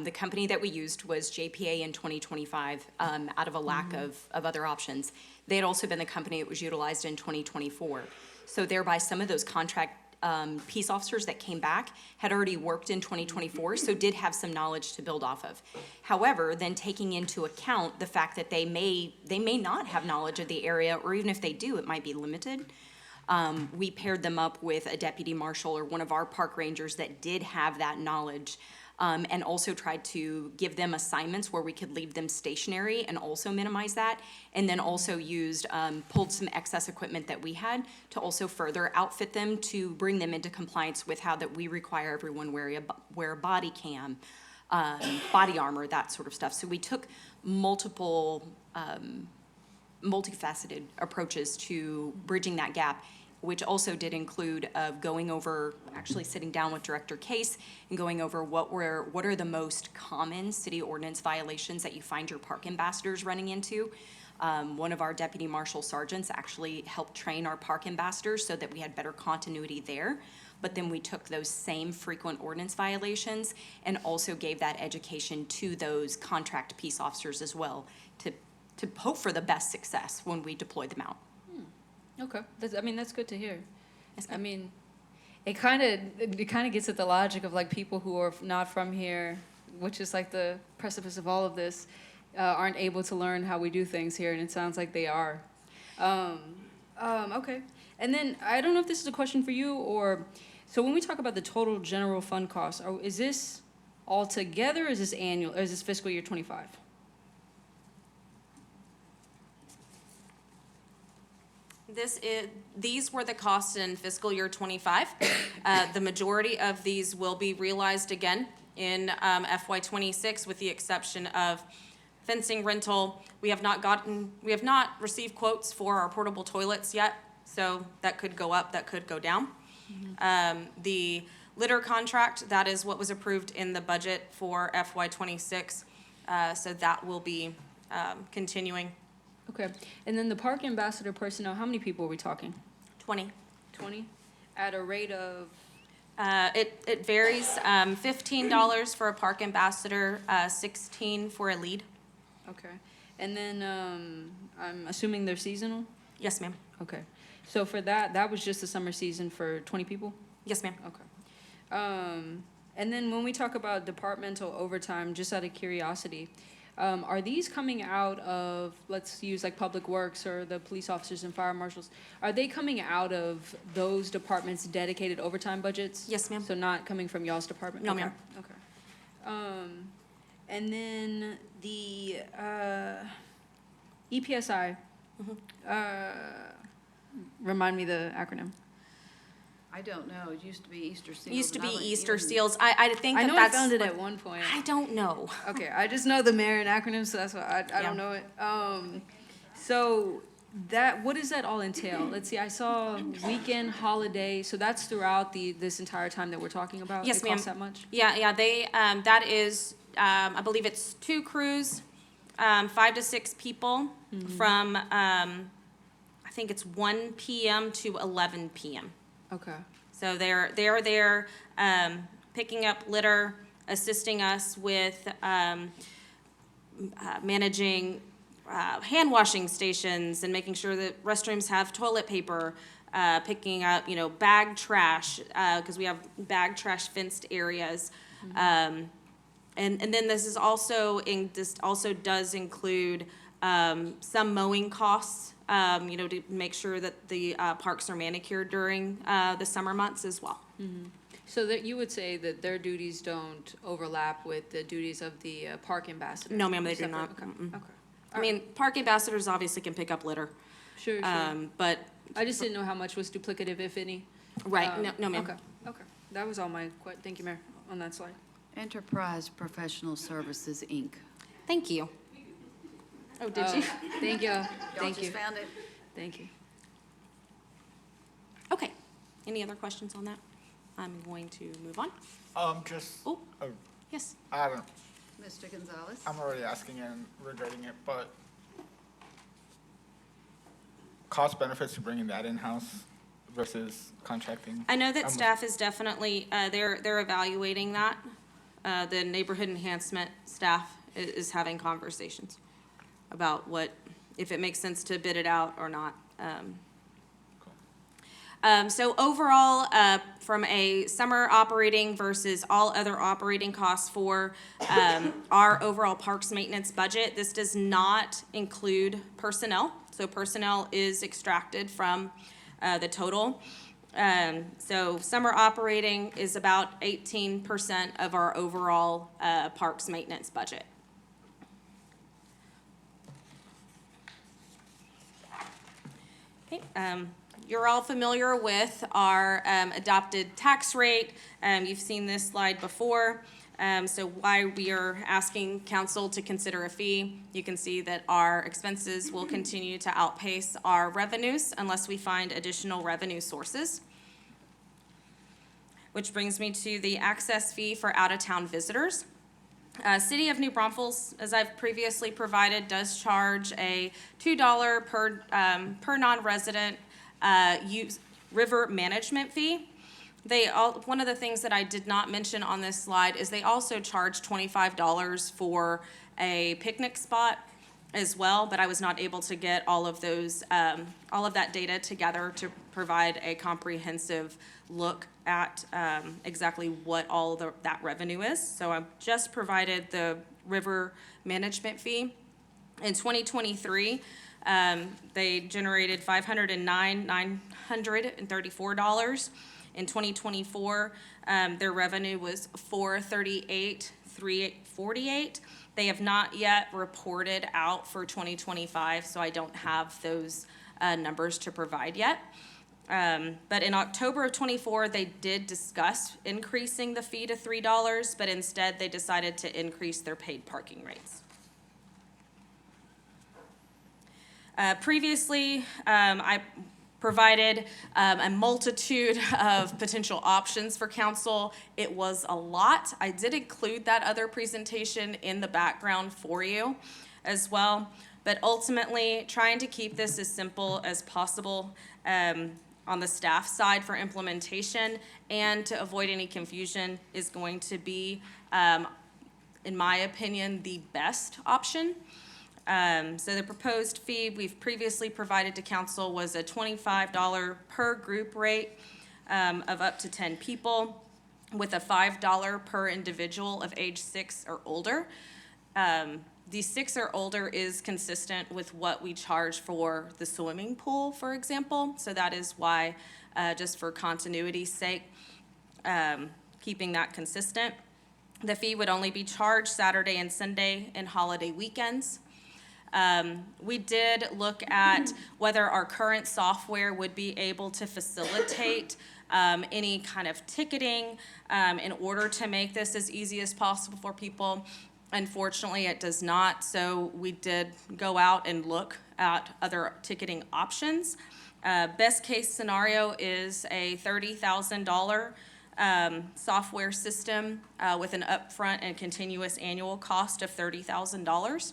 the company that we used was JPA in 2025, out of a lack of other options. They had also been the company that was utilized in 2024. So thereby, some of those contract peace officers that came back had already worked in 2024, so did have some knowledge to build off of. However, then taking into account the fact that they may not have knowledge of the area, or even if they do, it might be limited. We paired them up with a deputy marshal or one of our park rangers that did have that knowledge, and also tried to give them assignments where we could leave them stationary and also minimize that, and then also pulled some excess equipment that we had to also further outfit them to bring them into compliance with how that we require everyone wear a body cam, body armor, that sort of stuff. So we took multifaceted approaches to bridging that gap, which also did include going over, actually sitting down with Director Case and going over what are the most common city ordinance violations that you find your park ambassadors running into. One of our deputy marshal sergeants actually helped train our park ambassadors so that we had better continuity there. But then we took those same frequent ordinance violations and also gave that education to those contract peace officers as well to hope for the best success when we deploy them out. Okay, that's good to hear. Yes, I ma'am. mean, it kind of gets at the logic of like people who are not from here, which is like the precipice of all of this, aren't able to learn how we do things here, and it sounds like they are. Okay, and then I don't know if this is a question for you or, so when we talk about the total general fund costs, is this all together, or is this annual, or is this fiscal year 25? These were the costs in fiscal year '25. The majority of these will be realized again in FY '26, with the exception of fencing rental. We have not received quotes for our portable toilets yet, so that could go up, that could go down. The litter contract, that is what was approved in the budget for FY '26, so that will be continuing. Okay, and then the park ambassador personnel, how many people are we talking? 20. 20? At a rate of? It varies, $15 for a park ambassador, $16 for a lead. Okay, and then I'm assuming they're seasonal? Yes, ma'am. Okay, so for that was just the summer season for 20 people? Yes, ma'am. Okay. And then when we talk about departmental overtime, just out of curiosity, Are these coming out of, let's use like Public Works or the police officers and fire marshals, are they coming out of those departments' dedicated overtime budgets? Yes, ma'am. So not coming from y'all's department? No, Okay, ma'am. Okay. And then the, EPSI, remind me the acronym. I don't know, it used to be Easter Seals. Used to and be I wouldn't Easter even- seals. I think I that know I that's. found it what- at one point. I don't know. Okay, I just know the Marion acronym, so that's why I don't know it. So that, what does that all entail? Let's see, I saw weekend, holiday, so that's throughout this entire time that we're talking about? Yes, It costs ma'am. that much? Yeah, they, that is, I believe it's 2 crews, 5 to 6 people from, I think it's 1 PM to 11 PM. Okay. So they're there, picking up litter, assisting us with, managing, hand washing stations and making sure that restrooms have toilet paper, picking up, bag trash, because we have bag trash fenced areas. And then this also does include, some mowing costs, to make sure that the, parks are manicured during, the summer months as well. So that you would say that their duties don't overlap with the duties of the park ambassador? No, ma'am, they do Separate? not. Okay, Mm-mm. okay. I mean, park ambassadors obviously can pick up litter, Sure, but, I just didn't know how much was duplicative, if any. right, no, ma'am. Okay. That was all thank you, Mayor, on that slide. Enterprise Professional Services, Inc. Thank you. Oh, did you? Thank you, Y'all thank you, just found it? thank you. Okay. Any other questions on that? I'm going to move on. Oh, Yes. I don't, Mr. Gonzalez? I'm already asking and regretting it, but cost benefits to bringing that in-house versus contracting? I know that I'm- staff is definitely, they're evaluating that. The neighborhood enhancement staff is having conversations about if it makes sense to bid it out or not. So overall, from a summer operating versus all other operating costs for our overall parks maintenance budget, this does not include personnel. So personnel is extracted from the total. So summer operating is about 18% of our overall parks maintenance budget. Okay, you're all familiar with our adopted tax rate. You've seen this slide before. So why we are asking council to consider a fee, you can see that our expenses will continue to outpace our revenues unless we find additional revenue sources. Which brings me to the access fee for out-of-town visitors. City of New Braunfels, as I've previously provided, does charge a $2 per non-resident river management fee. One of the things that I did not mention on this slide is they also charge $25 for a picnic spot as well, but I was not able to get all of that data together to provide a comprehensive look at exactly what all that revenue is. So I've just provided the river management fee. In 2023, they generated $509,934. In 2024, their revenue was $438,348. They have not yet reported out for 2025, so I don't have those numbers to provide yet. But in October of '24, they did discuss increasing the fee to $3, but instead they decided to increase their paid parking rates. Previously, I provided a multitude of potential options for council. It was a lot. I did include that other presentation in the background for you as well. But ultimately, trying to keep this as simple as possible on the staff side for implementation and to avoid any confusion is going to be, in my opinion, the best option. So the proposed fee we've previously provided to council was a $25 per group rate of up to 10 people with a $5 per individual of age 6 or older. The 6 or older is consistent with what we charge for the swimming pool, for example. So that is why, just for continuity's sake, keeping that consistent. The fee would only be charged Saturday and Sunday and holiday weekends. We did look at whether our current software would be able to facilitate any kind of ticketing in order to make this as easy as possible for people. Unfortunately, it does not, so we did go out and look at other ticketing options. Best case scenario is a $30,000 software system with an upfront and continuous annual cost of $30,000.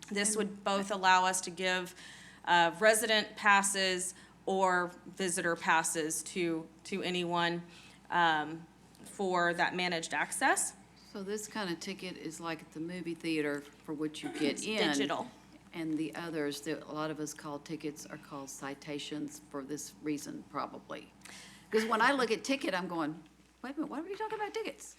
This would both allow us to give resident passes or visitor passes to anyone for that managed access. So this kind of ticket is like at the movie theater for which you get It's in. digital. And the others that a lot of us call tickets are called citations for this reason, probably. Because when I look at ticket, I'm going, wait a minute, why are we talking about tickets?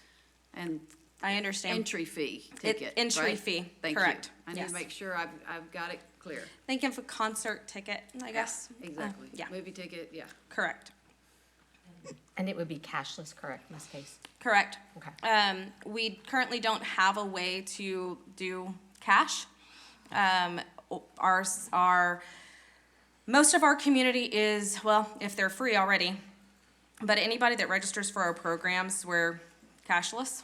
And I understand. entry fee ticket, Entry right? fee, Thank you. correct. I need Yes. to make sure I've got it clear. Think of a concert ticket, I guess. Exactly. Yeah, Movie ticket, yeah. correct. And it would be cashless, correct, Ms. Case? Correct. Okay. We currently don't have a way to do cash. Most of our community is, well, if they're free already, but anybody that registers for our programs, we're cashless,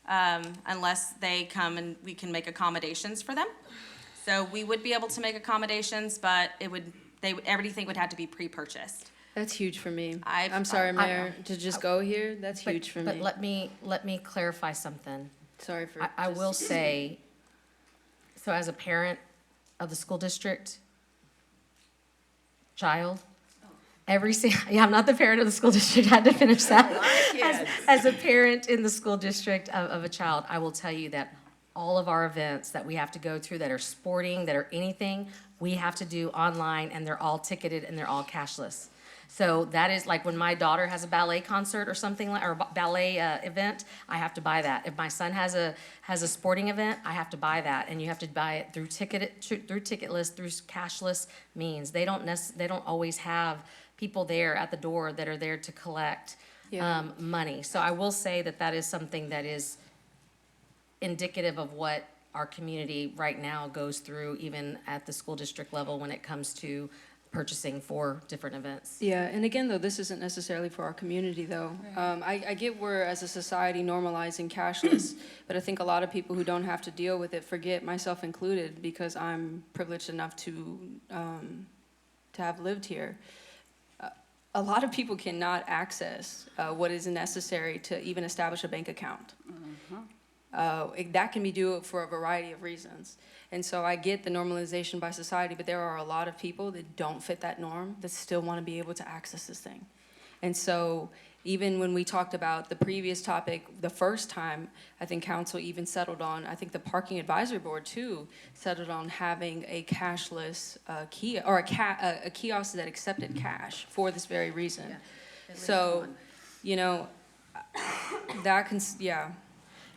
unless they come and we can make accommodations for them. So we would be able to make accommodations, but everything would have to be pre-purchased. That's huge for me. I've- I'm sorry, I- Mayor, to just go here, that's But- huge for me. But let me clarify something. Sorry for. I will just- say, so as a parent of the school district child, I'm not the parent of the school district, I had to finish that. As a parent in the school district of a child, I will tell you that all of our events that we have to go through that are sporting, that are anything, we have to do online, and they're all ticketed and they're all cashless. So that is like when my daughter has a ballet concert or something like, or a ballet event, I have to buy that. If my son has a sporting event, I have to buy that, and you have to buy it through Ticketless, through cashless means. They don't always have people there at the door that are there to collect money. So I will say that is something that is indicative of what our community right now goes through, even at the school district level when it comes to purchasing for different events. Yeah, and again, though, this isn't necessarily for our community, though. I get we're, as a society, normalizing cashless, but I think a lot of people who don't have to deal with it forget, myself included, because I'm privileged enough to have lived here. A lot of people cannot access what is necessary to even establish a bank account. That can be due for a variety of reasons. And so I get the normalization by society, but there are a lot of people that don't fit that norm that still want to be able to access this thing. And so even when we talked about the previous topic, the first time, I think council even settled on, I think the parking advisory board too, settled on having a cashless kiosk, or a kiosk that accepted cash for this very reason. At least So, one. you know, that can, yeah.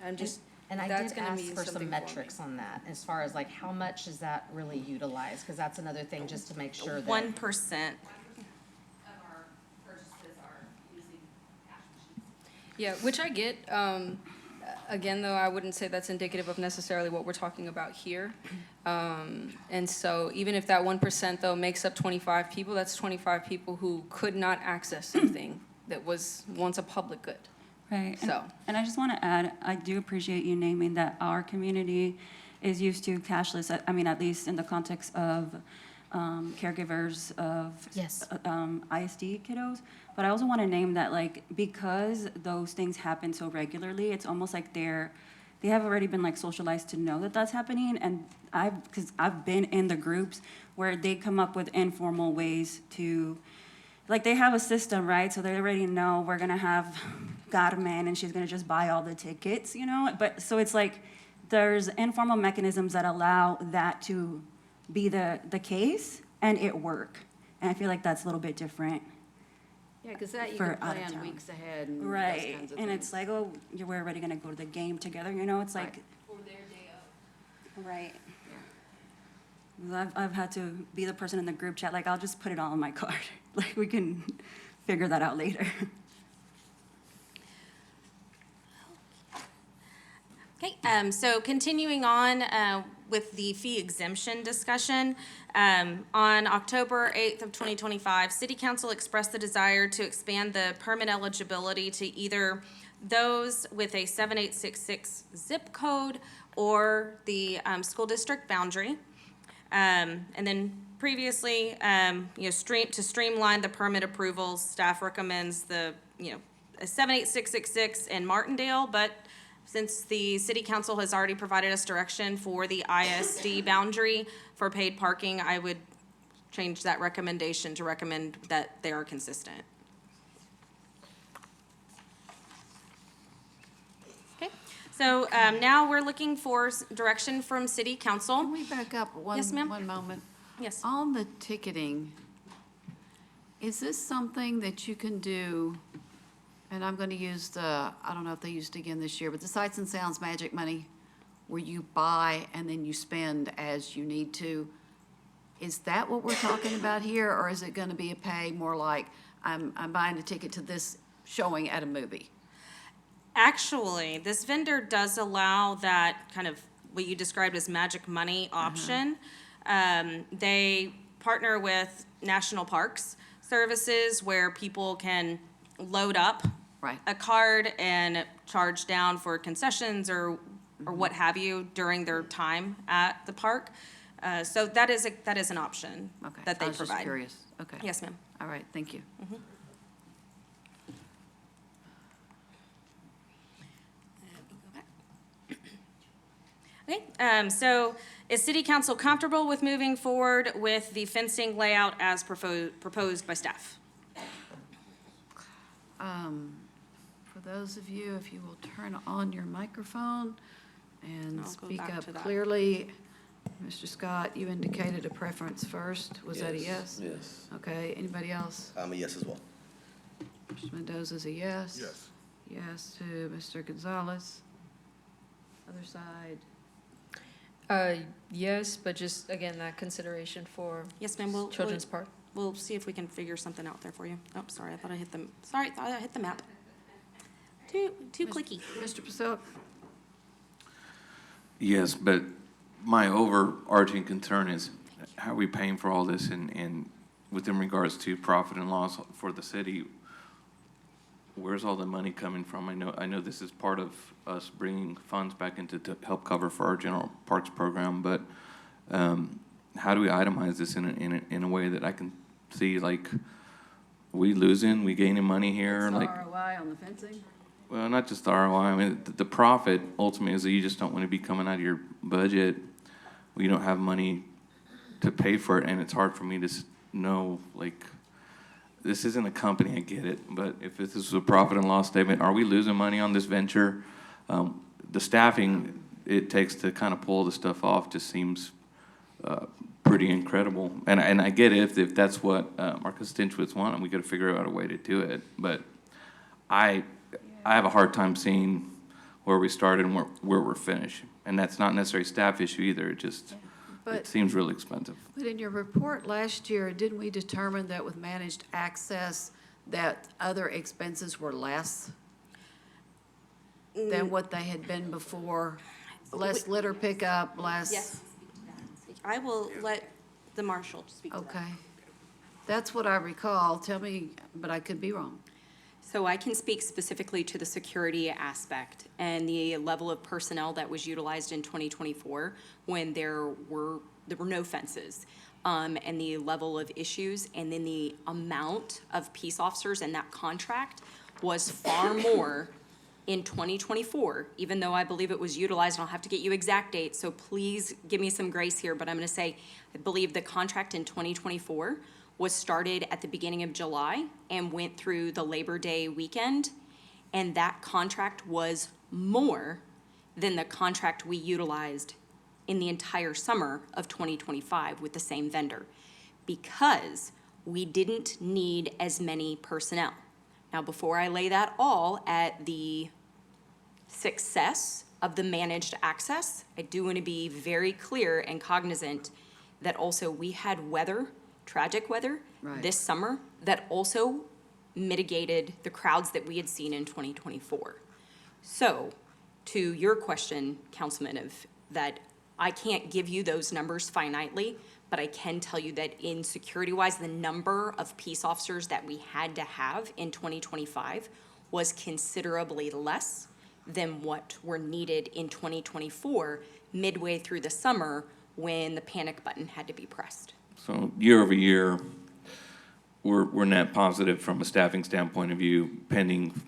I'm just, And I that's did gonna ask mean for some something for me. metrics on that, as far as like how much is that really utilized? Because that's another thing, just to make sure that. 1%. Yeah, which I get. Again, though, I wouldn't say that's indicative of necessarily what we're talking about here. And so even if that 1%, though, makes up 25 people, that's 25 people who could not access something that was once a public good. Right. So. And I just want to add, I do appreciate you naming that our community is used to cashless, I mean, at least in the context of caregivers of Yes. ISD kiddos. But I also want to name that, like, because those things happen so regularly, it's almost like they have already been like socialized to know that that's happening. And because I've been in the groups where they come up with informal ways to, like, they have a system, right? So they already know we're gonna have Carmen and she's gonna just buy all the tickets, you know? But so it's like there's informal mechanisms that allow that to be the case and it work. And I feel like that's a little bit different. Yeah, because that you For can out of plan town. weeks ahead and those Right. kinds of And things. it's like, oh, we're already gonna go to the game together, you know? It's like, Right. I've had to be the person in the group chat, like, I'll just put it all on my card. Like, we can figure that out later. Okay, so continuing on with the fee exemption discussion, on October 8th of 2025, City Council expressed the desire to expand the permit eligibility to either those with a 7866 zip code or the school district boundary. And then previously, to streamline the permit approvals, staff recommends a 78666 in Martindale, but since the city council has already provided us direction for the ISD boundary for paid parking, I would change that recommendation to recommend that they are consistent. Okay, so now we're looking for direction from city council. Can we back up Yes, ma'am. one moment? Yes. On the ticketing, is this something that you can do, and I'm going to use I don't know if they used it again this year, but the Sights and Sounds Magic Money, where you buy and then you spend as you need to, is that what we're talking about here, or is it going to be a pay more like I'm buying a ticket to this showing at a movie? Actually, this vendor does allow that kind of what you described as magic money option. They partner with National Parks Services where people can load up a card and charge down for concessions or what have you during their time at the park. So that is an option Okay, that they I was provide. just curious. Okay. Yes, ma'am. All right, thank you. Okay, so is city council comfortable with moving forward with the fencing layout as proposed by staff? For those of you, if you will turn on your microphone and I'll go speak back up to that. clearly. Mr. Scott, you indicated a preference first. Was that a yes? Yes. Okay, anybody else? I'm a yes as well. Mr. Mendoza's a yes. Yes. Yes to Mr. Gonzalez. Other side. Yes, but just, again, that consideration for Yes, ma'am. Children's Park. We'll see if we can figure something out there for you. Oh, sorry, I thought I hit the, sorry, I thought I hit the map. Too clicky. Mr. Priscilla? Yes, but my overarching concern is how are we paying for all this and within regards to profit and loss for the city, where's all the money coming from? I know this is part of us bringing funds back into to help cover for our general parks program, but how do we itemize this in a way that I can see, like, we losing, we gaining money here? What's the Like, ROI on the fencing? well, not just the ROI. I mean, the profit ultimately is that you just don't want to be coming out of your budget. You don't have money to pay for it, and it's hard for me to know, like, this isn't a company, I get it, but if this is a profit and loss statement, are we losing money on this venture? The staffing it takes to kind of pull the stuff off just seems pretty incredible. And I get it if that's what our constituents want, and we got to figure out a way to do it. But I have a hard time seeing where we started and where we're finished. And that's not necessarily a staff issue either. It just it seems really expensive. But in your report last year, didn't we determine that with managed access, that other expenses were less than what they had been before? Less litter pickup, less? Yes. I will let the marshal speak to that. Okay. That's what I recall. Tell me, but I could be wrong. So I can speak specifically to the security aspect and the level of personnel that was utilized in 2024 when there were no fences, and the level of issues, and then the amount of peace officers in that contract was far more in 2024, even though I believe it was utilized, and I'll have to get you exact dates, so please give me some grace here, but I'm gonna say, I believe the contract in 2024 was started at the beginning of July and went through the Labor Day weekend, and that contract was more than the contract we utilized in the entire summer of 2025 with the same vendor, because we didn't need as many personnel. Now, before I lay that all at the success of the managed access, I do want to be very clear and cognizant that also we had weather, tragic weather, Right. this summer that also mitigated the crowds that we had seen in 2024. So, to your question, Councilman, of that I can't give you those numbers finitely, but I can tell you that in security-wise, the number of peace officers that we had to have in 2025 was considerably less than what were needed in 2024, midway through the summer, when the panic button had to be pressed. So year over year, we're net positive from a staffing standpoint of view, pending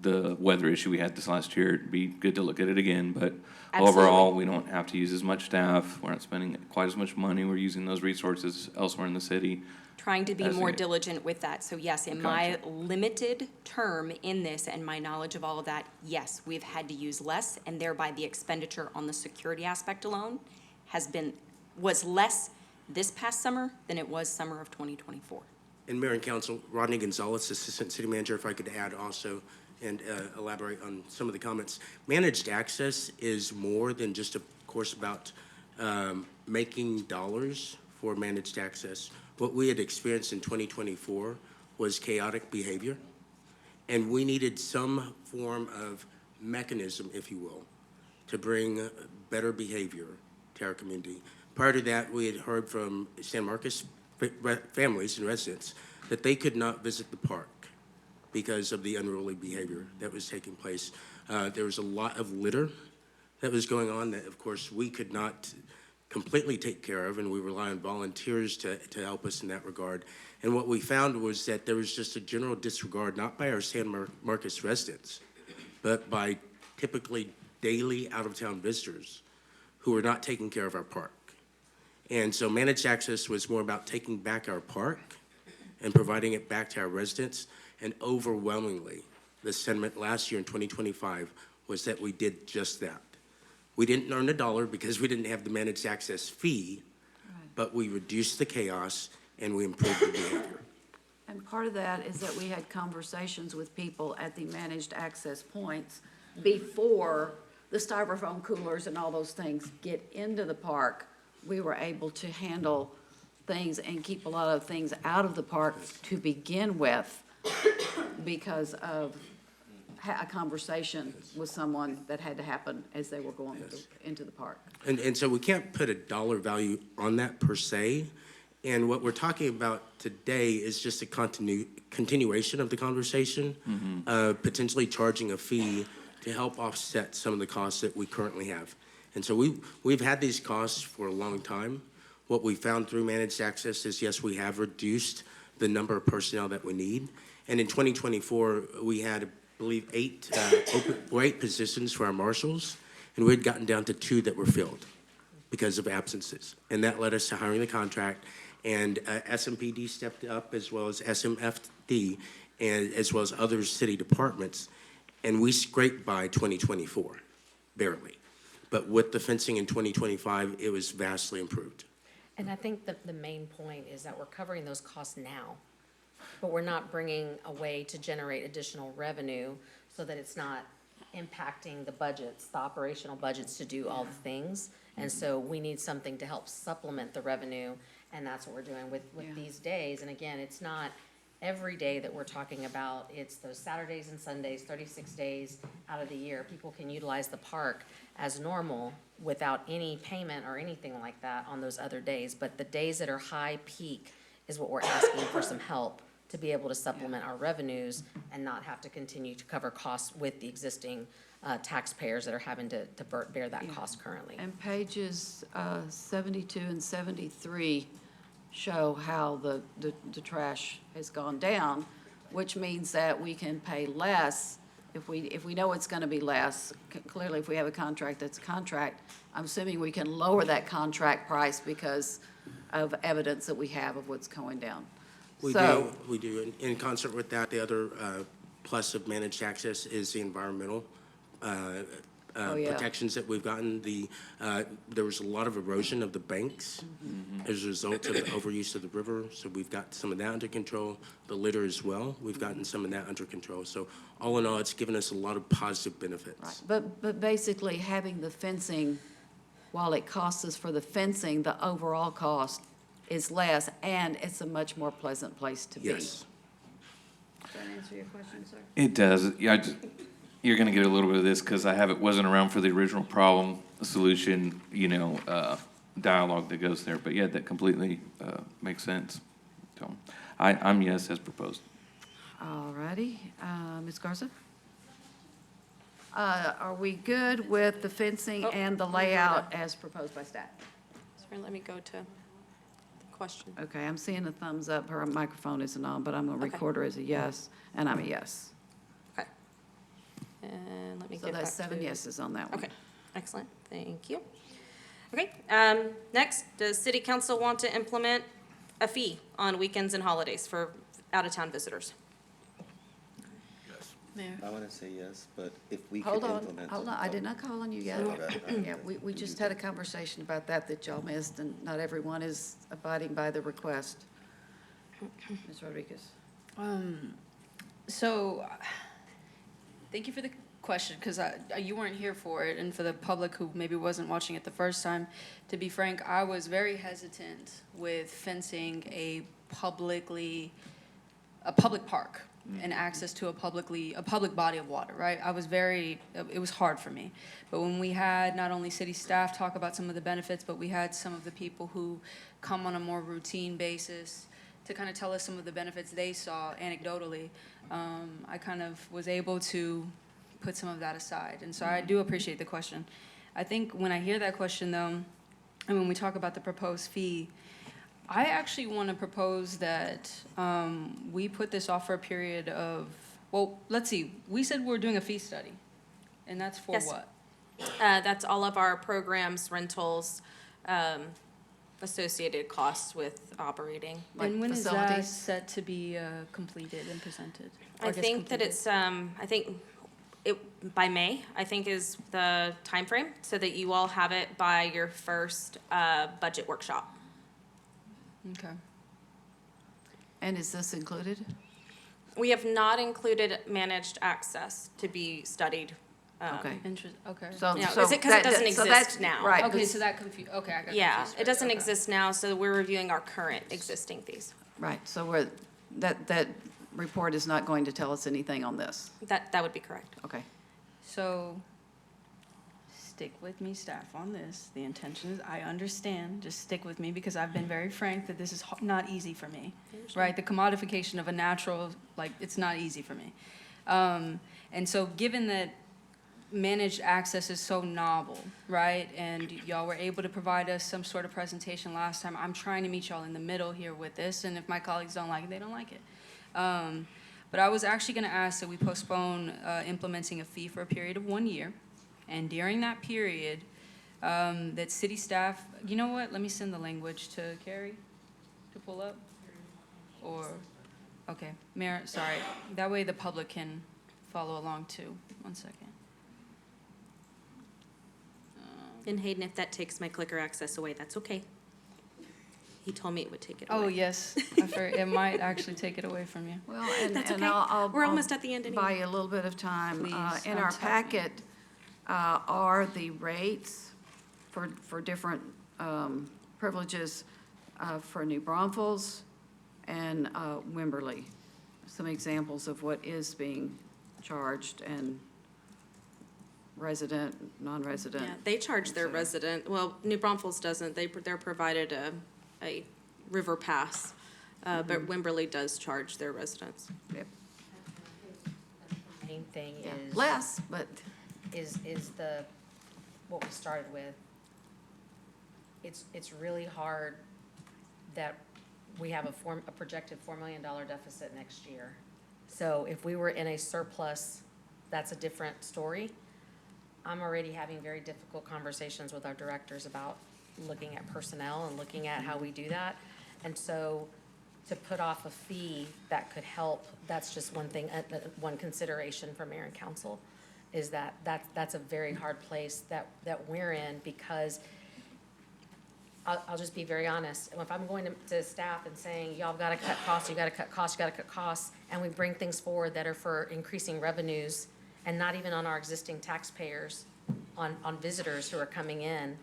the weather issue we had this last year. It'd be good to look at it again, but overall, we don't have to use as much staff. We're not spending quite as much money. We're using those resources elsewhere in the city. Trying to be As more a- diligent with that. So yes, in my limited term in this and my knowledge of all of that, yes, we've had to use less, and thereby the expenditure on the security aspect alone was less this past summer than it was summer of 2024. And Mayor and Council, Rodney Gonzalez, Assistant City Manager, if I could add also and elaborate on some of the comments. Managed access is more than just, of course, about making dollars for managed access. What we had experienced in 2024 was chaotic behavior, and we needed some form of mechanism, if you will, to bring better behavior to our community. Prior to that, we had heard from San Marcos families and residents that they could not visit the park because of the unruly behavior that was taking place. There was a lot of litter that was going on that, of course, we could not completely take care of, and we rely on volunteers to help us in that regard. And what we found was that there was just a general disregard, not by our San Marcos residents, but by typically daily out-of-town visitors who were not taking care of our park. And so managed access was more about taking back our park and providing it back to our residents. And overwhelmingly, the sentiment last year in 2025 was that we did just that. We didn't earn a dollar because we didn't have the managed access fee, but we reduced the chaos and we improved the behavior. And part of that is that we had conversations with people at the managed access points before the styrofoam coolers and all those things get into the park. We were able to handle things and keep a lot of things out of the park to begin with because of a conversation with someone that had to happen as they were going into the park. And so we can't put a dollar value on that per se. And what we're talking about today is just a continuation of the conversation, potentially charging a fee to help offset some of the costs that we currently have. And so we've had these costs for a long time. What we found through managed access is, yes, we have reduced the number of personnel that we need. And in 2024, we had, I believe, eight positions for our marshals, and we had gotten down to 2 that were filled because of absences. And that led us to hiring the contract, and SMPD stepped up, as well as SMFD, and as well as other city departments, and we scraped by 2024, barely. But with the fencing in 2025, it was vastly improved. And I think that the main point is that we're covering those costs now, but we're not bringing a way to generate additional revenue so that it's not impacting the budgets, the operational budgets to do all the things. And so we need something to help supplement the revenue, and that's what we're doing with these days. And again, it's not every day that we're talking about, it's those Saturdays and Sundays, 36 days out of the year. People can utilize the park as normal without any payment or anything like that on those other days. But the days that are high peak is what we're asking for some help to be able to supplement our revenues and not have to continue to cover costs with the existing taxpayers that are having to bear that cost currently. And pages 72 and 73 show how the trash has gone down, which means that we can pay less if we know it's going to be less. Clearly, if we have a contract that's a contract, I'm assuming we can lower that contract price because of evidence that we have of what's going down. We do. In concert with that, the other plus of managed access is the environmental Oh, yeah. protections that we've gotten. There was a lot of erosion of the banks as a result of the overuse of the river, so we've got some of that under control. The litter as well, we've gotten some of that under control. So all in all, it's given us a lot of positive benefits. But basically, having the fencing, while it costs us for the fencing, the overall cost is less, and it's a much more pleasant place to be. Yes. Does that answer your question, sir? It does. Yeah, you're gonna get a little bit of this because wasn't around for the original problem, solution, dialogue that goes there. But yeah, that completely makes sense. So I'm yes as proposed. All righty. Ms. Garza? Are we good with the fencing and the layout as proposed by staff? Sorry, let me go to the question. Okay, I'm seeing a thumbs up. Her microphone isn't on, but I'm going to Okay. record her as a yes, and I'm a yes. Okay. And let me So get back that's 7 to- yeses on that one. Okay, excellent, thank you. Okay, next, does city council want to implement a fee on weekends and holidays for out-of-town visitors? I want to say yes, but if we could Hold implement. on, I did not call on you yet. Sorry about that. Yeah, we just had a conversation about that y'all missed, and not everyone is abiding by the request. Ms. Rodriguez? So, thank you for the question, because you weren't here for it, and for the public who maybe wasn't watching it the first time, to be frank, I was very hesitant with fencing a public park and access to a public body of water, right? It was hard for me. But when we had not only city staff talk about some of the benefits, but we had some of the people who come on a more routine basis to kind of tell us some of the benefits they saw anecdotally, I kind of was able to put some of that aside. And so I do appreciate the question. I think when I hear that question, though, and when we talk about the proposed fee, I actually want to propose that we put this off for a period of, well, let's see, we said we're doing a fee study, and that's for Yes. what? That's all of our programs, rentals, associated costs with operating. Like And when is that facilities? set to be completed and presented? Or I guess think that completed? it's, I think it, by May, I think is the timeframe, so that you all have it by your first budget workshop. Okay. And is this included? We have not included managed access to be studied. Okay. Okay. So, Yeah, so because it that- doesn't so that's- exist now. Right. Okay, but- so that okay, I got Yeah, confused. it doesn't Okay. exist now, so we're reviewing our current existing fees. Right, so that report is not going to tell us anything on this. That would be correct. Okay. So, stick with me, staff, on this. The intention is, I understand, just stick with me, because I've been very frank that this is not easy for me, right? The commodification of a natural, it's not easy for me. And so, given that managed access is so novel, right? And y'all were able to provide us some sort of presentation last time. I'm trying to meet y'all in the middle here with this, and if my colleagues don't like it, they don't like it. But I was actually gonna ask that we postpone implementing a fee for a period of 1 year. And during that period, that city staff, you know what, let me send the language to Carrie to pull up. Or, okay, Mayor, sorry, that way the public can follow along too. 1 second. And Hayden, if that takes my clicker access away, that's okay. He told me it would take it away. Oh, yes, it might actually take it away from you. Well, and That's and okay. I'll We're almost at the end buy anyway. you a little bit of time. Please, In I'm our telling you. packet are the rates for different privileges for New Braunfels and Wimberley. Some examples of what is being charged and resident, non-resident. Yeah, they charge their resident, well, New Braunfels doesn't, they're provided a river pass, but Wimberley does charge their residents. Yep. Main thing Yeah. is. Less, but is what we started with. It's really hard that we have a projected $4 million deficit next year. So if we were in a surplus, that's a different story. I'm already having very difficult conversations with our directors about looking at personnel and looking at how we do that. And so to put off a fee that could help, that's just one thing, one consideration for mayor and council. is that's a very hard place that we're in, because I'll just be very honest. If I'm going to staff and saying, y'all gotta cut costs, you gotta cut costs, you gotta cut costs, and we bring things forward that are for increasing revenues and not even on our existing taxpayers, on visitors who are coming in,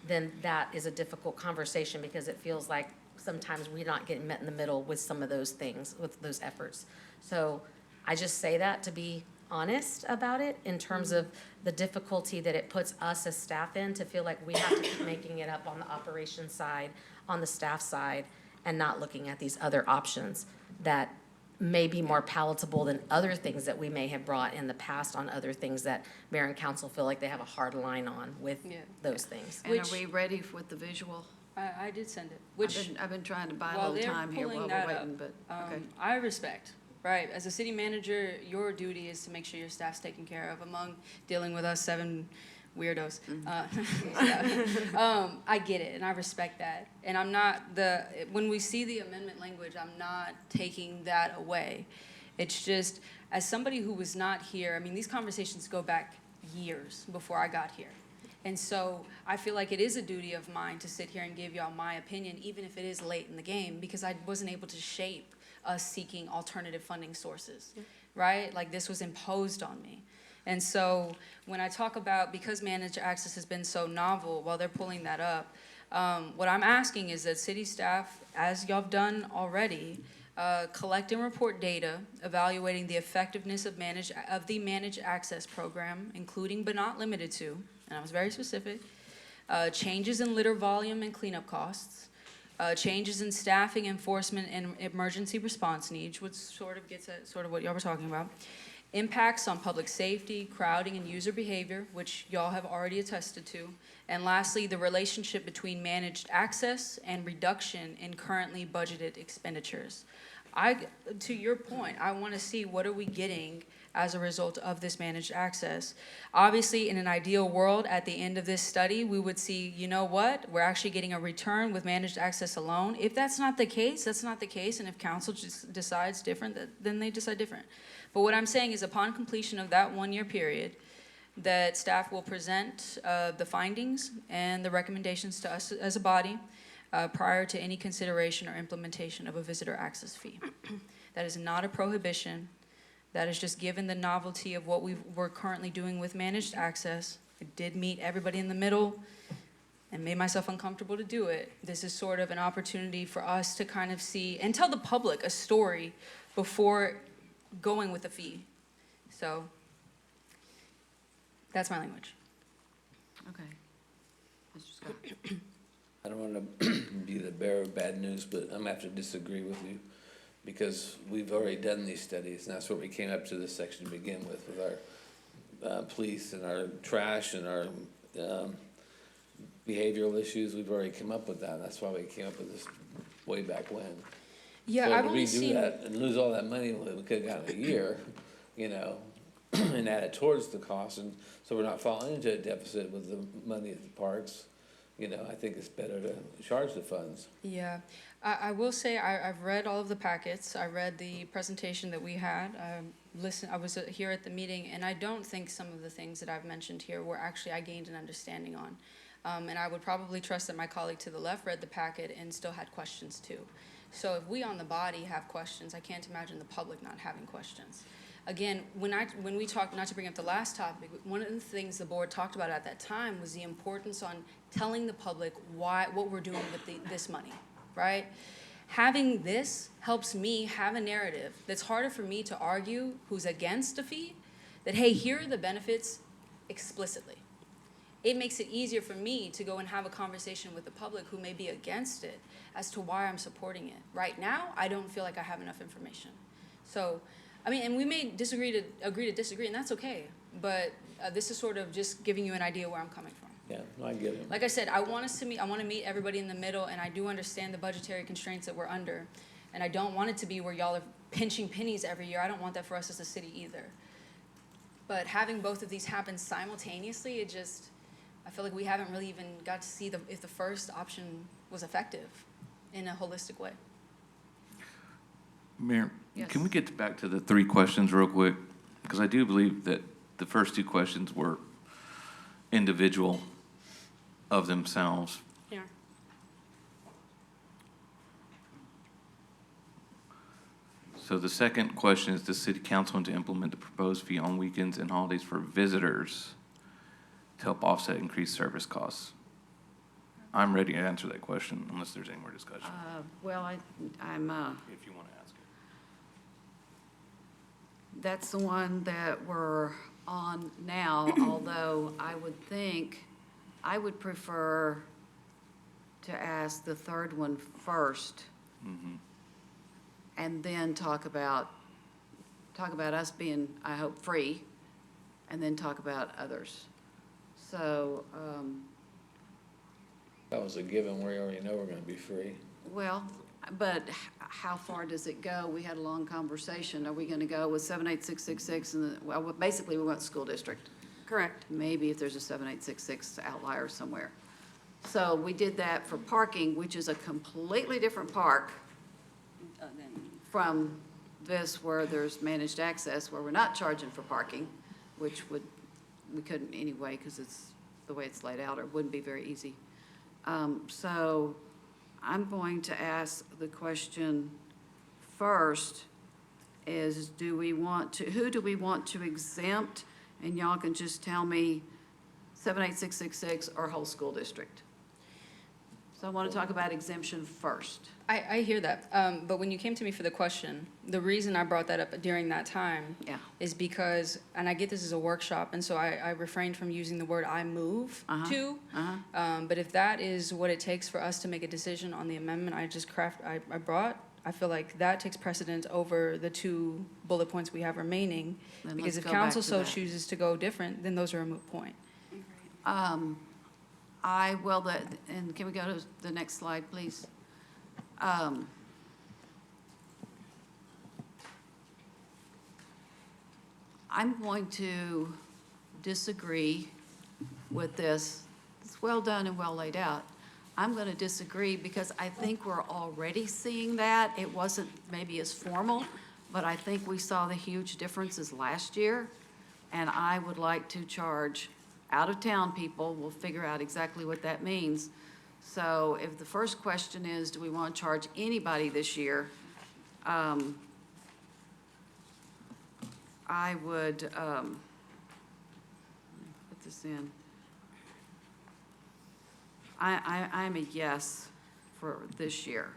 then that is a difficult conversation, because it feels like sometimes we're not getting met in the middle with some of those things, with those efforts. So I just say that to be honest about it, in terms of the difficulty that it puts us as staff in, to feel like we have to keep making it up on the operations side, on the staff side, and not looking at these other options that may be more palatable than other things that we may have brought in the past on other things that mayor and council feel like they have a hard line on with Yeah. those things. And are we ready with the visual? I did send it, which. I've been trying to buy a While little they're time here pulling while that we're up, waiting, but, okay. I respect, right? As a city manager, your duty is to make sure your staff's taken care of among dealing with us 7 weirdos. I get it, and I respect that. And I'm not when we see the amendment language, I'm not taking that away. It's just, as somebody who was not here, I mean, these conversations go back years before I got here. And so I feel like it is a duty of mine to sit here and give y'all my opinion, even if it is late in the game, because I wasn't able to shape us seeking alternative funding sources, right? Like, this was imposed on me. And so when I talk about, because managed access has been so novel, while they're pulling that up, what I'm asking is that city staff, as y'all have done already, collect and report data evaluating the effectiveness of the managed access program, including but not limited to, and I was very specific, changes in litter volume and cleanup costs, changes in staffing, enforcement, and emergency response needs, which sort of gets at sort of what y'all were talking about, impacts on public safety, crowding, and user behavior, which y'all have already attested to, and lastly, the relationship between managed access and reduction in currently budgeted expenditures. To your point, I want to see, what are we getting as a result of this managed access? Obviously, in an ideal world, at the end of this study, we would see, you know what, we're actually getting a return with managed access alone. If that's not the case, that's not the case, and if council just decides different, then they decide different. But what I'm saying is, upon completion of that 1-year period, that staff will present the findings and the recommendations to us as a body prior to any consideration or implementation of a visitor access fee. That is not a prohibition. That is just, given the novelty of what we're currently doing with managed access. It did meet everybody in the middle and made myself uncomfortable to do it. This is sort of an opportunity for us to kind of see and tell the public a story before going with a fee. So that's my language. Okay. Mr. Scott. I don't want to be the bearer of bad news, but I'm going to have to disagree with you, because we've already done these studies, and that's what we came up to this section to begin with our police and our trash and our behavioral issues. We've already come up with that. That's why we came up with this way back when. Yeah, So I've to only redo seen. that and lose all that money we could have gotten a year, and add it towards the cost, and so we're not falling into a deficit with the money at the parks. I think it's better to charge the funds. Yeah, I will say I've read all of the packets. I read the presentation that we had. I was here at the meeting, and I don't think some of the things that I've mentioned here were actually I gained an understanding on. And I would probably trust that my colleague to the left read the packet and still had questions too. So if we on the body have questions, I can't imagine the public not having questions. Again, when we talked, not to bring up the last topic, one of the things the board talked about at that time was the importance on telling the public what we're doing with this money, right? Having this helps me have a narrative that's harder for me to argue who's against a fee, that, hey, here are the benefits explicitly. It makes it easier for me to go and have a conversation with the public who may be against it as to why I'm supporting it. Right now, I don't feel like I have enough information. So, and we may agree to disagree, and that's okay. But this is sort of just giving you an idea where I'm coming from. Yeah, I get it. Like I said, I want to meet everybody in the middle, and I do understand the budgetary constraints that we're under. And I don't want it to be where y'all are pinching pennies every year. I don't want that for us as a city either. But having both of these happen simultaneously, I feel like we haven't really even got to see if the first option was effective in a holistic way. Mayor, Yes. can we get back to the 3 questions real quick? Because I do believe that the first two questions were individual of themselves. Yeah. So the second question is, does city council want to implement the proposed fee on weekends and holidays for visitors to help offset increased service costs? I'm ready to answer that question unless there's any more discussion, Well, I'm, if you want to ask it. that's the one that we're on now, although I would think, I would prefer to ask the third one first and then talk about us being, I hope, free, and then talk about others. So, That was a given, we already know we're gonna be free. well, but how far does it go? We had a long conversation. Are we gonna go with 78666 and the, well, basically we want school district. Correct. Maybe if there's a 7866 outlier somewhere. So we did that for parking, which is a completely different park from this where there's managed access, where we're not charging for parking, which we couldn't anyway, because it's the way it's laid out, or it wouldn't be very easy. So I'm going to ask the question first is, who do we want to exempt? And y'all can just tell me 78666 or whole school district. So I want to talk about exemption first. I hear that, but when you came to me for the question, the reason I brought that up during that time Yeah. is because, and I get this as a workshop, and so I refrained from using the word "I move" to. But if that is what it takes for us to make a decision on the amendment I brought, I feel like that takes precedence over the two bullet points we have remaining. Then Because let's if go back council to so that. chooses to go different, then those are a moot point. And can we go to the next slide, please? I'm going to disagree with this. It's well done and well laid out. I'm going to disagree because I think we're already seeing that. It wasn't maybe as formal, but I think we saw the huge differences last year. And I would like to charge out-of-town people. We'll figure out exactly what that means. So if the first question is, do we want to charge anybody this year? I would, let me put this in. I'm a yes for this year.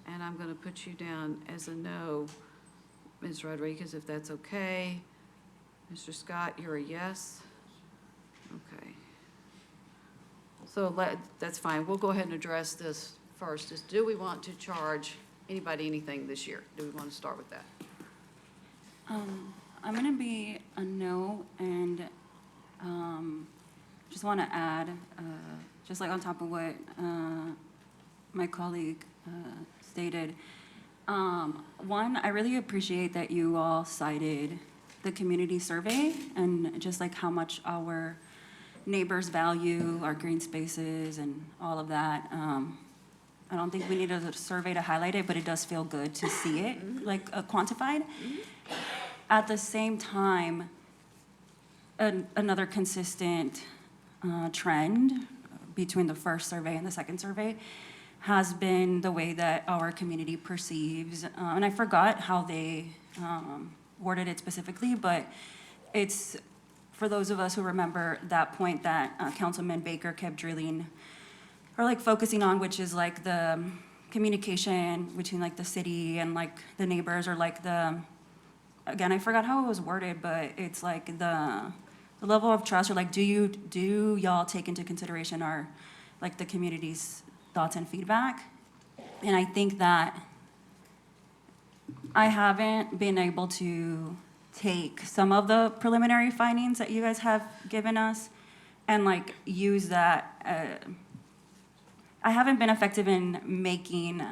And I'm going to put you down as a no, Ms. Rodriguez, if that's okay. Mr. Scott, you're a yes? Okay. So that's fine. We'll go ahead and address this first. Is, do we want to charge anybody anything this year? Do we want to start with that? I'm gonna be a no, and just want to add, just like on top of what my colleague stated. One, I really appreciate that you all cited the community survey and just like how much our neighbors value our green spaces and all of that. I don't think we need a survey to highlight it, but it does feel good to see it, like quantified. At the same time, another consistent trend between the first survey and the second survey has been the way that our community perceives, and I forgot how they worded it specifically, but it's, for those of us who remember that point that Councilman Baker kept drilling, or like focusing on, which is like the communication between like the city and like the neighbors, or like the, again, I forgot how it was worded, but it's like the level of trust, or like, do y'all take into consideration our, like the community's thoughts and feedback? And I think that I haven't been able to take some of the preliminary findings that you guys have given us and like use that. I haven't been effective in making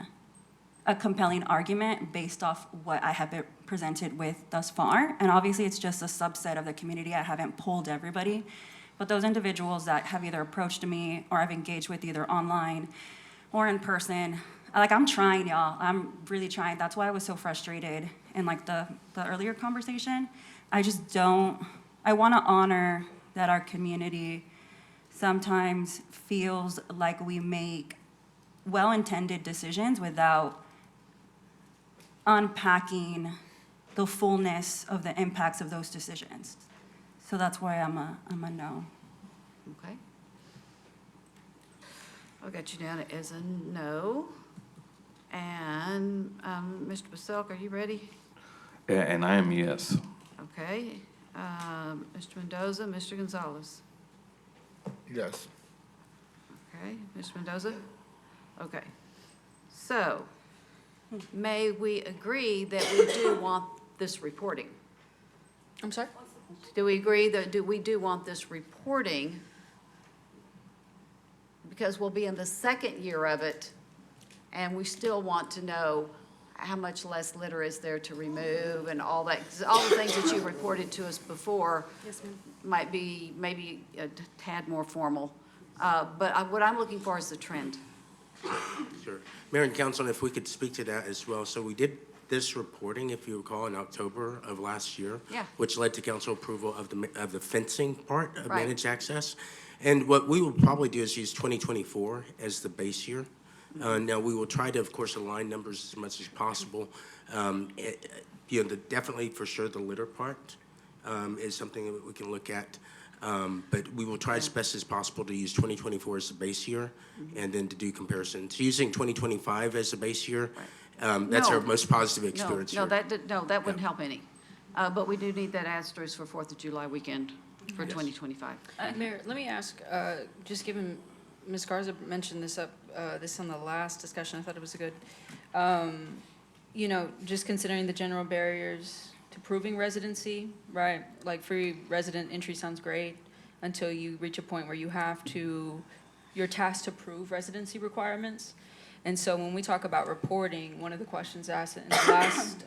a compelling argument based off what I have been presented with thus far. And obviously it's just a subset of the community. I haven't polled everybody. But those individuals that have either approached me or I've engaged with either online or in person, like I'm trying, y'all. I'm really trying. That's why I was so frustrated in like the earlier conversation. I just don't I want to honor that our community sometimes feels like we make well-intended decisions without unpacking the fullness of the impacts of those decisions. So that's why I'm a no. Okay. I'll get you down as a no. And Mr. Baselk, are you ready? And I am yes. Okay. Mr. Mendoza, Mr. Gonzalez. Yes. Okay, Mr. Mendoza? Okay. So, may we agree that we do want this reporting? I'm sorry? Do we agree that we do want this reporting? Because we'll be in the second year of it, and we still want to know how much less litter is there to remove and all that. 'Cause all the things that you reported to us before might be maybe a tad more formal. What I'm looking for is the trend. Sure. Mayor and Council, if we could speak to that as well. So we did this reporting, if you recall, in October of last year. Yeah. Which led to council approval of the fencing part of Right. managed access. And what we will probably do is use 2024 as the base year. Now, we will try to, of course, align numbers as much as possible. Definitely, for sure, the litter part is something that we can look at. But we will try as best as possible to use 2024 as the base year and then to do comparisons. Using 2025 as the base year, that's our No. most positive experience No, here. that wouldn't help any. But we do need that asterisk for 4th of July weekend for 2025. Mayor, let me ask, just given Ms. Garza mentioned this on the last discussion, I thought it was a good, just considering the general barriers to proving residency, right? Like free resident entry sounds great until you reach a point where you're tasked to prove residency requirements. And so when we talk about reporting, one of the questions asked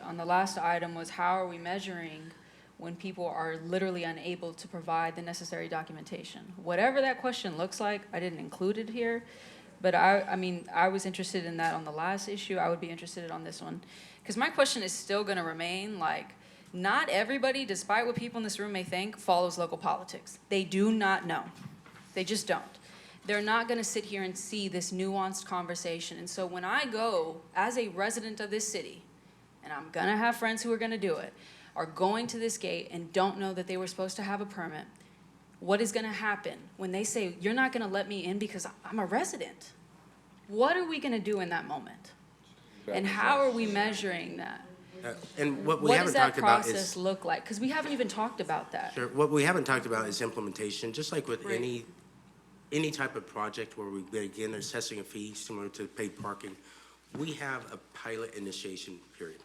on the last item was, how are we measuring when people are literally unable to provide the necessary documentation? Whatever that question looks like, I didn't include it here, but I was interested in that on the last issue. I would be interested on this one. Because my question is still gonna remain, like, not everybody, despite what people in this room may think, follows local politics. They do not know. They just don't. They're not gonna sit here and see this nuanced conversation. And so when I go as a resident of this city, and I'm gonna have friends who are gonna do it, are going to this gate and don't know that they were supposed to have a permit, what is gonna happen when they say, you're not gonna let me in because I'm a resident? What are we gonna do in that moment? And how are we measuring that? And what we What haven't does that talked about process is, look like? Because we haven't even talked about that. sure, what we haven't talked about is implementation, just like with any type of project where we begin assessing a fee similar to paid parking. We have a pilot initiation period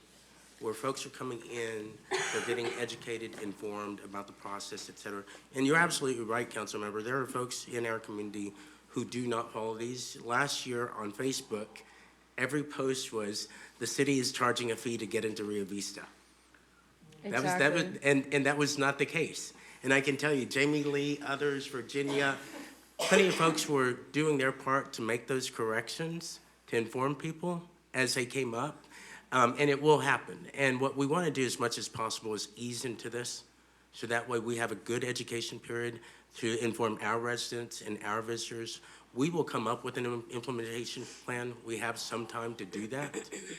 where folks are coming in, they're getting educated, informed about the process, et cetera. And you're absolutely right, council member. There are folks in our community who do not follow these. Last year on Facebook, every post was, the city is charging a fee to get into Rio Vista. Exactly. And that was not the case. And I can tell you, Jamie Lee, others, Virginia, plenty of folks were doing their part to make those corrections, to inform people as they came up. And it will happen. And what we want to do as much as possible is ease into this, so that way we have a good education period to inform our residents and our visitors. We will come up with an implementation plan. We have some time to do that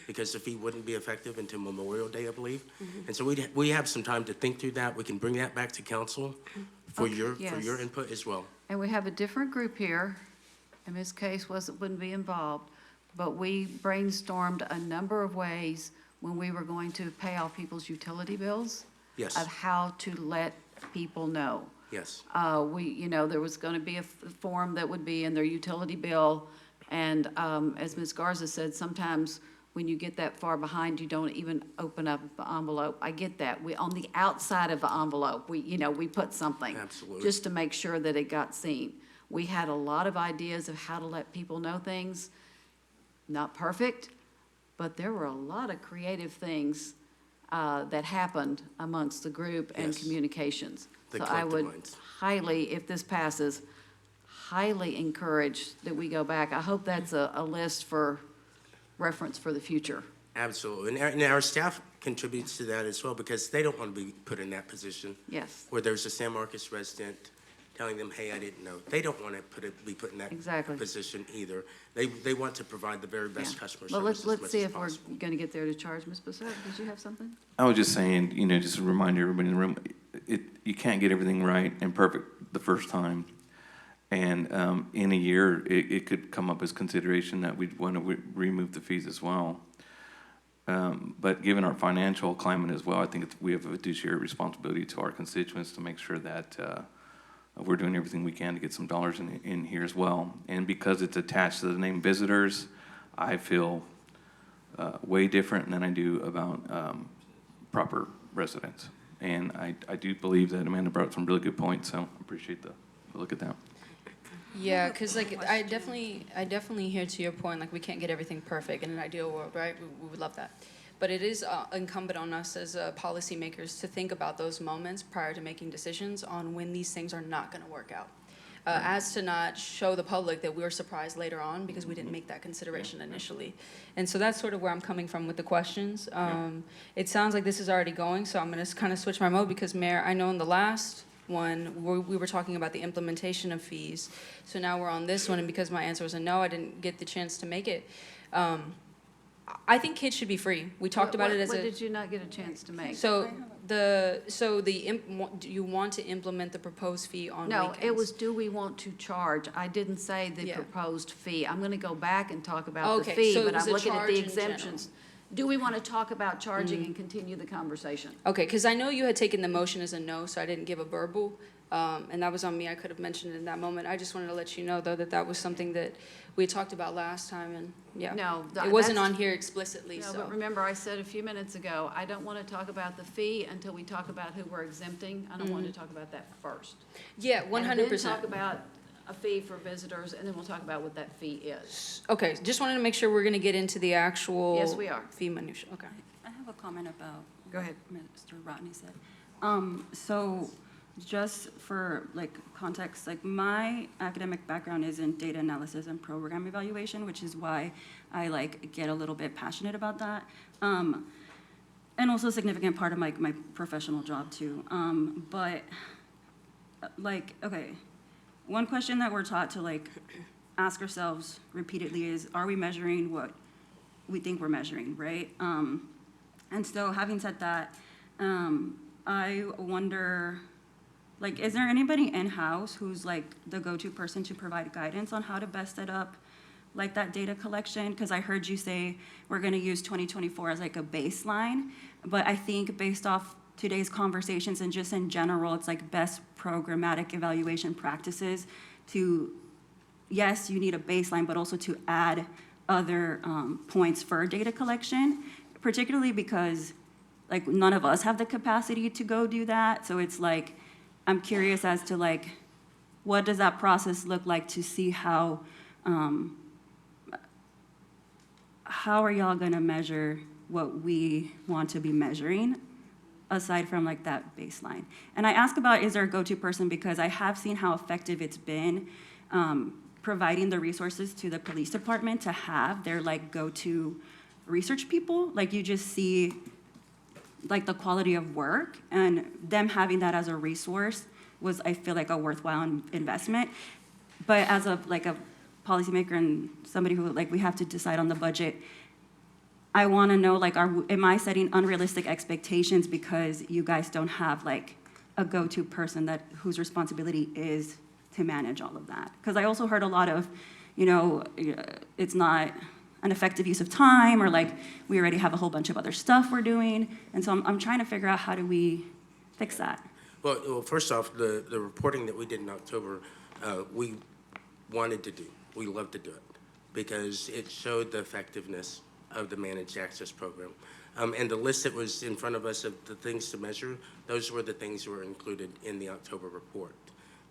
because the fee wouldn't be effective until Memorial Day, I believe. And so we have some time to think through that. We can bring that back to council for your yes. input as well. And we have a different group here, and Ms. Case wouldn't be involved, but we brainstormed a number of ways when we were going to pay off people's utility bills. Yes. Of how to let people know. Yes. There was going to be a form that would be in their utility bill. And as Ms. Garza said, sometimes when you get that far behind, you don't even open up the envelope. I get that. On the outside of the envelope, we put something. Absolutely. Just to make sure that it got seen. We had a lot of ideas of how to let people know things. Not perfect, but there were a lot of creative things that happened amongst the group and Yes. communications. The So I collective would minds. highly, if this passes, highly encourage that we go back. I hope that's a list for reference for the future. Absolutely. And our staff contributes to that as well because they don't want to be put in that position Yes, where there's a San Marcos resident telling them, hey, I didn't know. They don't want to be put in that Exactly. position either. They want to provide the very best yeah. customer Well, service as let's much see as if we're possible. gonna get there to charge. Ms. Bissett, did you have something? I was just saying, just a reminder, everybody in the room, you can't get everything right and perfect the first time. And in a year, it could come up as consideration that we'd want to remove the fees as well. But given our financial climate as well, I think we have a fiduciary responsibility to our constituents to make sure that we're doing everything we can to get some dollars in here as well. And because it's attached to the name visitors, I feel way different than I do about proper residents. And I do believe that Amanda brought up some really good points, so I appreciate the look at that. Yeah, because like I definitely hear to your point, like we can't get everything perfect in an ideal world, right? We would love that. But it is incumbent on us as policymakers to think about those moments prior to making decisions on when these things are not going to work out. As to not show the public that we're surprised later on because we didn't make that consideration initially. And so that's sort of where I'm coming from with the questions. It sounds like this is already going, so I'm going to kind of switch my mode because, Mayor, I know in the last one, we were talking about the implementation of fees. So now we're on this one, and because my answer was a no, I didn't get the chance to make it. I think kids should be free. We talked about it as What a. did you not get a chance to make? So do you want to implement the proposed fee on weekends? No, it was, do we want to charge? I didn't say the Yeah. proposed fee. I'm gonna go back and talk about the Okay, fee, so it but was I'm a looking at charge the in general. exemptions. Do we want to talk about charging and continue the conversation? Okay, because I know you had taken the motion as a no, so I didn't give a verbal, and that was on me. I could have mentioned it in that moment. I just wanted to let you know, though, that was something that we talked about last time, and yeah. No, It wasn't that's- on here explicitly, No, so. but remember, I said a few minutes ago, I don't want to talk about the fee until we talk about who we're exempting. I don't want to talk about that first. Yeah, 100%. And then talk about a fee for visitors, and then we'll talk about what that fee is. Okay, just wanted to make sure we're going to get into the actual. Yes, we are. Fee minutia, okay. I have a comment about. Go ahead. what Mr. Rodney said. So just for like context, like my academic background is in data analysis and program evaluation, which is why I like get a little bit passionate about that. And also a significant part of my professional job too. But like, okay, one question that we're taught to like ask ourselves repeatedly is, are we measuring what we think we're measuring, right? And so having said that, I wonder, like, is there anybody in-house who's like the go-to person to provide guidance on how to best set up like that data collection? Because I heard you say we're gonna use 2024 as like a baseline, but I think based off today's conversations and just in general, it's like best programmatic evaluation practices to, yes, you need a baseline, but also to add other points for data collection, particularly because like none of us have the capacity to go do that. So it's like, I'm curious as to like, what does that process look like to see how are y'all gonna measure what we want to be measuring aside from like that baseline? And I ask about, is there a go-to person, because I have seen how effective it's been providing the resources to the police department to have their like go-to research people. Like you just see like the quality of work, and them having that as a resource was, I feel like, a worthwhile investment. But as a like a policymaker and somebody who like we have to decide on the budget, I want to know like, am I setting unrealistic expectations because you guys don't have like a go-to person that whose responsibility is to manage all of that? Because I also heard a lot of, it's not an effective use of time, or like we already have a whole bunch of other stuff we're doing. And so I'm trying to figure out how do we fix that? Well, first off, the reporting that we did in October, we wanted to do. We love to do it because it showed the effectiveness of the managed access program. And the list that was in front of us of the things to measure, those were the things that were included in the October report.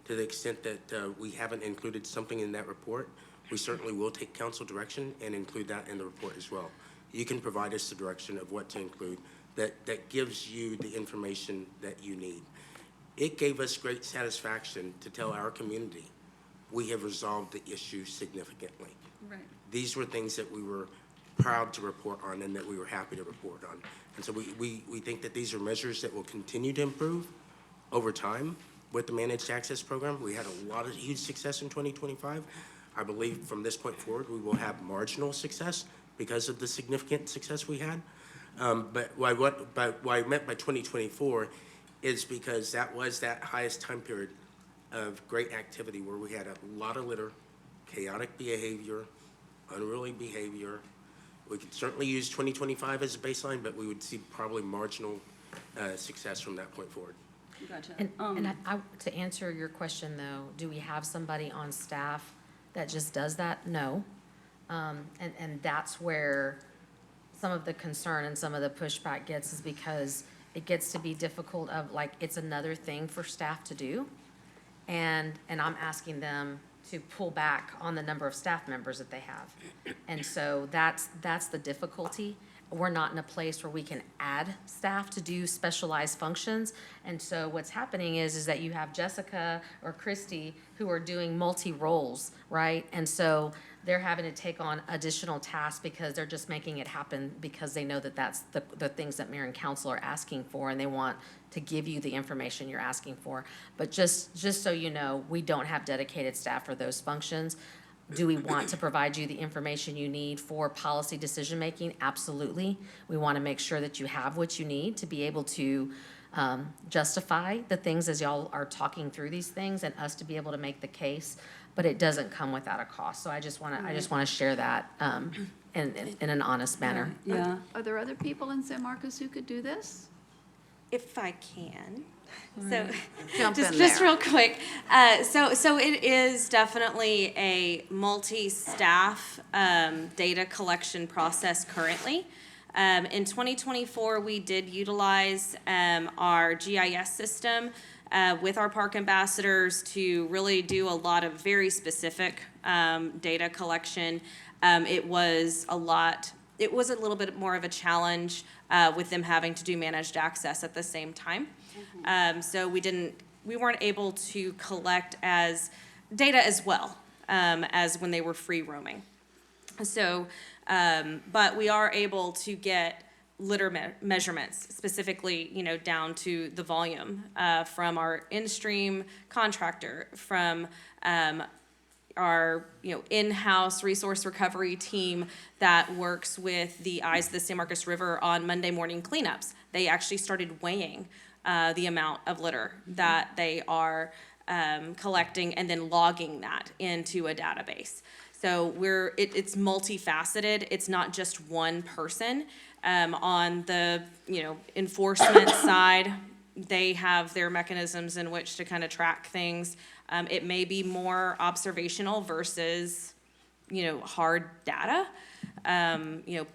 To the extent that we haven't included something in that report, we certainly will take council direction and include that in the report as well. You can provide us the direction of what to include that gives you the information that you need. It gave us great satisfaction to tell our community we have resolved the issue significantly. Right. These were things that we were proud to report on and that we were happy to report on. And so we think that these are measures that will continue to improve over time with the managed access program. We had a lot of huge success in 2025. I believe from this point forward, we will have marginal success because of the significant success we had. But why I meant by 2024 is because that was that highest time period of great activity where we had a lot of litter, chaotic behavior, unruly behavior. We could certainly use 2025 as a baseline, but we would see probably marginal success from that point forward. Gotcha. And to answer your question though, do we have somebody on staff that just does that? No. And that's where some of the concern and some of the pushback gets, is because it gets to be difficult of like, it's another thing for staff to do. And I'm asking them to pull back on the number of staff members that they have. And so that's the difficulty. We're not in a place where we can add staff to do specialized functions. And so what's happening is that you have Jessica or Christy who are doing multi-roles, right? And so they're having to take on additional tasks because they're just making it happen because they know that that's the things that mayor and council are asking for, and they want to give you the information you're asking for. But just so you know, we don't have dedicated staff for those functions. Do we want to provide you the information you need for policy decision-making? Absolutely. We want to make sure that you have what you need to be able to justify the things as y'all are talking through these things, and us to be able to make the case, but it doesn't come without a cost. So I just want to share that in an honest manner. Yeah. Are there other people in San Marcos who could do this? If I can. So, Jump in just there. real quick. So it is definitely a multi-staff data collection process currently. In 2024, we did utilize our GIS system with our park ambassadors to really do a lot of very specific data collection. It was a little bit more of a challenge with them having to do managed access at the same time. So we weren't able to collect data as well as when they were free roaming. So, but we are able to get litter measurements, specifically, down to the volume from our in-stream contractor, from our in-house resource recovery team that works with the Eyes of the San Marcos River on Monday morning cleanups. They actually started weighing the amount of litter that they are collecting and then logging that into a database. So it's multifaceted. It's not just one person. On the enforcement side, they have their mechanisms in which to kind of track things. It may be more observational versus hard data.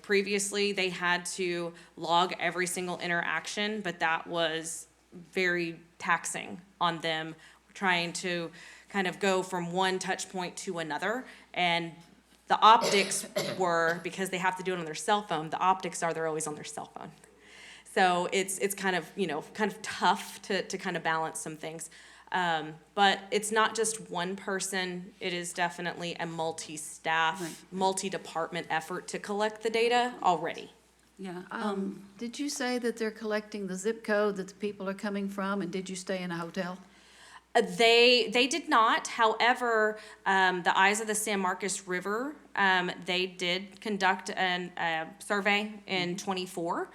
Previously they had to log every single interaction, but that was very taxing on them, trying to kind of go from one touch point to another. And the optics were, because they have to do it on their cell phone, the optics are they're always on their cell phone. So it's kind of tough to kind of balance some things. But it's not just one person. It is definitely a multi-staff, multi-department effort to collect the data already. Yeah. Did you say that they're collecting the zip code that the people are coming from, and did you stay in a hotel? They did not. However, the Eyes of the San Marcos River, they did conduct a survey in 24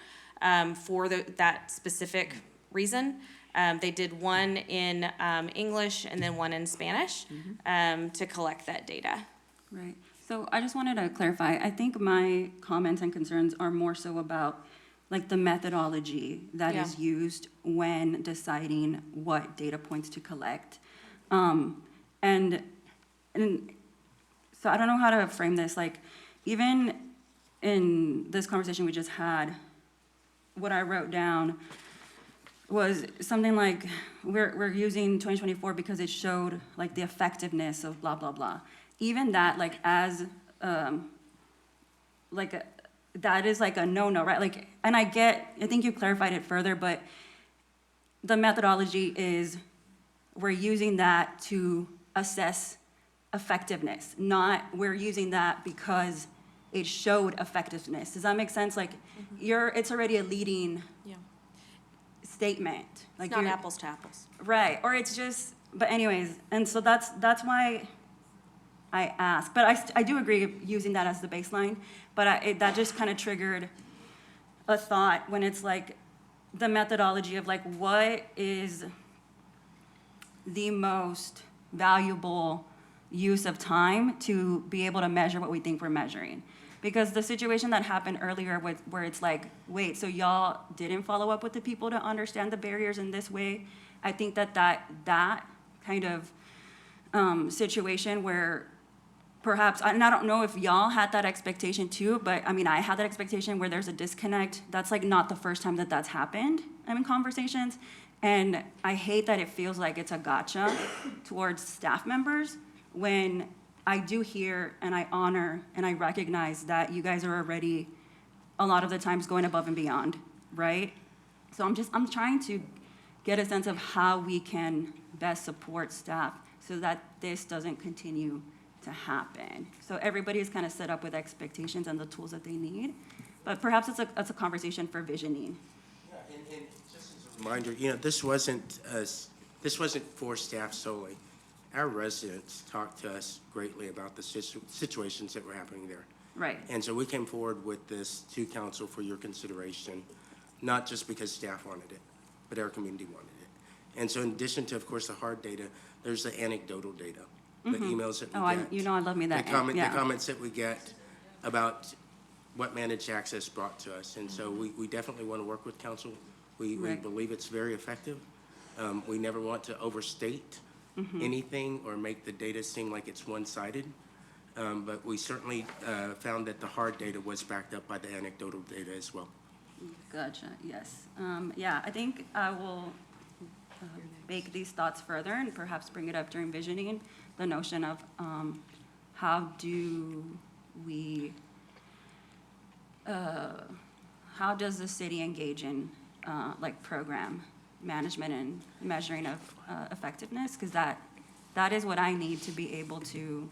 for that specific reason. They did one in English and then one in Spanish to collect that data. Right. So I just wanted to clarify. I think my comments and concerns are more so about like the methodology that is used when deciding what data points to collect. And so I don't know how to frame this. Like, even in this conversation we just had, what I wrote down was something like, we're using 2024 because it showed like the effectiveness of blah, blah, blah. Even that, like, as, that is like a no-no, right? Like, and I think you clarified it further, but the methodology is we're using that to assess effectiveness, not we're using that because it showed effectiveness. Does that make sense? Like, it's already a leading Yeah. statement. Like It's not you're- apples to apples. Right, or it's just, but anyways, and so that's why I ask. But I do agree using that as the baseline, but that just kind of triggered a thought when it's like the methodology of like, what is the most valuable use of time to be able to measure what we think we're measuring? Because the situation that happened earlier with, where it's like, wait, so y'all didn't follow up with the people to understand the barriers in this way? I think that kind of situation where perhaps, and I don't know if y'all had that expectation too, but I mean, I had that expectation where there's a disconnect. That's like not the first time that that's happened in conversations. And I hate that it feels like it's a gotcha towards staff members when I do hear and I honor and I recognize that you guys are already a lot of the times going above and beyond, right? So I'm trying to get a sense of how we can best support staff so that this doesn't continue to happen. So everybody is kind of set up with expectations and the tools that they need, but perhaps it's a conversation for visioning. Yeah, and just as a reminder, you know, this wasn't for staff solely. Our residents talked to us greatly about the situations that were happening there. Right. And so we came forward with this to council for your consideration, not just because staff wanted it, but our community wanted it. And so in addition to, of course, the hard data, there's the anecdotal data, the emails that we get. You know I love me that. The comments that we get about what managed access brought to us. And so we definitely want to work with council. We Right. believe it's very effective. We never want to overstate anything or make the data seem like it's one-sided. But we certainly found that the hard data was backed up by the anecdotal data as well. Gotcha, yes. Yeah, I think I will bake these thoughts further and perhaps bring it up during visioning, the notion of how does the city engage in like program management and measuring of effectiveness? Because that is what I need to be able to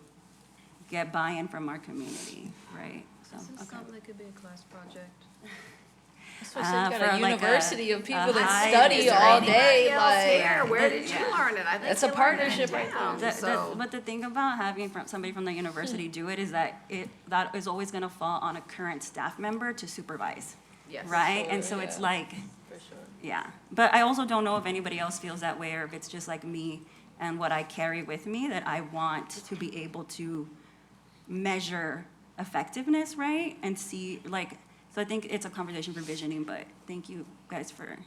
get buy-in from our community, right? So, Is this okay. something that could be a class project? Especially you've got for a like university of people that high study all day, Here, like, where did you learn it? I think That's a you learned it in partnership right town, But so- the thing about having somebody from the university do it is that that is always gonna fall on a current staff member to supervise, Yes. right? And so it's like, for sure. yeah. But I also don't know if anybody else feels that way or if it's just like me and what I carry with me, that I want to be able to measure effectiveness, right? And see, like, so I think it's a conversation for visioning, but thank you guys for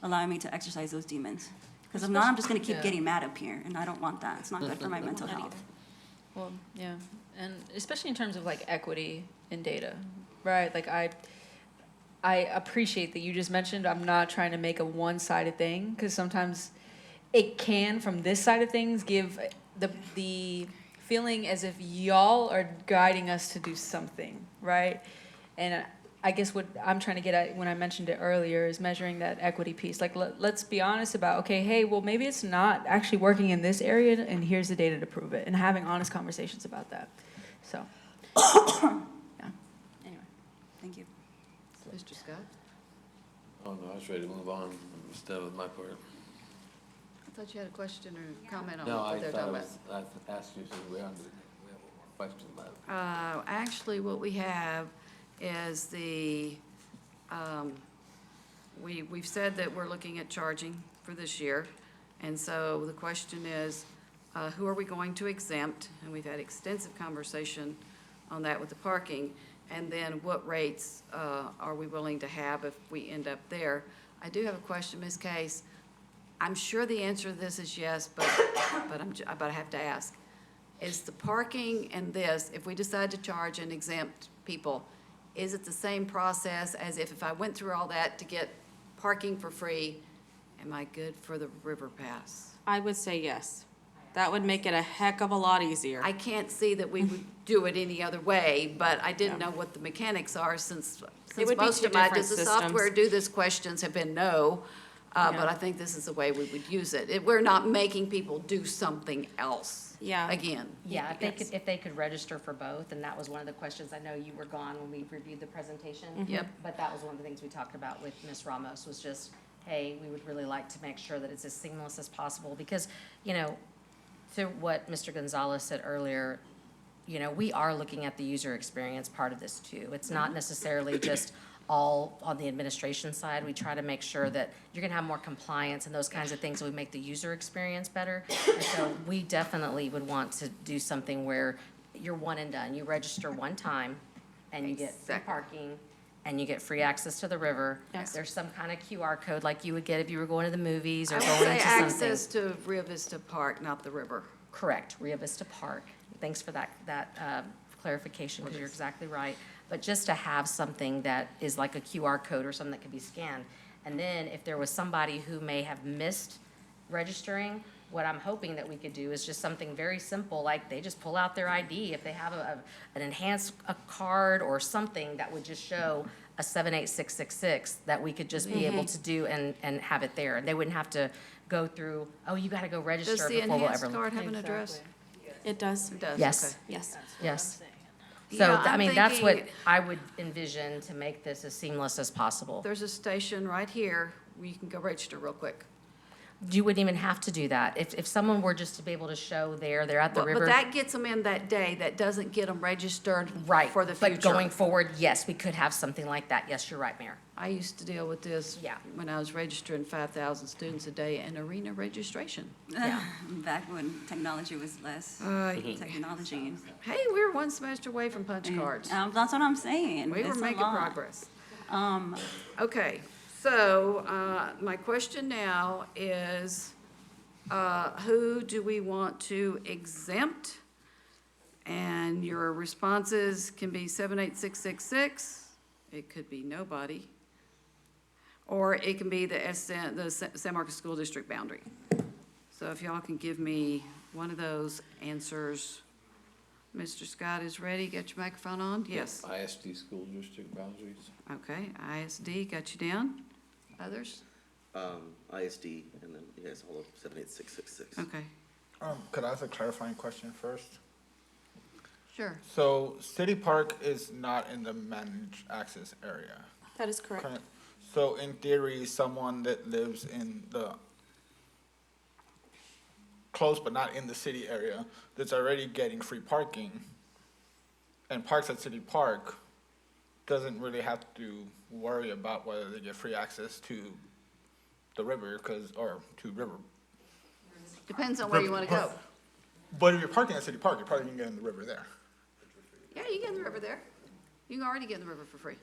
allowing me to exercise those demons. Because if not, I'm just gonna keep Yeah. getting mad up here, and I don't want that. It's not good for my mental health. Well, yeah, and especially in terms of like equity in data, right? Like I appreciate that you just mentioned, I'm not trying to make a one-sided thing, because sometimes it can, from this side of things, give the feeling as if y'all are guiding us to do something, right? And I guess what I'm trying to get at when I mentioned it earlier is measuring that equity piece. Like, let's be honest about, okay, hey, well, maybe it's not actually working in this area, and here's the data to prove it, and having honest conversations about that. So, yeah. Anyway. Thank you. Mr. Scott? Oh, no, I was ready to move on. I'm still with my part. I thought you had a question or comment on No, I what they're thought talking I about. was, I asked you, so we have a question about it. Actually, what we have is we've said that we're looking at charging for this year. And so the question is, who are we going to exempt? And we've had extensive conversation on that with the parking. And then what rates are we willing to have if we end up there? I do have a question, Ms. Case. I'm sure the answer to this is yes, but I have to ask. Is the parking and this, if we decide to charge and exempt people, is it the same process as if I went through all that to get parking for free, am I good for the river pass? I would say yes. That would make it a heck of a lot easier. I can't see that we would do it any other way, but I didn't know what the mechanics are since would be most two of my, different does the systems. software do this questions have been no. But Yeah. I think this is the way we would use it. We're not making people do something else. Yeah. again. Yeah, Yes. if they could register for both, and that was one of the questions, I know you were gone when we reviewed the presentation. Yep. But that was one of the things we talked about with Ms. Ramos, was just, hey, we would really like to make sure that it's as seamless as possible, because, you know, to what Mr. Gonzalez said earlier, you know, we are looking at the user experience part of this too. It's not necessarily just all on the administration side. We try to make sure that you're gonna have more compliance and those kinds of things, so we make the user experience better. And so we definitely would want to do something where you're one and done. You register one time and you get free Exactly. parking and you get free access to the river. Yes. There's some kind of QR code like you would get if you were going to the movies or I would going say into something. access to Rio Vista Park, not the river. Correct, Rio Vista Park. Thanks for that clarification, because you're exactly right. But just to have something that is like a QR code or something that can be scanned. And then if there was somebody who may have missed registering, what I'm hoping that we could do is just something very simple, like they just pull out their ID. If they have an enhanced card or something that would just show a 78666, that we could just be able to do and have it there. And they wouldn't have to go through, oh, you gotta go register Does the before we'll enhanced ever. card have an address? It does. It does, Yes. okay. Yes. Yes. So, Yeah, I I'm mean, that's what thinking- I would envision to make this as seamless as possible. There's a station right here where you can go register real quick. You wouldn't even have to do that. If someone were just to be able to show they're at the But river. that gets them in that day, that doesn't get them registered Right, for the future. but going forward, yes, we could have something like that. Yes, you're right, Mayor. I used to deal with this Yeah. when I was registering 5,000 students a day in arena registration. Yeah. Back when technology was less technology. Hey, we were one semester away from punch cards. That's what I'm saying. We were It's a making lot. progress. Um, Okay, so my question now is, who do we want to exempt? And your responses can be 78666, it could be nobody, or it can be the San Marcos School District boundary. So if y'all can give me one of those answers. Mr. Scott is ready, got your microphone on? Yes. ISD school district boundaries. Okay, ISD, got you down. Others? ISD, and then you guys hold up 78666. Okay, Could I ask a clarifying question first? sure. So City Park is not in the managed access area. That is correct. Correct. So in theory, someone that lives in the close but not in the city area, that's already getting free parking and parks at City Park, doesn't really have to worry about whether they get free access to the river, or to river. Depends on where you want to go. But if you're parking at City Park, you're probably gonna get in the river there. Yeah, you get in the river there. You can already get in the river for free.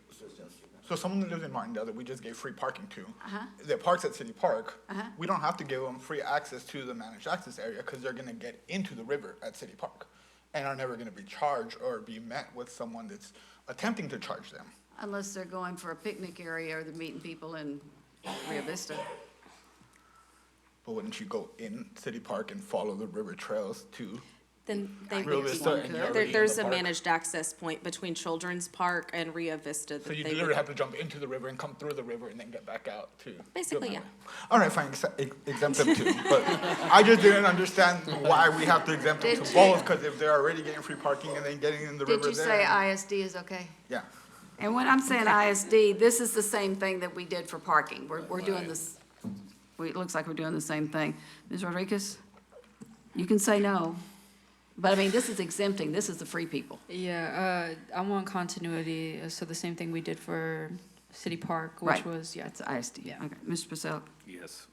So someone that lives in Martindale that we just gave free parking to, Uh-huh. that parks at City Park, Uh-huh. we don't have to give them free access to the managed access area because they're gonna get into the river at City Park and are never gonna be charged or be met with someone that's attempting to charge them. Unless they're going for a picnic area or they're meeting people in Rio Vista. But wouldn't you go in City Park and follow the river trails to? Then they, Rio Vista and you're already in there's the a park? managed access point between Children's Park and Rio Vista So that you they literally would. have to jump into the river and come through the river and then get back out to. Basically, yeah. All right, fine, exempt them too, but I just didn't understand why we have to exempt them Did to you- both, because if they're already getting free parking and then getting in the river Did there. you say ISD is okay? Yeah. And when I'm saying ISD, this is the same thing that we did for parking. We're doing this, it looks like we're doing the same thing. Ms. Rodriguez, you can say no, but I mean, this is exempting, this is the free people. Yeah, I want continuity, so the same thing we did for City Park, which Right. was, yeah. It's ISD. Yeah. Okay, Mr. Purcell? Yes.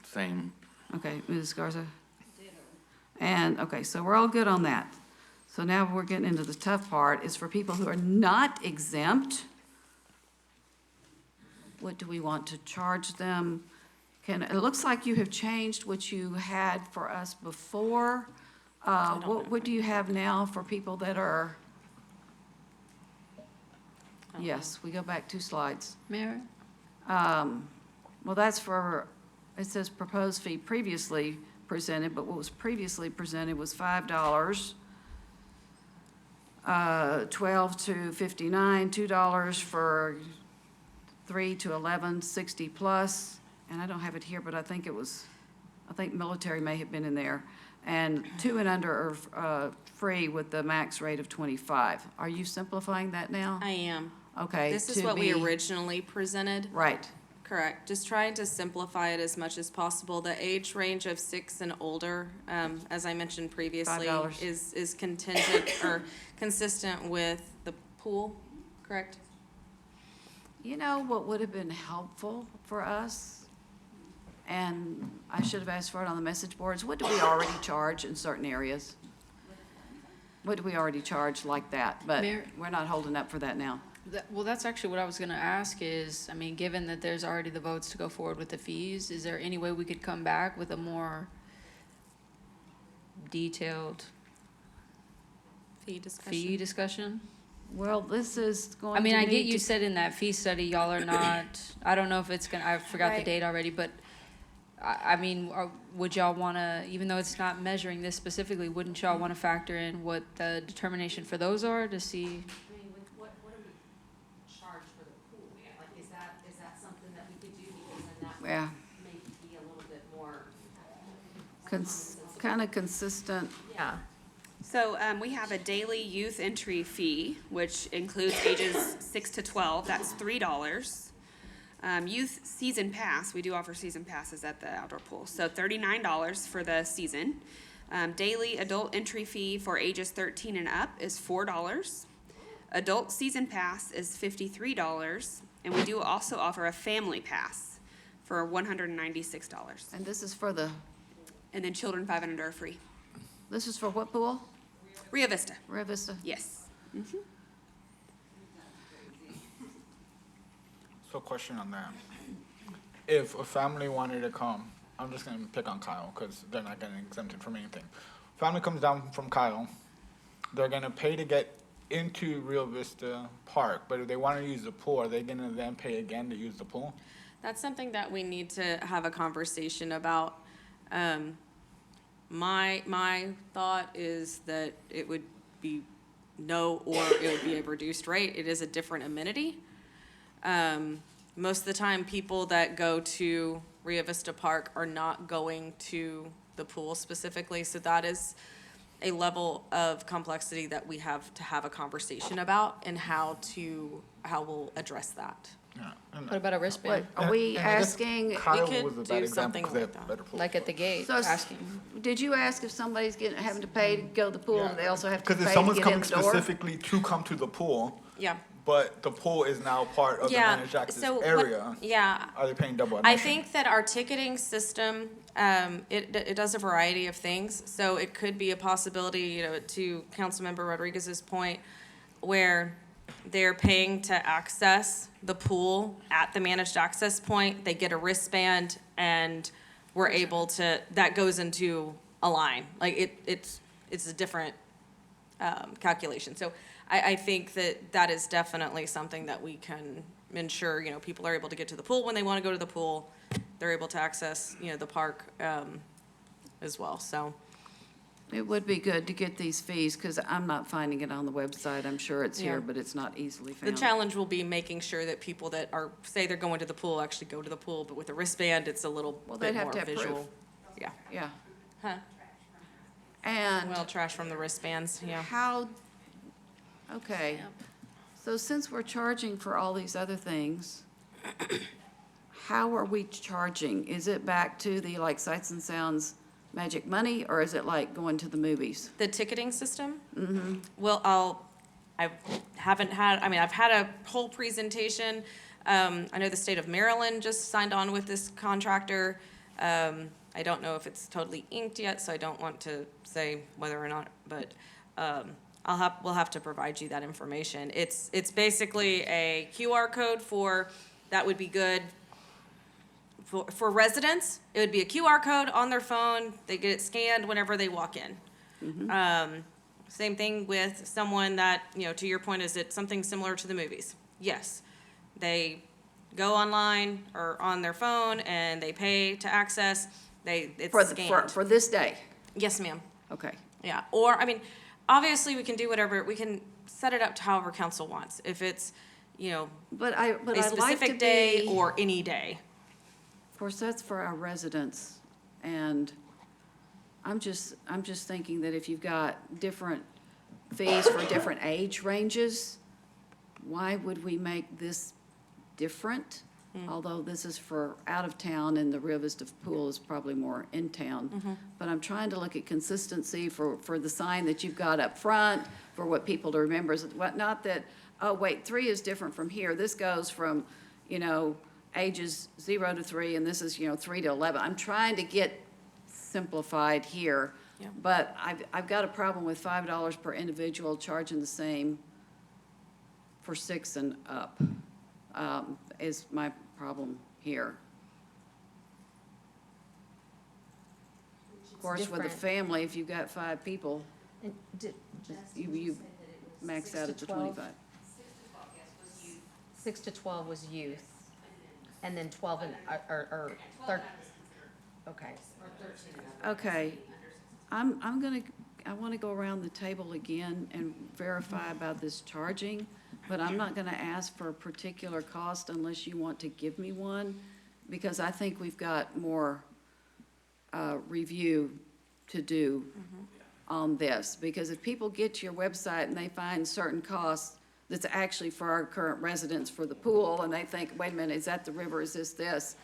Same. Okay, Ms. Garza? And, okay, so we're all good on that. So now we're getting into the tough part, is for people who are not exempt. What do we want to charge them? It looks like you have changed what you had for us before. What do you have now for people that are? Yes, we go back 2 slides. Mayor? Well, that's for, it says proposed fee previously presented, but what was previously presented was $5, 12 to 59, $2 for 3 to 11, 60 plus, and I don't have it here, but I think military may have been in there. And 2 and under are free with the max rate of 25. Are you simplifying that now? I am. Okay. This is to what we be- originally presented. Right. Correct. Just trying to simplify it as much as possible. The age range of 6 and older, as I mentioned previously, $5. is contingent or consistent with the pool, correct? You know what would have been helpful for us? And I should have asked for it on the message boards. What do we already charge in certain areas? What do we already charge like that? But Mayor- we're not holding up for that now. Well, that's actually what I was gonna ask is, I mean, given that there's already the votes to go forward with the fees, is there any way we could come back with a more detailed Fee discussion. fee discussion? Well, this is going I to mean, I need get you to- said in that fee study, y'all are not, I don't know if it's gonna, I forgot the Right. date already, but I mean, would y'all wanna, even though it's not measuring this specifically, wouldn't y'all wanna factor in what the determination for those are to see? I mean, what do we charge for the pool? Like, is that something that we could do, because then that Yeah, would maybe be a little bit more. kind of consistent. Yeah. So we have a daily youth entry fee, which includes ages 6 to 12. That's $3. Youth season pass, we do offer season passes at the outdoor pool. So $39 for the season. Daily adult entry fee for ages 13 and up is $4. Adult season pass is $53. And we do also offer a family pass for $196. And this is for the, And then children 5 and under are free. this is for what pool? Rio Vista, Rio Vista? yes. So question on that. If a family wanted to come, I'm just gonna pick on Kyle, because they're not getting exempted from anything. Family comes down from Kyle, they're gonna pay to get into Rio Vista Park, but if they wanna use the pool, are they gonna then pay again to use the pool? That's something that we need to have a conversation about. My thought is that it would be no, or it would be a reduced rate. It is a different amenity. Most of the time, people that go to Rio Vista Park are not going to the pool specifically, so that is a level of complexity that we have to have a conversation about and how we'll address that. Yeah. And- What about a wristband? What, are we and I guess asking, Kyle could was a do bad example something because they like have that. better pools. Like at the gate, So- asking? did you ask if somebody's having to pay to go to the pool, and they also have to Because pay if to someone's get in coming the door? specifically to come to the pool, Yeah. but the pool is now part of the Yeah, managed access so what- area, Yeah, are they paying double I admission? think that our ticketing system, it does a variety of things. So it could be a possibility, you know, to Councilmember Rodriguez's point, where they're paying to access the pool at the managed access point. They get a wristband and we're able to, that goes into a line. Like it's a different calculation. So I think that is definitely something that we can ensure, you know, people are able to get to the pool when they want to go to the pool. They're able to access, you know, the park as well, so. It would be good to get these fees, because I'm not finding it on the website. I'm sure it's Yeah. here, but it's not easily The found. challenge will be making sure that people that are, say they're going to the pool, actually go to the pool, but with a wristband, it's a little Well, bit they'd have more to have proof. visual. Yeah. Yeah. Huh. And Well, trash from the wristbands, yeah. how, okay, so since we're charging for all these other things, how are we charging? Is it back to the, like, Sights and Sounds magic money, or is it like going to the movies? The ticketing system? Mm-hmm. Well, I've had a whole presentation. I know the state of Maryland just signed on with this contractor. I don't know if it's totally inked yet, so I don't want to say whether or not, but, we'll have to provide you that information. It's basically a QR code that would be good. For residents, it would be a QR code on their phone. They get it scanned whenever they walk in. Same thing with someone that, you know, to your point, is it something similar to the movies? Yes. They go online or on their phone and they pay to access. It's scanned. For this day? Yes, ma'am. Okay. Yeah, or, I mean, obviously, we can do whatever, we can set it up to however council wants. If it's, you know, But a I'd like to specific day be, or any day. of course, that's for our residents, and I'm just thinking that if you've got different fees for different age ranges, why would we make this different? Although this is for out of town and the Rio Vista pool is probably more in town. But I'm trying to look at consistency for the sign that you've got up front, for what people to remember is what, not that, oh, wait, 3 is different from here. This goes from, ages 0 to 3, and this is, 3 to 11. I'm trying to get simplified here. Yeah. But I've got a problem with $5 per individual charging the same for 6 and up, is my problem here. Of course, with a different. family, if you've got 5 people, And you max out at the 25. 6 to 12 was youth, and then 12 and, or 13, okay. Okay, I want to go around the table again and verify about this charging, but I'm not going to ask for a particular cost unless you want to give me one, because I think we've got more review to do on this. Because if people get to your website and they find certain costs that's actually for our current residents for the pool, and they think, wait a minute, is that the river, is this?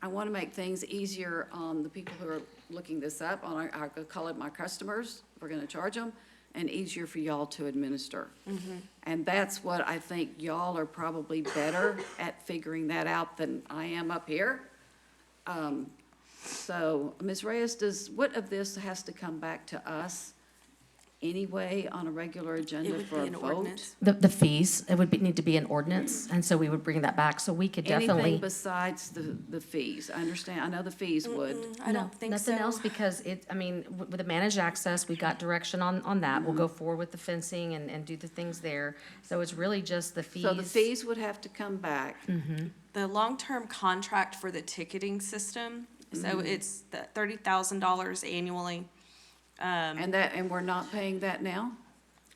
I want to make things easier on the people who are looking this up, on I call it my customers, if we're going to charge them, and easier for y'all to administer. And that's what I think y'all are probably better at figuring that out than I am up here. So, Ms. Reyes, what of this has to come back to us anyway on a regular agenda would for be a an vote? ordinance. The fees, it would need to be an ordinance, and so we would bring that back, so we could definitely. Anything besides the fees? I understand, I know the fees would. I No, don't think so. Nothing else, because with the managed access, we got direction on that. We'll go forward with the fencing and do the things there. So it's really just the fees. So the fees would have to come back. The long-term contract for the ticketing system, so it's the $30,000 annually. And we're not paying that now?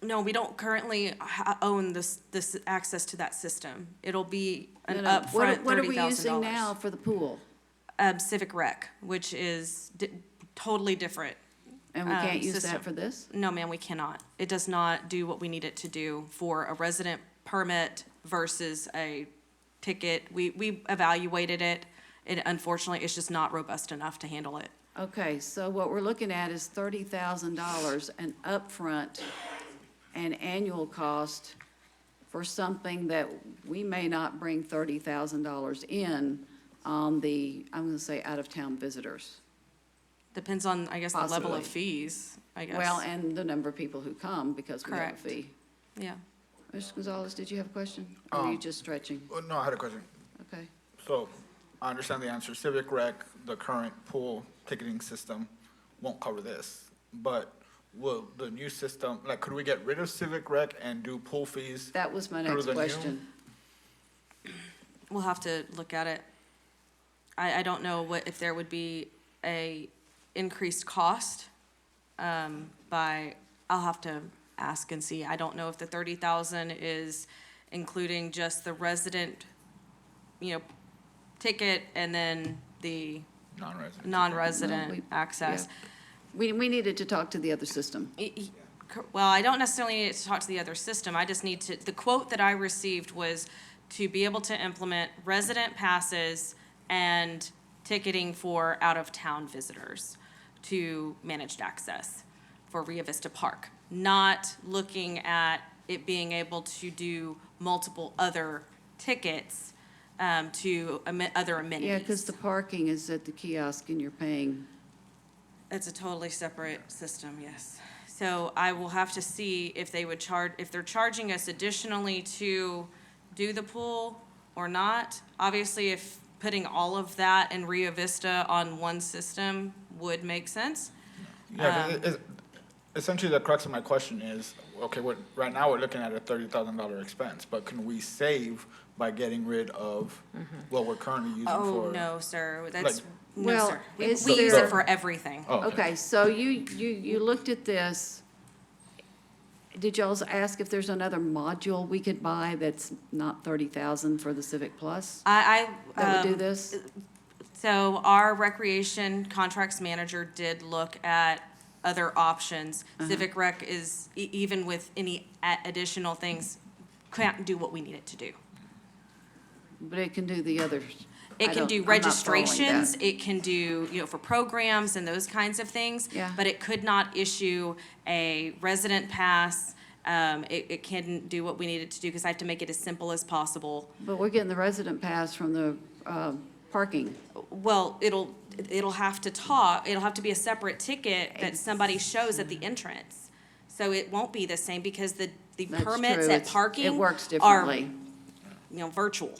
No, we don't currently own this access to that system. It'll be an No, no. upfront $30,000. What are we using now for the pool? Civic Rec, which is totally different. And we can't use system. that for this? No, ma'am, we cannot. It does not do what we need it to do for a resident permit versus a ticket. We evaluated it, and unfortunately, it's just not robust enough to handle it. Okay, so what we're looking at is $30,000 an upfront and annual cost for something that we may not bring $30,000 in on the, I'm gonna say, out-of-town visitors. Depends on, I guess, the level Possibly. of fees, I guess. Well, and the number of people who come because we have a Correct. fee. Yeah. Mr. Gonzalez, did you have a question? Or were you just stretching? No, I had a question. Okay. So, I understand the answer. Civic Rec, the current pool ticketing system, won't cover this. But will the new system, like, could we get rid of Civic Rec and do pool fees? That was my through next the new- question. We'll have to look at it. I don't know if there would be a increased cost, I'll have to ask and see. I don't know if the 30,000 is including just the resident, ticket and then the Non-resident. non-resident No, we- access. We needed to talk to the other system. Well, I don't necessarily need to talk to the other system. I just need to, the quote that I received was to be able to implement resident passes and ticketing for out-of-town visitors to managed access for Rio Vista Park, not looking at it being able to do multiple other tickets to other amenities. Yeah, because the parking is at the kiosk and you're paying. It's a totally separate system, yes. So I will have to see if they would charge, if they're charging us additionally to do the pool or not. Obviously, if putting all of that in Rio Vista on one system would make sense. Yeah, 'cause essentially the crux of my question is, okay, right now we're looking at a $30,000 expense, but can we save by getting rid of what we're currently using for? Oh, no, sir, that's, Like- no, Well, sir. We is use there- it for everything. Oh, Okay, so you looked at this. Did y'all ask if there's another module we could buy that's not 30,000 for the Civic Plus I that would do um, this? So our recreation contracts manager did look at other options. Civic Rec is, even with any additional things, can't do what we need it to do. But it can do the others. It I can don't- do I'm not following registrations, that. it can do, for programs and those kinds of things. Yeah. But it could not issue a resident pass. It couldn't do what we need it to do because I have to make it as simple as possible. But we're getting the resident pass from the parking. Well, it'll have to be a separate ticket that somebody shows at the entrance. So it won't be the same because the That's permits true. at It parking works are, differently. virtual.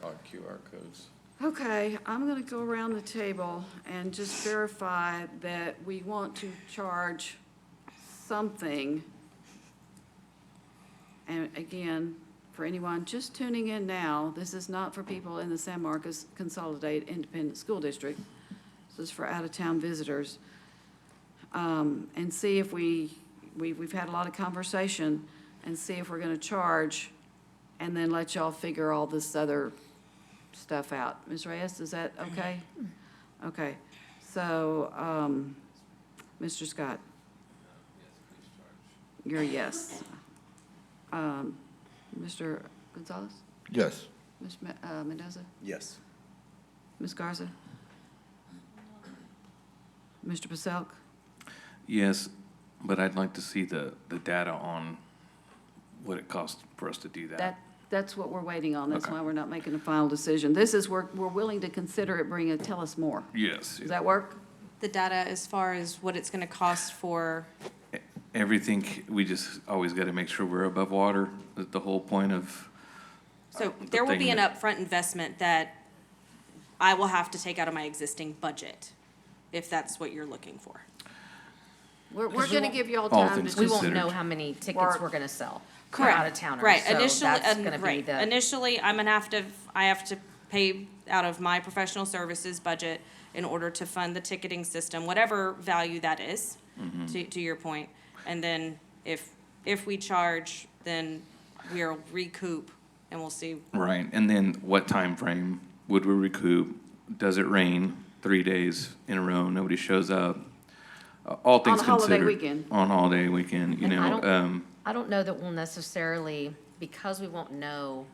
On QR codes. Okay, I'm gonna go around the table and just verify that we want to charge something. And again, for anyone just tuning in now, this is not for people in the San Marcos Consolidated Independent School District. This is for out-of-town visitors. And see if we've had a lot of conversation, and see if we're gonna charge, and then let y'all figure all this other stuff out. Ms. Reyes, is that okay? Okay, so, Mr. Scott? You're a yes. Mr. Gonzalez? Yes. Ms. Mendoza? Yes. Ms. Garza? Mr. Paselk? Yes, but I'd like to see the data on what it costs for us to do that. That's what we're waiting on. That's Okay. why we're not making a final decision. This is, we're willing to consider it, tell us more. Yes. Does that work? The data as far as what it's gonna cost for, Everything, we just always got to make sure we're above water. The whole point of. so the there will thing be an that- upfront investment that I will have to take out of my existing budget, if that's what you're looking for. We're gonna give you all All time things to We just. won't Considered. know how many tickets Work. we're gonna sell. for Correct. out-of-towners. Right, So initially, that's gonna be right, the- initially, I have to pay out of my professional services budget in order to fund the ticketing system, whatever value that is, to your point. And then if we charge, then we'll recoup and we'll see. Right, and then what time frame would we recoup? Does it rain 3 days in a row, nobody shows up? All things a holiday considered. weekend. On a holiday weekend, you And I know, don't- I don't know that we'll necessarily, because we won't know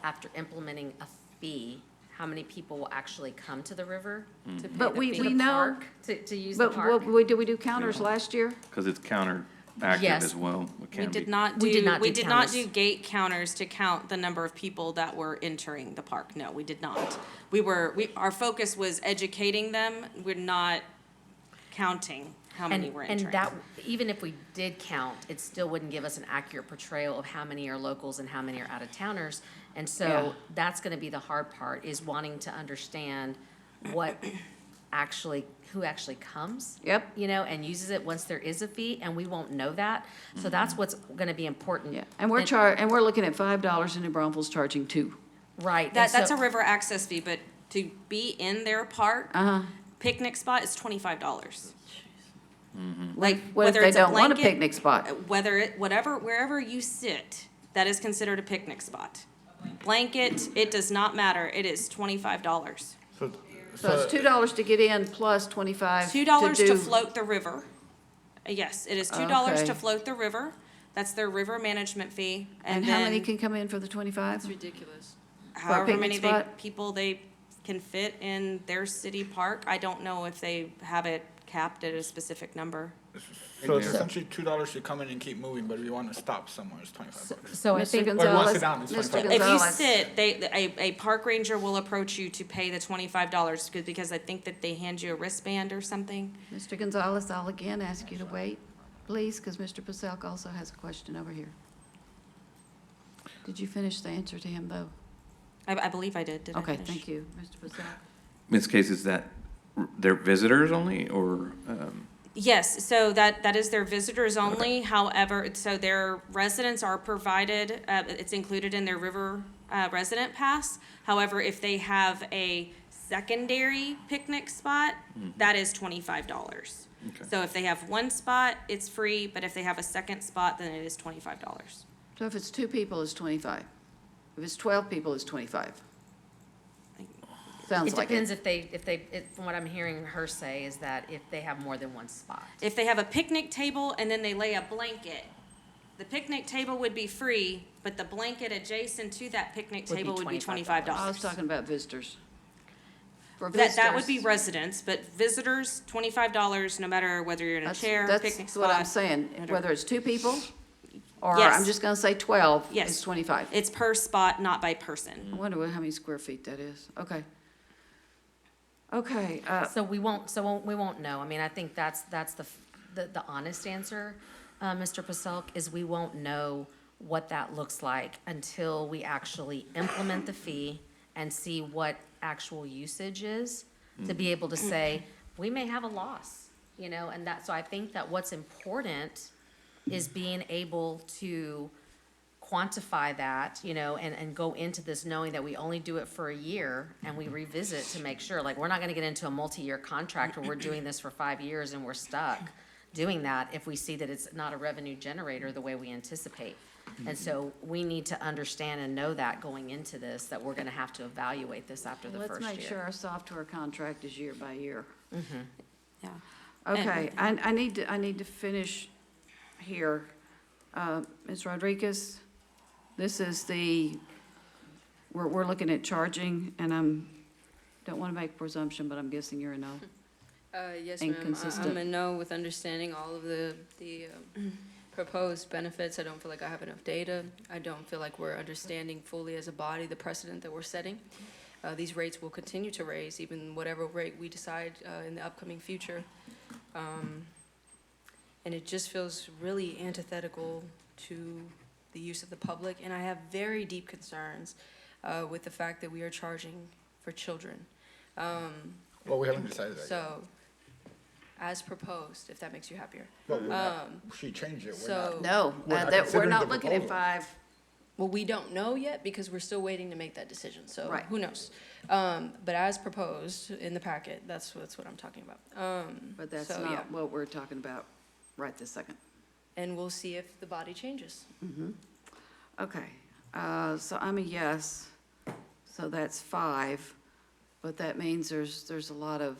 after implementing a fee, how many people will actually come to the river to pay But the we fee. know- Park, to use the But park. did we do counters last year? because it's counteractive Yes. as well. It We can did be. not We did do, not we do did not do counters. gate counters to count the number of people that were entering the park. No, we did not. Our focus was educating them. We're not counting how many were entering. And that, even if we did count, it still wouldn't give us an accurate portrayal of how many are locals and how many are out-of-towners. And Yeah. so that's gonna be the hard part, is wanting to understand what who actually comes. Yep. You know, and uses it once there is a fee, and we won't know that. So that's what's gonna be important. Yeah, and we're looking at $5 and New Braunfels charging $2. Right. and That's so- a river access fee, but to be in their park, Uh-huh. picnic spot is $25. Mm-hmm. Like, What if whether they it's a don't want a blanket, picnic spot? wherever you sit, that is considered a picnic spot. Blanket, it does not matter, it is $25. So it's $2 to get in plus 25 $2 to to do. float the river. Yes, it is $2 Okay. to float the river. That's their river management fee. And how many then can come in for the 25? It's ridiculous. however picnic many spot? people they can fit in their city park. I don't know if they have it capped at a specific number. So it's essentially $2 to come in and keep moving, but if you want to stop somewhere, it's $25. So I Mr. think, Or you want to Gonzalez, sit down, it's Mr. 25. If you Gonzalez. sit, a park ranger will approach you to pay the $25 because I think that they hand you a wristband or something. Mr. Gonzalez, I'll again ask you to wait, please, because Mr. Paselk also has a question over here. Did you finish the answer to him, though? I believe I did. Did I Okay, finish? thank you, Mr. Paselk. Ms. Case, is that they're visitors only, or, Yes, so that is their visitors only. However, so their residents are provided, it's included in their river resident pass. However, if they have a secondary picnic spot, that is $25. Okay. So if they have one spot, it's free, but if they have a second spot, then it is $25. So if it's 2 people, it's 25. If it's 12 people, it's 25. Sounds It like depends it. from what I'm hearing her say is that if they have more than one spot. If they have a picnic table and then they lay a blanket, the picnic table would be free, but the blanket adjacent to that picnic Would be table would be $25. I was $25. talking about visitors. For That would be visitors, residents, but visitors, $25, no matter whether you're in a chair, picnic That's what I'm spot. saying, whatever. whether it's 2 people, or Yes. I'm just gonna say 12, Yes. it's 25. It's per spot, not by person. I wonder how many square feet that is. Okay. Okay, So we won't know. I mean, I think that's the honest answer, Mr. Paselk, is we won't know what that looks like until we actually implement the fee and see what actual usage is, to be able to say, we may have a loss, you know, and so I think that what's important is being able to quantify that, you know, and go into this knowing that we only do it for a year and we revisit to make sure, like, we're not gonna get into a multi-year contract where we're doing this for 5 years and we're stuck doing that if we see that it's not a revenue generator the way we anticipate. And so we need to understand and know that going into this, that we're gonna have to evaluate this after the let's first year. make sure our software contract is year by year. Yeah. Okay, I need to finish here. Ms. Rodriguez, this is we're looking at charging, and don't want to make presumption, but I'm guessing you're a no. Yes, ma'am. Inconsistent. I'm a no with understanding all of the proposed benefits. I don't feel like I have enough data. I don't feel like we're understanding fully as a body the precedent that we're setting. These rates will continue to raise, even whatever rate we decide in the upcoming future. And it just feels really antithetical to the use of the public. And I have very deep concerns with the fact that we are charging for children. Well, we haven't decided that yet. So, as proposed, if that makes you happier. But she changed it. So- No, We're not we're considering not the looking at proposal. 5. Well, we don't know yet because we're still waiting to make that decision, so Right. who knows? But as proposed in the packet, that's what I'm talking about. But that's So, yeah. not what we're talking about right this second. And we'll see if the body changes. Okay, so I'm a yes, so that's 5, but that means there's a lot of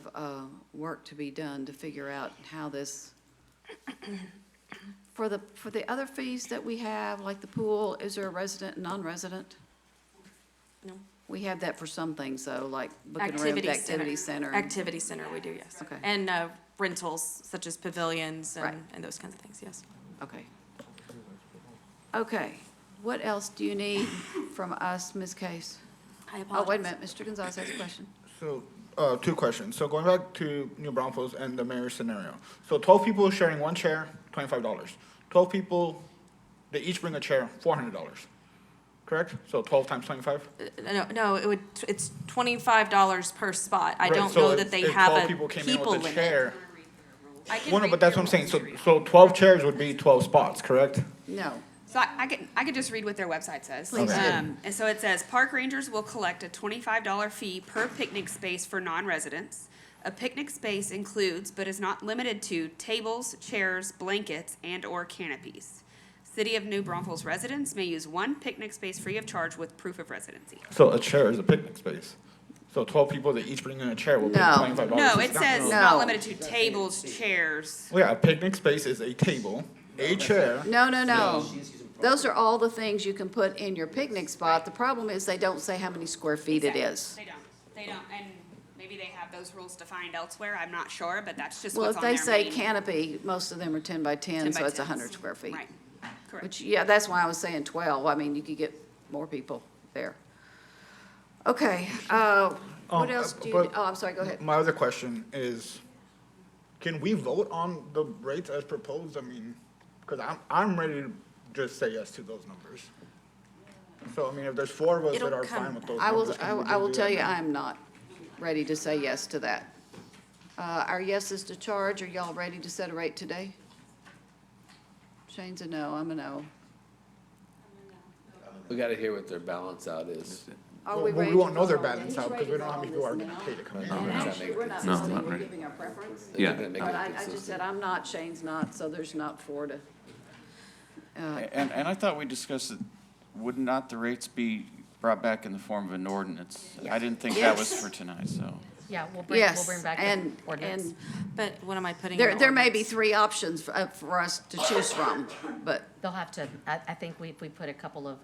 work to be done to figure out how this, for the other fees that we have, like the pool, is there a resident and non-resident? No. We have that for some things, though, like booking a room at the activity center. and- Activity center, we do, yes. Okay. And rentals such as pavilions Right. and those kinds of things, yes. Okay. Okay, what else do you need from us, Ms. Case? I Oh, apologize. wait a minute, Mr. Gonzalez has a question. So, 2 questions. So going back to New Braunfels and the mayor's scenario. So 12 people sharing one chair, $25. 12 people, they each bring a chair, $400. Correct? So 12 times 25? No, it's $25 per spot. I Right, don't so know if- that they if have 12 a people came in people with a limit. chair. I can Well, no, read but that's their what I'm saying. website. So 12 chairs would be 12 spots, correct? No. So I could just read what their website says. Please do. And so it says, park rangers will collect a $25 fee per picnic space for non-residents. A picnic space includes, but is not limited to, tables, chairs, blankets, and/or canopies. City of New Braunfels residents may use one picnic space free of charge with proof of residency. So a chair is a picnic space. So 12 people that each bring in a chair will pay No. $25. No, it each. says No. not limited to tables, chairs. Well, yeah, a picnic space is a table, a chair. No. Those are all the things you can put in your picnic spot. The problem is they don't say how many square feet it is. They don't, and maybe they have those rules defined elsewhere, I'm not sure, but that's just Well, what's if on they their say main- canopy, most of them are 10 by 10, 10 so by it's 10s. 100 square feet. Right, correct. Which, yeah, that's why I was saying 12. I mean, you could get more people there. Okay, what else do you, but- oh, I'm sorry, go ahead. My other question is, can we vote on the rates as proposed? I mean, because I'm ready to just say yes to those numbers. So, I mean, if there's 4 of us It'll that are come fine with those I will, numbers, can we I will just do tell that you, now? I am not ready to say yes to that. Our yes is to charge. Are y'all ready to set a rate today? Shane's a no, I'm a no. We gotta hear what their balance out is. Are Well, we ready? we won't to know their vote on it? balance He's out because ready we to don't know how vote many on people are this gonna now. pay to come in. And actually, we're not No, saying not we're ready. giving our preference. Yeah. They're gonna make But it I just consistent. said I'm not, Shane's not, so there's not 4 to. And I thought we discussed that, would not the rates be brought back in the form of an ordinance. I Yeah. didn't think that was Yes. for tonight, so. Yeah, we'll bring Yes, back and, the ordinance. and But what am I putting in there, the there may be ordinance? 3 options for us to choose from, but They'll have to, I think we put a couple of,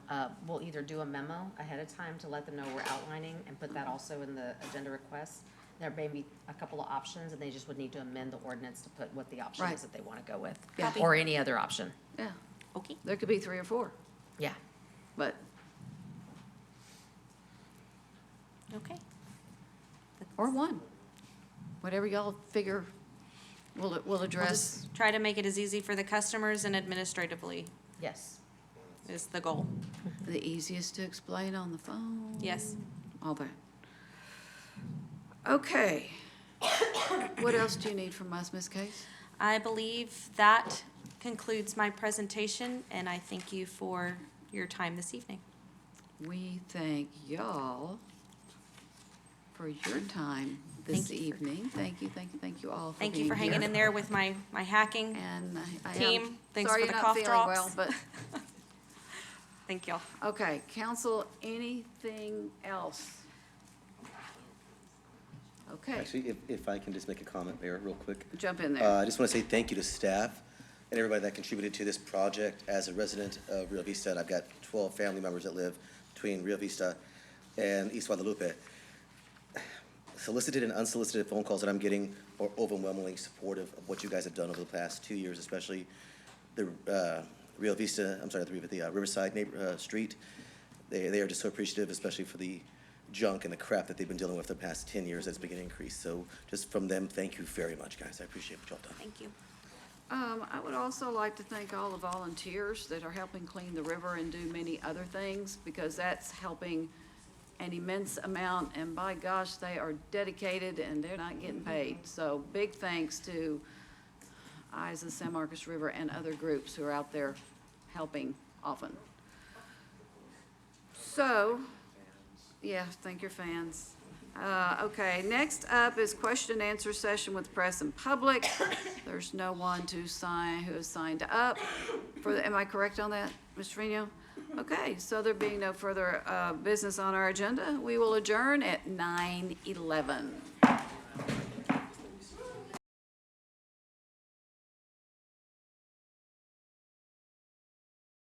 we'll either do a memo ahead of time to let them know we're outlining and put that also in the agenda request. There may be a couple of options, and they just would need to amend the ordinance to put what the option Right. is that they want to go with. Yeah. Or any other option. yeah, Okay. there could be 3 or 4, Yeah. but Okay. or 1. Whatever y'all figure we'll We'll address. just try to make it as easy for the customers and administratively Yes. is the goal. The easiest to explain on the phone. Yes. All that. Okay. What else do you need from us, Ms. Case? I believe that concludes my presentation, and I thank you for your time this evening. We thank y'all for your time this Thank you. evening. Thank you all for Thank you being for hanging here. in there with my hacking. And I am Team, thanks sorry for the you're not cough feeling drops. well, but, Thank y'all. okay, council, anything else? Okay, Actually, if I can just make a comment, Mayor, real quick. jump in there. I just want to say thank you to staff and everybody that contributed to this project. As a resident of Rio Vista, and I've got 12 family members that live between Rio Vista and East Guadalupe. Solicited and unsolicited phone calls that I'm getting are overwhelmingly supportive of what you guys have done over the past 2 years, especially the Riverside Street. They are just so appreciative, especially for the junk and the crap that they've been dealing with the past 10 years that's been getting increased. So just from them, thank you very much, guys. I appreciate what y'all done. Thank you. I would also like to thank all the volunteers that are helping clean the river and do many other things, because that's helping an immense amount, and by gosh, they are dedicated and they're not getting paid. So big thanks to Eyes of San Marcos River and other groups who are out there helping often. So, yeah, thank your fans. Okay, next up is question and answer session with press and public. There's no one who has signed up for the, am I correct on that, Mr. Trevino? Okay, so there being no further business on our agenda, we will adjourn at 9:11.